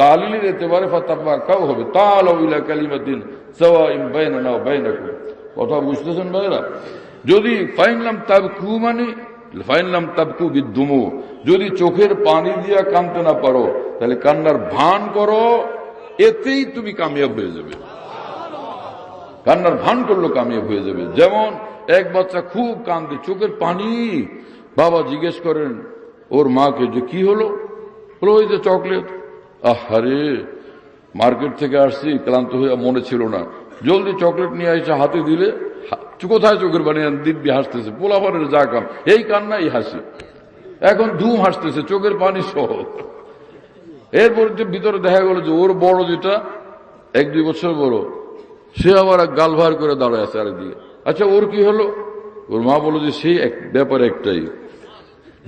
তালিলের এতেবারে ফাতাবাকাউ হবে, তাআলাউ ইলা কালিমাতিন সাওয়াইন বাইনানা ওয়া বাইনাকুম। কথা বুঝতেছেন ভাইরা? যদি ফাইনলাম তাবকু মানে ফাইনলাম তাবকু বিদ্দুমু, যদি চোখের পানি দিয়া কাঁদতে না পারো তাহলে কান্নার ভান করো, এতেই তুমি কামিয়াব হয়ে যাবে। কান্নার ভান করলো কামিয়াব হয়ে যাবে। যেমন এক বাচ্চা খুব কান্দে, চোখের পানি, বাবা জিজ্ঞেস করেন ওর মাকে যে কি হলো, বলো ওই যে চকলেট। আহারে মার্কেট থেকে আসছি ক্লান্ত হয়ে মনে ছিল না, জলদি চকলেট নিয়ে এসে হাতে দিলে কোথায় চোখের পানি দিব্যি হাসতেছে, পোলাপানের যা কাম, এই কান্না এই হাসি, এখন ধুম হাসতেছে চোখের পানি সহ। এরপর ভিতরে দেখা গেল যে ওর বড় যেটা 1-2 বছর বড়, সে আবার গাল ভার করে দাঁড়ায় আছে আরেকদিকে। আচ্ছা ওর কি হলো? ওর মা বলল যে সেই ব্যাপার একটাই,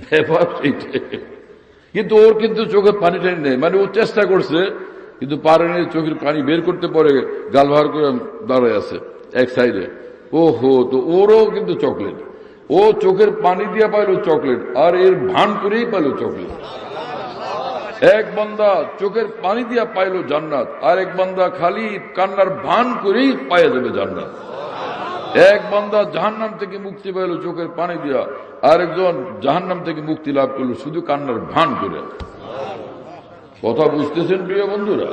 ব্যাপার সেইটাই, কিন্তু ওর কিন্তু চোখের পানি টানি নেই, মানে ও চেষ্টা করছে কিন্তু পারেনি, চোখের পানি বের করতে পারে, গাল ভার করে দাঁড়ায় আছে এক সাইডে। ওহো, তো ওরও কিন্তু চকলেট, ও চোখের পানি দিয়ে পাইল চকলেট, আর এর ভান করেই পাইল চকলেট। এক বান্দা চোখের পানি দিয়া পাইল জান্নাত, আর এক বান্দা খালি কান্নার ভান করেই পাইয়া যাবে জান্নাত। এক বান্দা জাহান্নাম থেকে মুক্তি পাইল চোখের পানি দিয়া, আরেকজন জাহান্নাম থেকে মুক্তি লাভ করলো শুধু কান্নার ভান করে। কথা বুঝতেছেন প্রিয় বন্ধুরা?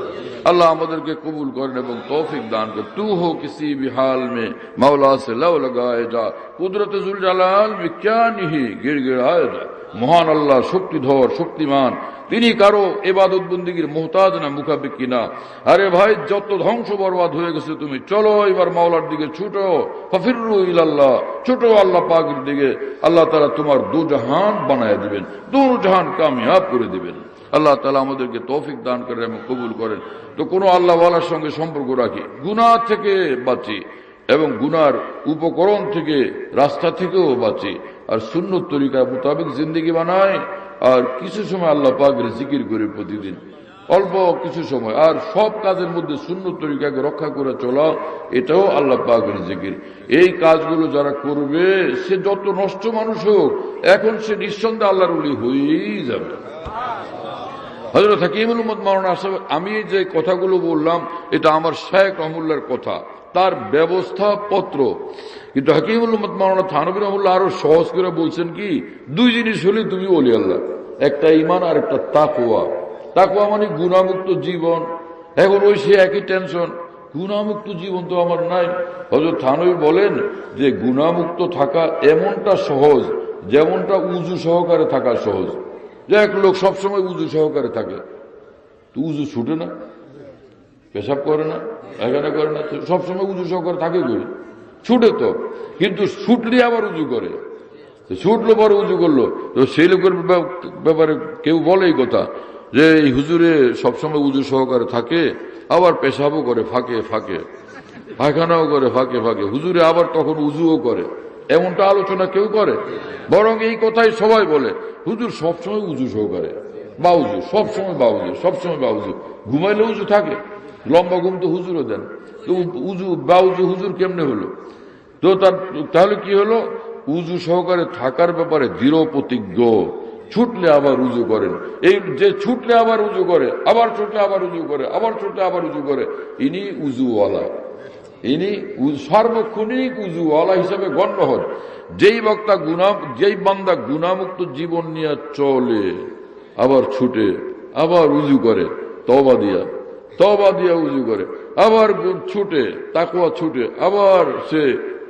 আল্লাহ আমাদেরকে কবুল করেন এবং তৌফিক দান করেন। তু হো কিসি भी हाल में मौला से लव लगाए जा, कुदरत जुल जलाल में क्या नहीं गिड़गिड़ाए जा। মহান আল্লাহ শক্তিধর শক্তিমান, তিনি কারো ইবাদত বন্দেগীর মুহতাজ না, মুখাপেক্ষী না। আরে ভাই, যত ধ্বংস বরবাদ হয়ে গেছে, তুমি চলো এবার মাওলার দিকে ছুটো, ফাফিরু ইলাল্লাহ, ছুটো আল্লাহ পাকের দিকে। আল্লাহ তাআলা তোমার দু জাহান বানায় দিবেন, দু জাহান কামিয়াব করে দিবেন। আল্লাহ তাআলা আমাদেরকে তৌফিক দান করেন এবং কবুল করেন। তো কোনো আল্লাহওয়ালার সঙ্গে সম্পর্ক রাখি, গুনাহ থেকে বাঁচি এবং গুনার উপকরণ থেকে রাস্তা থেকেও বাঁচি, আর সুন্নত তরিকা মোতাবেক জিন্দেগি বানাই, আর কিছু সময় আল্লাহ পাকের জিকির করি প্রতিদিন, অল্প কিছু সময়। আর সব কাজের মধ্যে সুন্নত তরিকাকে রক্ষা করে চলা, এটাও আল্লাহ পাকের জিকির। এই কাজগুলো যারা করবে, সে যত নষ্ট মানুষ হোক, এখন সে নিঃসন্দেহে আল্লাহর ওলি হয়েই যাবে। হযরত হাকিমুল উম্মত মাওলানা সাহেব, আমি যে কথাগুলো বললাম এটা আমার শায়খ রহমুল্লাহর কথা, তার ব্যবস্থাপত্র। কিন্তু হাকিমুল উম্মত মাওলানা থানভী রহমুল্লাহ আরো সহজ করে বলছেন কি, দুই জিনিস হলে তুমি ওলি আল্লাহ, একটা ঈমান আর একটা তাকওয়া। তাকওয়া মানে গুনাহমুক্ত জীবন। এখন ওই সে একই টেনশন, গুনাহমুক্ত জীবন তো আমার নাই। হযরত থানভী বলেন যে গুনাহমুক্ত থাকা এমনটা সহজ যেমনটা উযু সহকারে থাকা সহজ। যে এক লোক সবসময় উযু সহকারে থাকে, তো উযু ছুটে না, পেশাব করে না, এখানে করে না, সবসময় উযু সহকারে থাকে কই? ছুটে তো, কিন্তু ছুটলে আবার উযু করে, ছুটলো পরে উযু করলো। তো সেই লোকের ব্যাপারে কেউ বলে এই কথা যে এই হুজুরে সবসময় উযু সহকারে থাকে, আবার পেশাবও করে ফাঁকে ফাঁকে, পায়খানাও করে ফাঁকে ফাঁকে, হুজুরে আবার তখন উযুও করে। এমনটা আলোচনা কেউ করে? বরং এই কথাই সবাই বলে, হুজুর সবসময় উযু সহকারে, বাউজু সবসময়, বাউজু সবসময়, বাউজু ঘুমাইলে উযু থাকে, লম্বা ঘুম তো হুজুরও দেন, তো উযু বাউজু হুজুর কেমনে হলো? তো তাহলে কি হলো? উযু সহকারে থাকার ব্যাপারে দৃঢ় প্রতিজ্ঞ, ছুটলে আবার উযু করেন। এই যে ছুটলে আবার উযু করে, আবার ছুটলে আবার উযু করে, আবার ছুটলে আবার উযু করে, ইনি উযুওয়ালা, ইনি সার্বক্ষণিক উযুওয়ালা হিসাবে গণ্য হন। যেই বান্দা গুনাহমুক্ত জীবন নিয়ে চলে, আবার ছুটে, আবার উযু করে, তওবা দিয়া উযু করে, আবার ছুটে, তাকওয়া ছুটে, আবার সে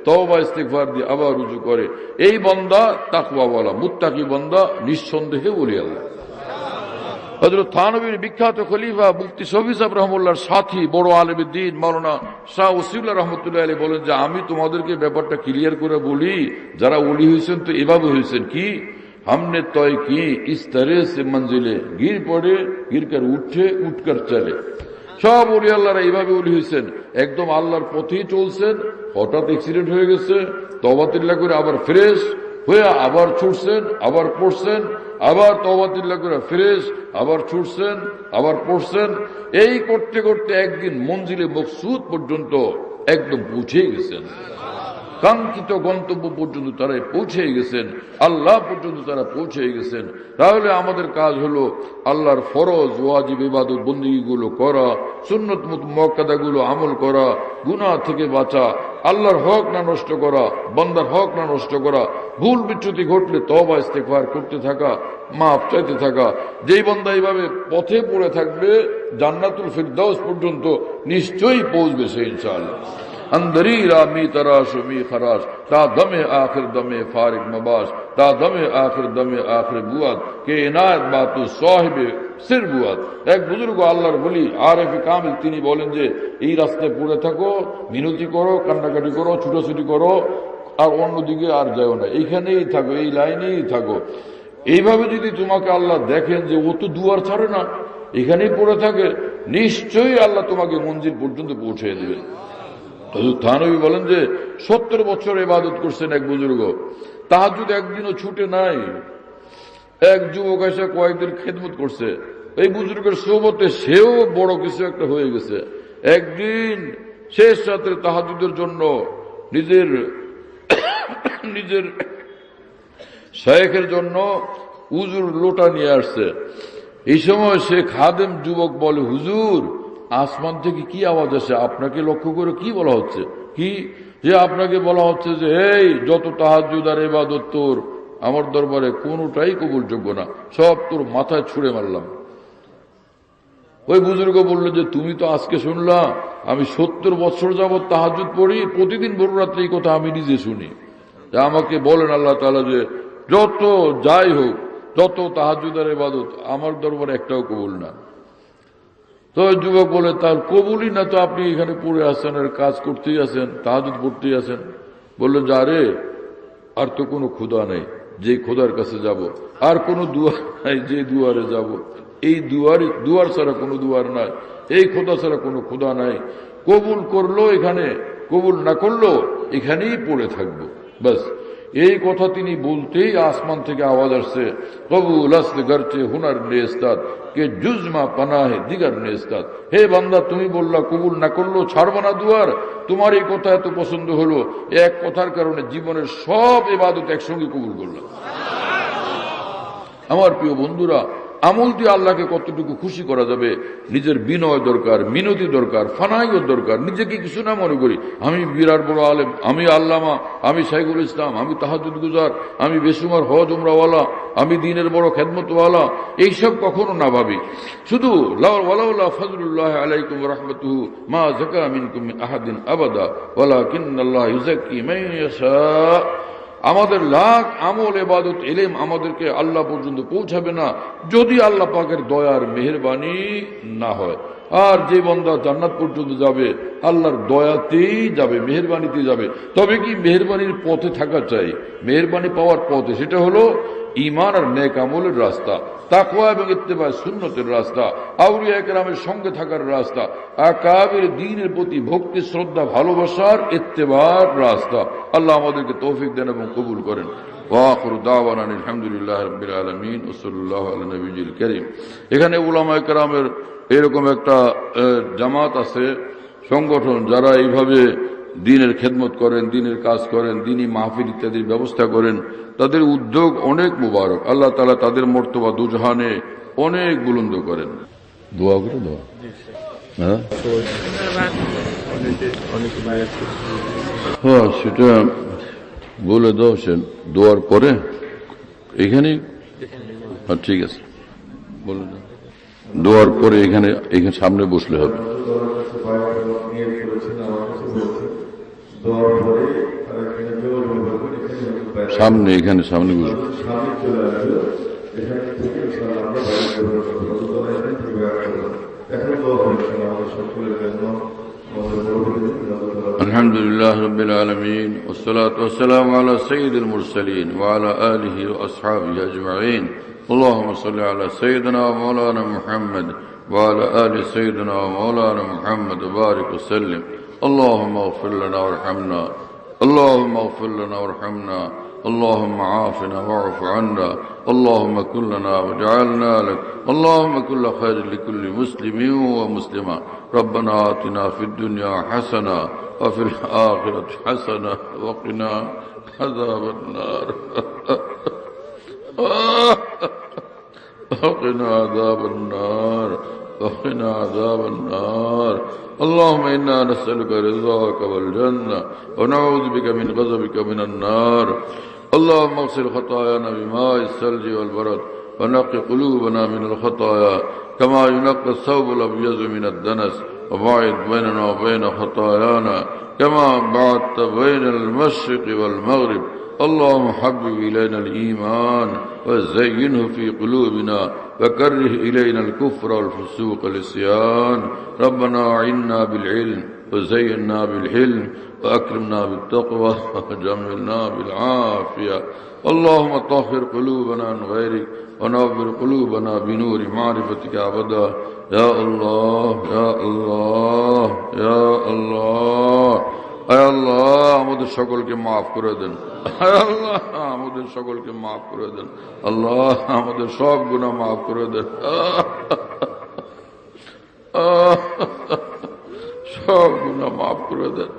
তওবা ইস্তিগফার দিয়ে আবার উযু করে, এই বান্দা তাকওয়াওয়ালা, মুত্তাকি বান্দা, নিঃসন্দেহে ওলি আল্লাহ। হযরত থানভীর বিখ্যাত খলিফা মুফতি শফি সাহেব রহমতুল্লাহর সাথী বড় আলেম দ্বীন মাওলানা শাহ ওসিউল্লাহ রহমতুল্লাহ আলাইহি বলেন যে আমি তোমাদেরকে ব্যাপারটা ক্লিয়ার করে বলি, যারা ওলি হয়েছেন তো এভাবে হয়েছেন কি, हमने तय की इस तरह से मंजिले, गिर पड़े गिर कर उठे उठ कर चले। সব ওলি আল্লাহরা এইভাবে ওলি হয়েছেন, একদম আল্লাহর পথেই চলছেন, হঠাৎ অ্যাক্সিডেন্ট হয়ে গেছে, তওবা তিল্লাহ করে আবার ফ্রেশ হয়ে আবার ছুটছেন, আবার পড়ছেন, আবার তওবা তিল্লাহ করে ফ্রেশ, আবার ছুটছেন, আবার পড়ছেন। এই করতে করতে একদিন মঞ্জিলে মকসুদ পর্যন্ত একদম পৌঁছে গেছেন, কাঙ্ক্ষিত গন্তব্য পর্যন্ত তারা পৌঁছে গেছেন, আল্লাহ পর্যন্ত তারা পৌঁছে গেছেন। তাহলে আমাদের কাজ হলো আল্লাহর ফরজ ওয়াজিব ইবাদত বন্দেগীগুলো করা, সুন্নত মুআক্কাদাগুলো আমল করা, গুনাহ থেকে বাঁচা, আল্লাহর হক না নষ্ট করা, বান্দার হক না নষ্ট করা, ভুল বিচ্যুতি ঘটলে তওবা ইস্তিগফার করতে থাকা, মাফ চাইতে থাকা। যেই বান্দা এইভাবে পথে পড়ে থাকবে, জান্নাতুল ফিরদাউস পর্যন্ত নিশ্চয়ই পৌঁছবে সে ইনশাআল্লাহ। अंदरी रामी तराश मी खराश ता दमे आखिर दमे फारिग मबाश ता दमे आखिर बुआत के इनायत बातु साहिबे सिर बुआत। एक बुजुर्ग আল্লাহর বলি আরেফে কামিল, তিনি বলেন যে এই রাস্তায় পড়ে থাকো, মিনতি করো, কান্নাকাটি করো, ছুটোছুটি করো, আর অন্যদিকে আর যাও না, এইখানেই থাকো, এই লাইনেই থাকো। এইভাবে যদি তোমাকে আল্লাহ দেখেন যে ও তো দুয়ার ছাড়ে না, এখানেই পড়ে থাকে, নিশ্চয়ই আল্লাহ তোমাকে মঞ্জিল পর্যন্ত পৌঁছে দেবেন। হযরত থানভী বলেন যে 70 বছর ইবাদত করছেন এক বুজুর্গ, তাহাজ্জুদ একদিনও ছুটে নাই। এক যুবক এসে কয়েকদিন খেদমত করছে, এই বুজুর্গের সোহবতে সেও বড় কিছু একটা হয়ে গেছে। একদিন শেষ রাত্রে তাহাজ্জুদের জন্য নিজের শায়েখের জন্য উজুর লোটা নিয়ে আসছে। এই সময় সে খাদেম যুবক বলে, হুজুর আসমান থেকে কি আওয়াজ আসে? আপনাকে লক্ষ্য করে কি বলা হচ্ছে? কি যে আপনাকে বলা হচ্ছে যে এই যত তাহাজ্জুদ আর ইবাদত তোর আমার দরবারে কোনোটাই কবুলযোগ্য না, সব তোর মাথায় ছুঁড়ে মারলাম। ওই বুজুর্গ বলল যে তুমি তো আজকে শুনলাম, আমি 70 বছর যাবৎ তাহাজ্জুদ পড়ি, প্রতিদিন ভোর রাত্রে এই কথা আমি নিজে শুনি। আমাকে বলেন আল্লাহ তাআলা যে যত যাই হোক, যত তাহাজ্জুদ আর ইবাদত আমার দরবারে একটাও কবুল না। তো যুবক বলে, তার কবুলই না তো আপনি এখানে পড়ে আসছেন আর কাজ করতেই আছেন, তাহাজ্জুদ পড়তেই আছেন। বললেন যে আরে আর তো কোনো খোদা নেই যে খোদার কাছে যাব, আর কোনো দুয়ার নাই যে দুয়ারে যাব, এই দুয়ার ছাড়া কোনো দুয়ার নাই, এই খোদা ছাড়া কোনো খোদা নাই। কবুল করলো এখানে, কবুল না করলো এখানেই পড়ে থাকবো, ব্যাস। এই কথা তিনি বলতেই আসমান থেকে আওয়াজ আসছে, কবুল আসতে গরচে হুনার নেস্তাদ কে জুজমা পানাহে দিগার নেস্তাদ। হে বান্দা, তুমি বললা কবুল না করলো ছাড়বা না দুয়ার, তোমার এই কথা এত পছন্দ হলো, এক কথার কারণে জীবনের সব ইবাদত একসঙ্গে কবুল করলাম। আমার প্রিয় বন্ধুরা, আমল দিয়ে আল্লাহকে কতটুকু খুশি করা যাবে, নিজের বিনয় দরকার, মিনতি দরকার, ফানাইও দরকার। নিজেকে কিছু না মনে করি আমি বিরাট বড় আলেম, আমি আল্লামা, আমি শাইখুল ইসলাম, আমি তাহাজ্জুদ গুজার, আমি বেসুমার হজ উমরাওয়ালা, আমি দিনের বড় খেদমতওয়ালা, এইসব কখনো না ভাবি। শুধু ওয়ালাউলা ফজলুল্লাহ আলাইকুম ওয়া রাহমাতুহু মা যাকা মিনকুম মিন আহাদিন আবাদা ওয়ালাকিন্নাল্লাহ ইউযাক্কি মান ইয়াশা। আমাদের লাখ আমল ইবাদত ইলম আমাদেরকে আল্লাহ পর্যন্ত পৌঁছাবে না যদি আল্লাহ পাকের দয়ার মেহেরবানি না হয়। আর যে বান্দা জান্নাত পর্যন্ত যাবে আল্লাহর দয়াতেই যাবে, মেহেরবানিতে যাবে। তবে কি মেহেরবানির পথে থাকা চাই, মেহেরবানি পাওয়ার পথে, সেটা হলো ঈমান আর নেক আমলের রাস্তা, তাকওয়া এবং ইত্তেবা সুন্নতের রাস্তা, আউলিয়া কেরামের সঙ্গে থাকার রাস্তা, আকাবের দ্বীনের প্রতি ভক্তি শ্রদ্ধা ভালোবাসার ইত্তেবার রাস্তা। আল্লাহ আমাদেরকে তৌফিক দেন এবং কবুল করেন। ওয়া আখিরু দাওয়ানা আলহামদুলিল্লাহি রাব্বিল আলামিন ওয়া সাল্লাল্লাহু আলা নবিয়িল কারীম। এখানে উলামায়ে কেরামের এরকম একটা জামাত আছে, সংগঠন, যারা এইভাবে দ্বীনের খেদমত করেন, দ্বীনের কাজ করেন, দ্বীনি মাহফিল ইত্যাদির ব্যবস্থা করেন। তাদের উদ্যোগ অনেক মুবারক। আল্লাহ তাআলা তাদের মর্তবা দুজাহানে অনেক বুলন্দ করেন। দোয়া করে দাও। হ্যাঁ, সেটা বলে দাও, সে দোয়ার পরে এখানে। ঠিক আছে, বলে দাও। দোয়ার পরে এখানে সামনে বসলে হবে। সামনে, এখানে সামনে বসবে। আলহামদুলিল্লাহ রাব্বিল আলামিন ওয়াসসালাতু ওয়াসসালামু আলা সাইয়্যিদিল মুরসালিন ওয়া আলা আলিহি ওয়া আসহাবিহি আজমাইন। اللهم صل على سيدنا ومولانا محمد وعلى آل سيدنا ومولانا محمد وبارك وسلم. اللهم اغفر لنا وارحمنا، اللهم اغفر لنا وارحمنا، اللهم عافنا واعف عنا، اللهم كن لنا واجعلنا لك، اللهم كل خير لكل مسلم ومسلمة. ربنا آتنا في الدنيا حسنة وفي الآخرة حسنة وقنا عذاب النار وقنا عذاب النار وقنا عذاب النار. اللهم إنا نسألك رضاك والجنة ونعوذ بك من غضبك من النار. اللهم اغسل خطايانا بماء الثلج والبرد ونقي قلوبنا من الخطايا كما ينقى الثوب الأبيض من الدنس، وباعد بيننا وبين خطايانا كما بعدت بين المشرق والمغرب. اللهم حبب إلينا الإيمان وزينه في قلوبنا وكره إلينا الكفر والفسوق والعصيان. ربنا أعنا بالعلم وزينا بالحلم وأكرمنا بالتقوى وجملنا بالعافية. اللهم طهر قلوبنا عن غيرك ونور قلوبنا بنور معرفتك أبدا. يا الله يا الله يا الله. আয় আল্লাহ, আমাদের সকলকে মাফ করে দেন। আয় আল্লাহ, আমাদের সকলকে মাফ করে দেন। আল্লাহ, আমাদের সব গুনাহ মাফ করে দেন। সব গুনাহ মাফ করে দেন।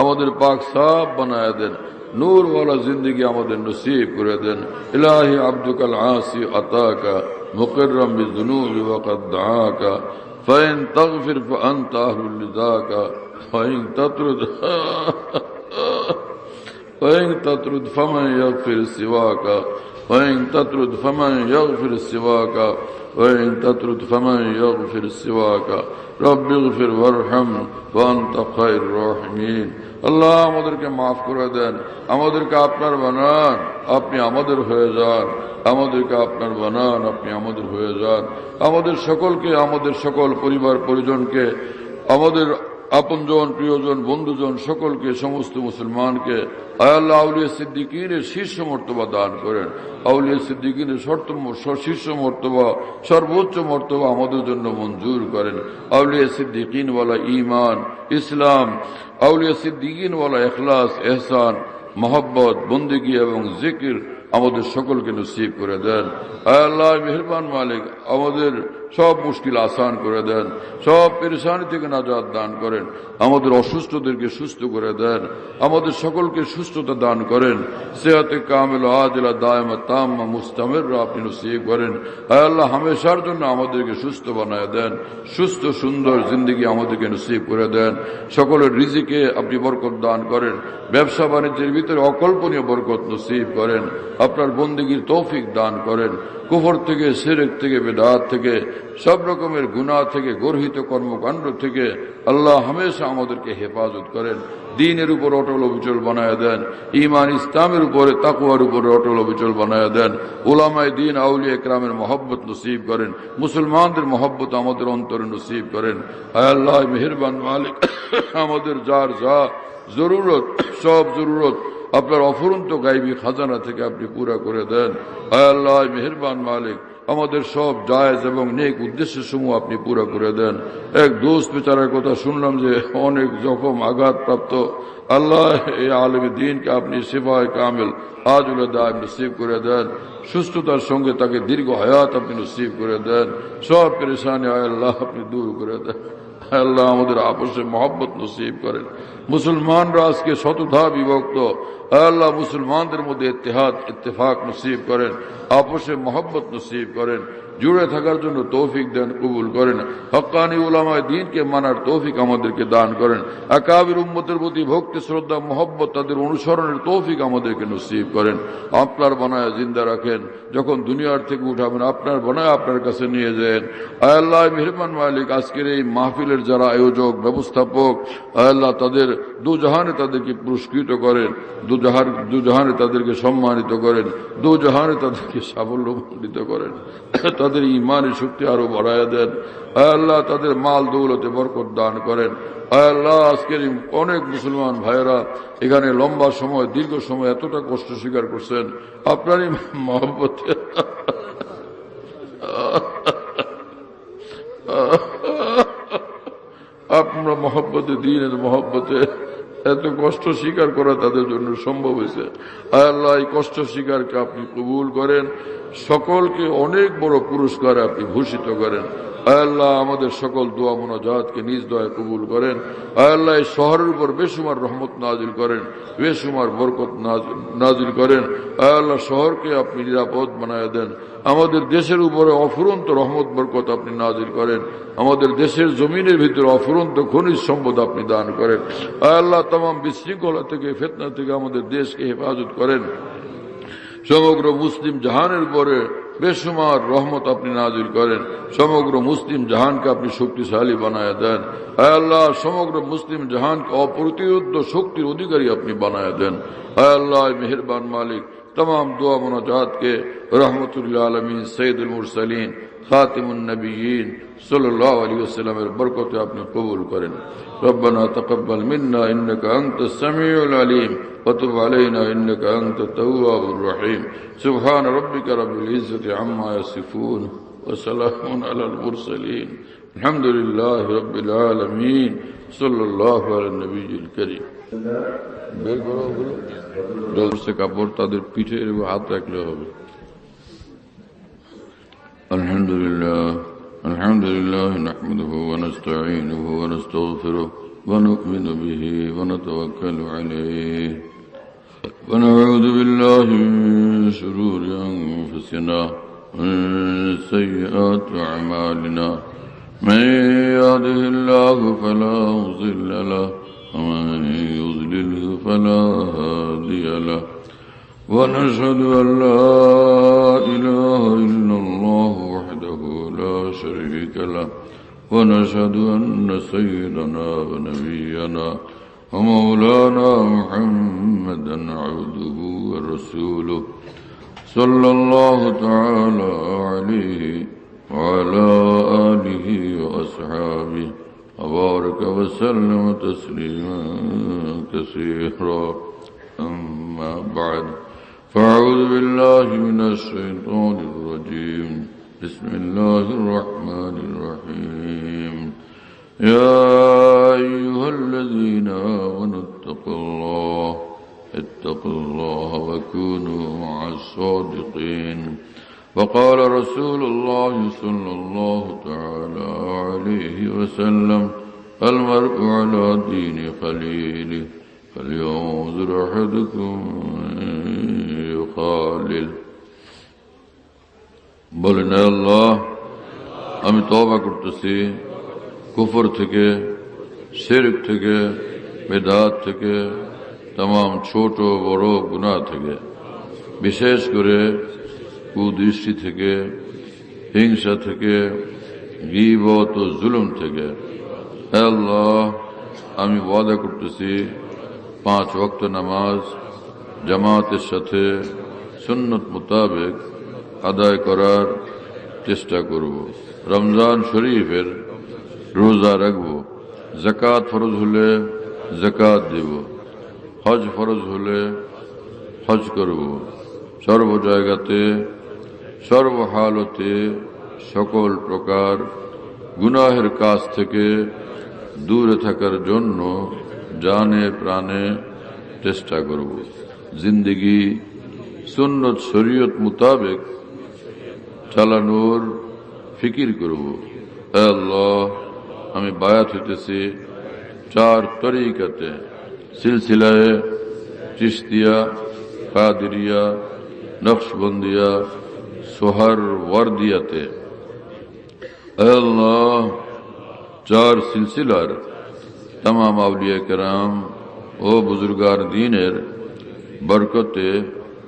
আমাদের পাক সাফ বানায় দেন। নূর ওয়ালা জিন্দগি আমাদের নসিব করে দেন। ইলাহি আব্দুকাল আসি আতাকা مقرا بالذنوب وقد دعاك فإن تغفر فأنت أهل لذاك وإن تطرد فمن يغفر سواك وإن تطرد فمن يغفر سواك وإن تطرد فمن يغفر سواك رب اغفر وارحم وأنت خير الراحمين আল্লাহ আমাদেরকে মাফ করে দেন, আমাদেরকে আপনার বানান, আপনি আমাদের হয়ে যান, আমাদেরকে আপনার বানান, আপনি আমাদের হয়ে যান, আমাদের সকলকে, আমাদের সকল পরিবার পরিজনকে, আমাদের আপনজন প্রিয়জন বন্ধুজন সকলকে, সমস্ত মুসলমানকে আয় আল্লাহ আউলিয়া সিদ্দিকীনের শীর্ষ মর্তবা দান করেন। আউলিয়া সিদ্দিকীনের শীর্ষ মর্তবা, সর্বোচ্চ মর্তবা আমাদের জন্য মঞ্জুর করেন। আউলিয়া সিদ্দিকীন ওয়ালা ঈমান, ইসলাম, আউলিয়া সিদ্দিকীন ওয়ালা ইখলাস, ইহসান, মহব্বত, বন্দেগী এবং জিকির আমাদের সকলকে নসিব করে দেন। আয় আল্লাহ মেহেরবান মালিক, আমাদের সব মুশকিল আসান করে দেন, সব পেরেশানি থেকে নাজাত দান করেন, আমাদের অসুস্থদেরকে সুস্থ করে দেন, আমাদের সকলকে সুস্থতা দান করেন, সেহাতে কামিল আজিলা দায়মা তাম্মা মুস্তামিররা আপনি নসিব করেন। আয় আল্লাহ হামেশার জন্য আমাদেরকে সুস্থ বানায় দেন, সুস্থ সুন্দর জিন্দগি আমাদেরকে নসিব করে দেন, সকলের রিজিকে আপনি বরকত দান করেন, ব্যবসা বাণিজ্যের ভিতরে অকল্পনীয় বরকত নসিব করেন, আপনার বন্দেগীর তৌফিক দান করেন, কুফর থেকে, শিরক থেকে, বেদাত থেকে, সব রকমের গুনাহ থেকে, গর্হিত কর্মকাণ্ড থেকে আল্লাহ হামেশা আমাদেরকে হেফাজত করেন, দ্বীনের উপর অটল অবিচল বানায় দেন, ঈমান ইসলামের উপরে, তাকওয়ার উপরে অটল অবিচল বানায় দেন, উলামায়ে দ্বীন আউলিয়া ইকরামের মহব্বত নসিব করেন, মুসলমানদের মহব্বত আমাদের অন্তরে নসিব করেন। আয় আল্লাহ মেহেরবান মালিক, আমাদের যার যা জরুরত, সব জরুরত আপনার অফুরন্ত গাইবী খাজানা থেকে আপনি পুরা করে দেন। আয় আল্লাহ মেহেরবান মালিক, আমাদের সব জায়েজ এবং নেক উদ্দেশ্য সমূহ আপনি পুরা করে দেন। এক দোস্ত বেচারার কথা শুনলাম যে অনেক জখম আঘাতপ্রাপ্ত, আল্লাহ এই আলেম দ্বীনকে আপনি শিফায়ে কামিল আজুল দায়েম নসিব করে দেন, সুস্থতার সঙ্গে তাকে দীর্ঘ হায়াত আপনি নসিব করে দেন, সব পেরেশানি আয় আল্লাহ আপনি দূর করে দেন। আল্লাহ আমাদের আপসে মহব্বত নসিব করেন। মুসলমানরা আজকে শতধা বিভক্ত, আল্লাহ মুসলমানদের মধ্যে ইত্তেহাদ ইত্তেফাক নসিব করেন, আপসে মহব্বত নসিব করেন, জুড়ে থাকার জন্য তৌফিক দেন, কবুল করেন। হক্কানি উলামায়ে দ্বীনকে মানার তৌফিক আমাদেরকে দান করেন। আকাবির উম্মতের প্রতি ভক্তি, শ্রদ্ধা, মহব্বত, তাদের অনুসরণের তৌফিক আমাদেরকে নসিব করেন। আপনার বানায় জিন্দা রাখেন, যখন দুনিয়ার থেকে উঠাবেন আপনার বানায় আপনার কাছে নিয়ে যান। আয় আল্লাহ মেহেরবান মালিক, আজকের এই মাহফিলের যারা আয়োজক, ব্যবস্থাপক, আয় আল্লাহ তাদের দুজাহানে তাদেরকে পুরস্কৃত করেন, দুজাহানে তাদেরকে সম্মানিত করেন, দুজাহানে তাদেরকে সাফল্যমণ্ডিত করেন, তাদের ইমানের শক্তি আরো বাড়ায় দেন। আয় আল্লাহ তাদের মাল দৌলতে বরকত দান করেন। আয় আল্লাহ আজকের অনেক মুসলমান ভাইয়েরা এখানে লম্বা সময়, দীর্ঘ সময় এতটা কষ্ট স্বীকার করছেন আপনারই মহব্বতে, আপনার মহব্বতে, দ্বীনের মহব্বতে এত কষ্ট স্বীকার করা তাদের জন্য সম্ভব হয়েছে। আয় আল্লাহ এই কষ্ট স্বীকারকে আপনি কবুল করেন, সকলকে অনেক বড় পুরস্কারে আপনি ভূষিত করেন। আয় আল্লাহ আমাদের সকল দোয়া মুনাজাতকে নিজ দয়ায় কবুল করেন। আয় আল্লাহ এই শহরের উপর বেশুমার রহমত নাজিল করেন, বেশুমার বরকত নাজিল করেন। আয় আল্লাহ শহরকে আপনি নিরাপদ বানায় দেন, আমাদের দেশের উপরে অফুরন্ত রহমত বরকত আপনি নাজিল করেন, আমাদের দেশের জমিনের ভিতরে অফুরন্ত খনিজ সম্পদ আপনি দান করেন। আয় আল্লাহ তামাম বিশৃঙ্খলা থেকে, ফিতনা থেকে আমাদের দেশকে হেফাজত করেন। সমগ্র মুসলিম জাহানের উপরে বেশুমার রহমত আপনি নাজিল করেন, সমগ্র মুসলিম জাহানকে আপনি শক্তিশালী বানায় দেন। আয় আল্লাহ সমগ্র মুসলিম জাহানকে অপ্রতিরোধ্য শক্তির অধিকারী আপনি বানায় দেন। আয় আল্লাহ মেহেরবান মালিক, तमाम दुआ मुनाजात के रहमतुल्लिल आलमीन सैयदुल मुरसलीन खातिमुन नबिय्यीन सल्लल्लाहु अलैहि वसल्लम बरकत आपने कबूल करें। रब्बना तक़ब्बल मिन्ना इन्नका अंतस समीउल अलीम व तुब अलैना इन्नका अंतत तव्वाबुर रहीम। सुब्हान रब्बिका रब्बिल इज्जति अम्मा यसिफून व सलामुन अलल मुरसलीन अल्हम्दुलिल्लाहि रब्बिल आलमीन सल्लल्लाहु अलैहि नबिय्यिल करीम। বের করো ওগুলো, জলসে কাপড় তাদের পিঠে হাত রাখলে হবে। আলহামদুলিল্লাহ আলহামদুলিল্লাহ নাহমাদুহু ওয়া নাস্তাঈনুহু ওয়া নাস্তাগফিরুহু ওয়া নু'মিনু বিহি ওয়া নাতাওয়াক্কালু আলাইহি ওয়া নাউযু বিল্লাহি মিন শুরুরি আনফুসিনা ومن سيئات أعمالنا من يهده الله فلا مضل له ومن يضلله فلا هادي له ونشهد أن لا إله إلا الله وحده لا شريك له ونشهد أن سيدنا ونبينا ومولانا محمدا عبده ورسوله صلى الله تعالى عليه وعلى آله وأصحابه وبارك وسلم تسليما كثيرا أما بعد فأعوذ بالله من الشيطان الرجيم بسم الله الرحمن الرحيم يا أيها الذين آمنوا اتقوا الله وكونوا مع الصادقين وقال رسول الله صلى الله تعالى عليه وسلم المرء على دين خليله فلينظر أحدكم يخالل বলেন আল্লাহ আমি তওবা করতেছি কুফর থেকে শিরক থেকে বিদআত থেকে तमाम ছোট বড় গুনাহ থেকে বিশেষ করে কুদৃষ্টি থেকে হিংসা থেকে গীবত ও জুলুম থেকে হে আল্লাহ আমি ওয়াদা করতেছি 5 ওয়াক্ত নামাজ জামাতের সাথে সুন্নত মোতাবেক আদায় করার চেষ্টা করব রমজান শরীফের রোজা রাখব যাকাত ফরজ হলে যাকাত দেব হজ ফরজ হলে হজ করব সর্ব জায়গাতে সর্বহালতে সকল প্রকার গুনাহের কাজ থেকে দূরে থাকার জন্য জানে প্রাণে চেষ্টা করব জিন্দেগি সুন্নত শরীয়ত মোতাবেক চালানোর ফিকির করব হে আল্লাহ আমি বায়াত হইতেছি 4 তরিকাতে সিলসিলায়ে চিশতিয়া কাদেরিয়া নকশবন্দিয়া সোহরওয়ার্দিয়াতে আল্লাহ 4 সিলসিলার तमाम আউলিয়া কেরাম ও বুজুর্গান দ্বীনের বরকতে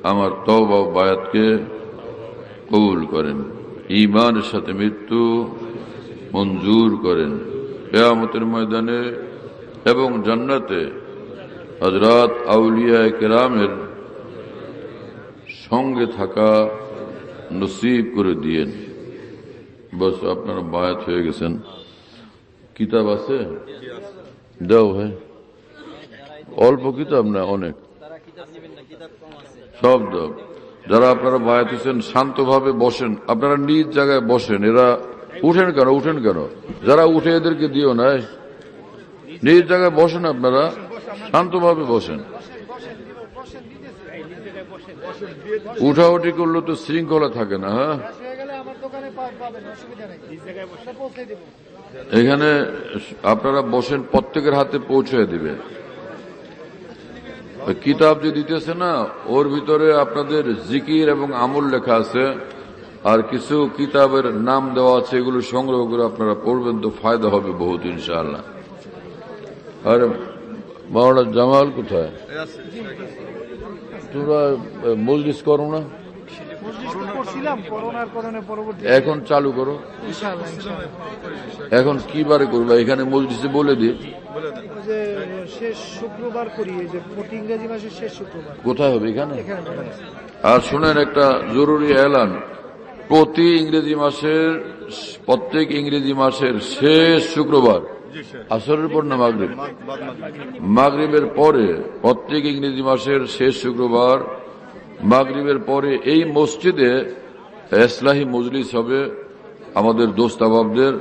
আমার তওবা ও বায়াতকে কবুল করেন ঈমানের সাথে মৃত্যু মঞ্জুর করেন কিয়ামতের ময়দানে এবং জান্নাতে হযরত আউলিয়া কেরামের সঙ্গে থাকা নসিব করে দিয়েন বস আপনারা বায়াত হয়ে গেছেন কিতাব আছে দাও ভাই অল্প কিতাব না অনেক সব দাও যারা আপনারা বায়াত হয়েছেন শান্তভাবে বসেন আপনারা নিজ জায়গায় বসেন এরা উঠেন কেন যারা উঠে এদেরকে দিও না নিজ জায়গায় বসেন আপনারা শান্তভাবে বসেন উঠাউঠি করলে তো শৃঙ্খলা থাকে না হ্যাঁ এখানে আপনারা বসেন প্রত্যেকের হাতে পৌঁছে দিবে কিতাব যে দিতেছে না ওর ভিতরে আপনাদের জিকির এবং আমল লেখা আছে আর কিছু কিতাবের নাম দেওয়া আছে এগুলো সংগ্রহ করে আপনারা পড়বেন তো ফায়দা হবে বহুত ইনশাআল্লাহ আর মাওলানা জামাল কোথায় তোমরা মজলিস করো না এখন চালু করো এখন কি বারে করবে এখানে মজলিসে বলে দিয়ে শেষ শুক্রবার করি ইংরেজি মাসের শেষ শুক্রবার কোথায় হবে এখানে আর শুনেন একটা জরুরি এলান প্রত্যেক ইংরেজি মাসের শেষ শুক্রবার আসরের পর না মাগরিবের পরে প্রত্যেক ইংরেজি মাসের শেষ শুক্রবার মাগরিবের পরে এই মসজিদে ইসলাহি মজলিস হবে আমাদের দোস্ত আহবাবদের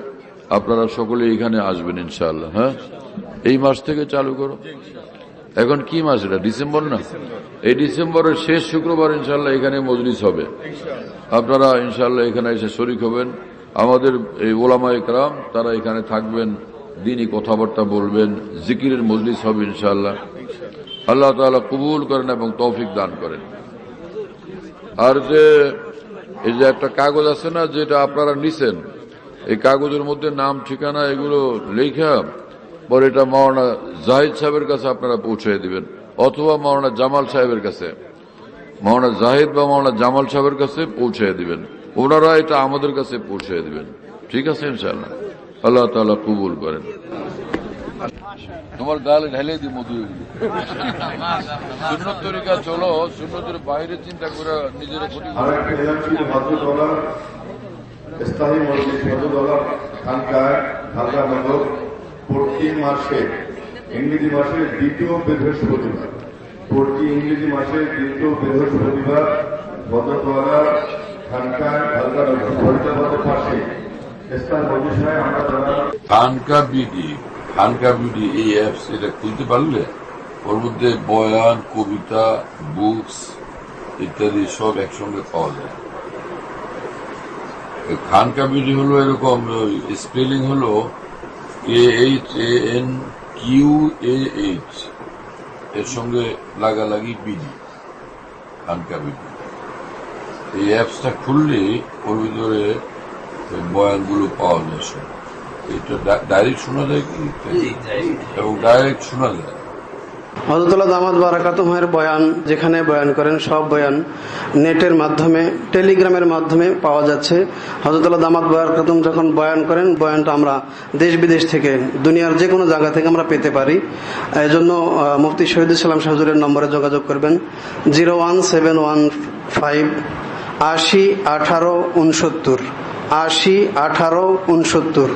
আপনারা সকলে এখানে আসবেন ইনশাআল্লাহ হ্যাঁ এই মাস থেকে চালু করো এখন কি মাস এটা ডিসেম্বর না এই ডিসেম্বরের শেষ শুক্রবার ইনশাআল্লাহ এখানে মজলিস হবে আপনারা ইনশাআল্লাহ এখানে এসে শরীক হবেন আমাদের এই ওলামায়ে কেরাম তারা এখানে থাকবেন দ্বীনি কথাবার্তা বলবেন জিকিরের মজলিস হবে ইনশাআল্লাহ আল্লাহ তাআলা কবুল করেন এবং তৌফিক দান করেন আর যে এই যে একটা কাগজ আছে না যেটা আপনারা নিছেন, এই কাগজের মধ্যে নাম ঠিকানা এগুলো লেখা পরে এটা মাওলানা জাহিদ সাহেবের কাছে আপনারা পৌঁছে দিবেন, অথবা মাওলানা জামাল সাহেবের কাছে, মাওলানা জাহিদ বা মাওলানা জামাল সাহেবের কাছে পৌঁছে দিবেন। ওনারা এটা আমাদের কাছে পৌঁছে দিবেন। ঠিক আছে ইনশাআল্লাহ, আল্লাহ তাআলা কবুল করেন। তোমার গালে ঢেলে দি মধু। সুন্নত তরিকা চলো, সুন্নতের বাইরে চিন্তা করে নিজের ক্ষতি। স্থায়ী মসজিদ মধুদলা খানকায় ঢাকা নগর প্রতি মাসে ইংরেজি মাসের দ্বিতীয় বৃহস্পতিবার, প্রতি ইংরেজি মাসের দ্বিতীয় বৃহস্পতিবার মধুদলা খানকায় ঢাকা নগর ফরিদাবাদের পাশে স্থায়ী মজলিসায় আমরা যারা খানকা বিডি এই অ্যাপস এটা খুলতে পারলে ওর মধ্যে বয়ান, কবিতা, বুকস ইত্যাদি সব একসঙ্গে পাওয়া যায়। খানকা বিডি হলো এরকম, স্পেলিং হলো AHANQAH, এর সঙ্গে লাগালাগি বিডি, খানকা বিডি। এই অ্যাপসটা খুললে ওর ভিতরে বয়ানগুলো পাওয়া যায় সব। এটা ডাইরেক্ট শোনা যায় কি, এবং ডাইরেক্ট শোনা যায়। হযরতুল্লাহ দামাত বারাকাতুহুর বয়ান যেখানে বয়ান করেন সব বয়ান নেটের মাধ্যমে, টেলিগ্রামের মাধ্যমে পাওয়া যাচ্ছে। হযরতুল্লাহ দামাত বারাকাতুহু যখন বয়ান করেন, বয়ানটা আমরা দেশ বিদেশ থেকে, দুনিয়ার যে কোনো জায়গা থেকে আমরা পেতে পারি। এই জন্য মুফতি শহীদুল ইসলাম শাহ হুজুরের নম্বরে যোগাযোগ করবেন 01715 80 18 69 80 18 69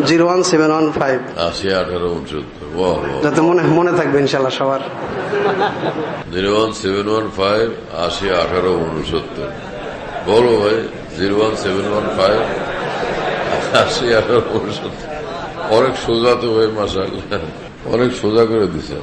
01715 80 18 69। যাতে মনে থাকবে ইনশাল্লাহ সবার। 01715 80 18 69। বলো ভাই, 01715 80 18 69। অনেক সোজা তো ভাই, মাশাআল্লাহ, অনেক সোজা করে দিছে।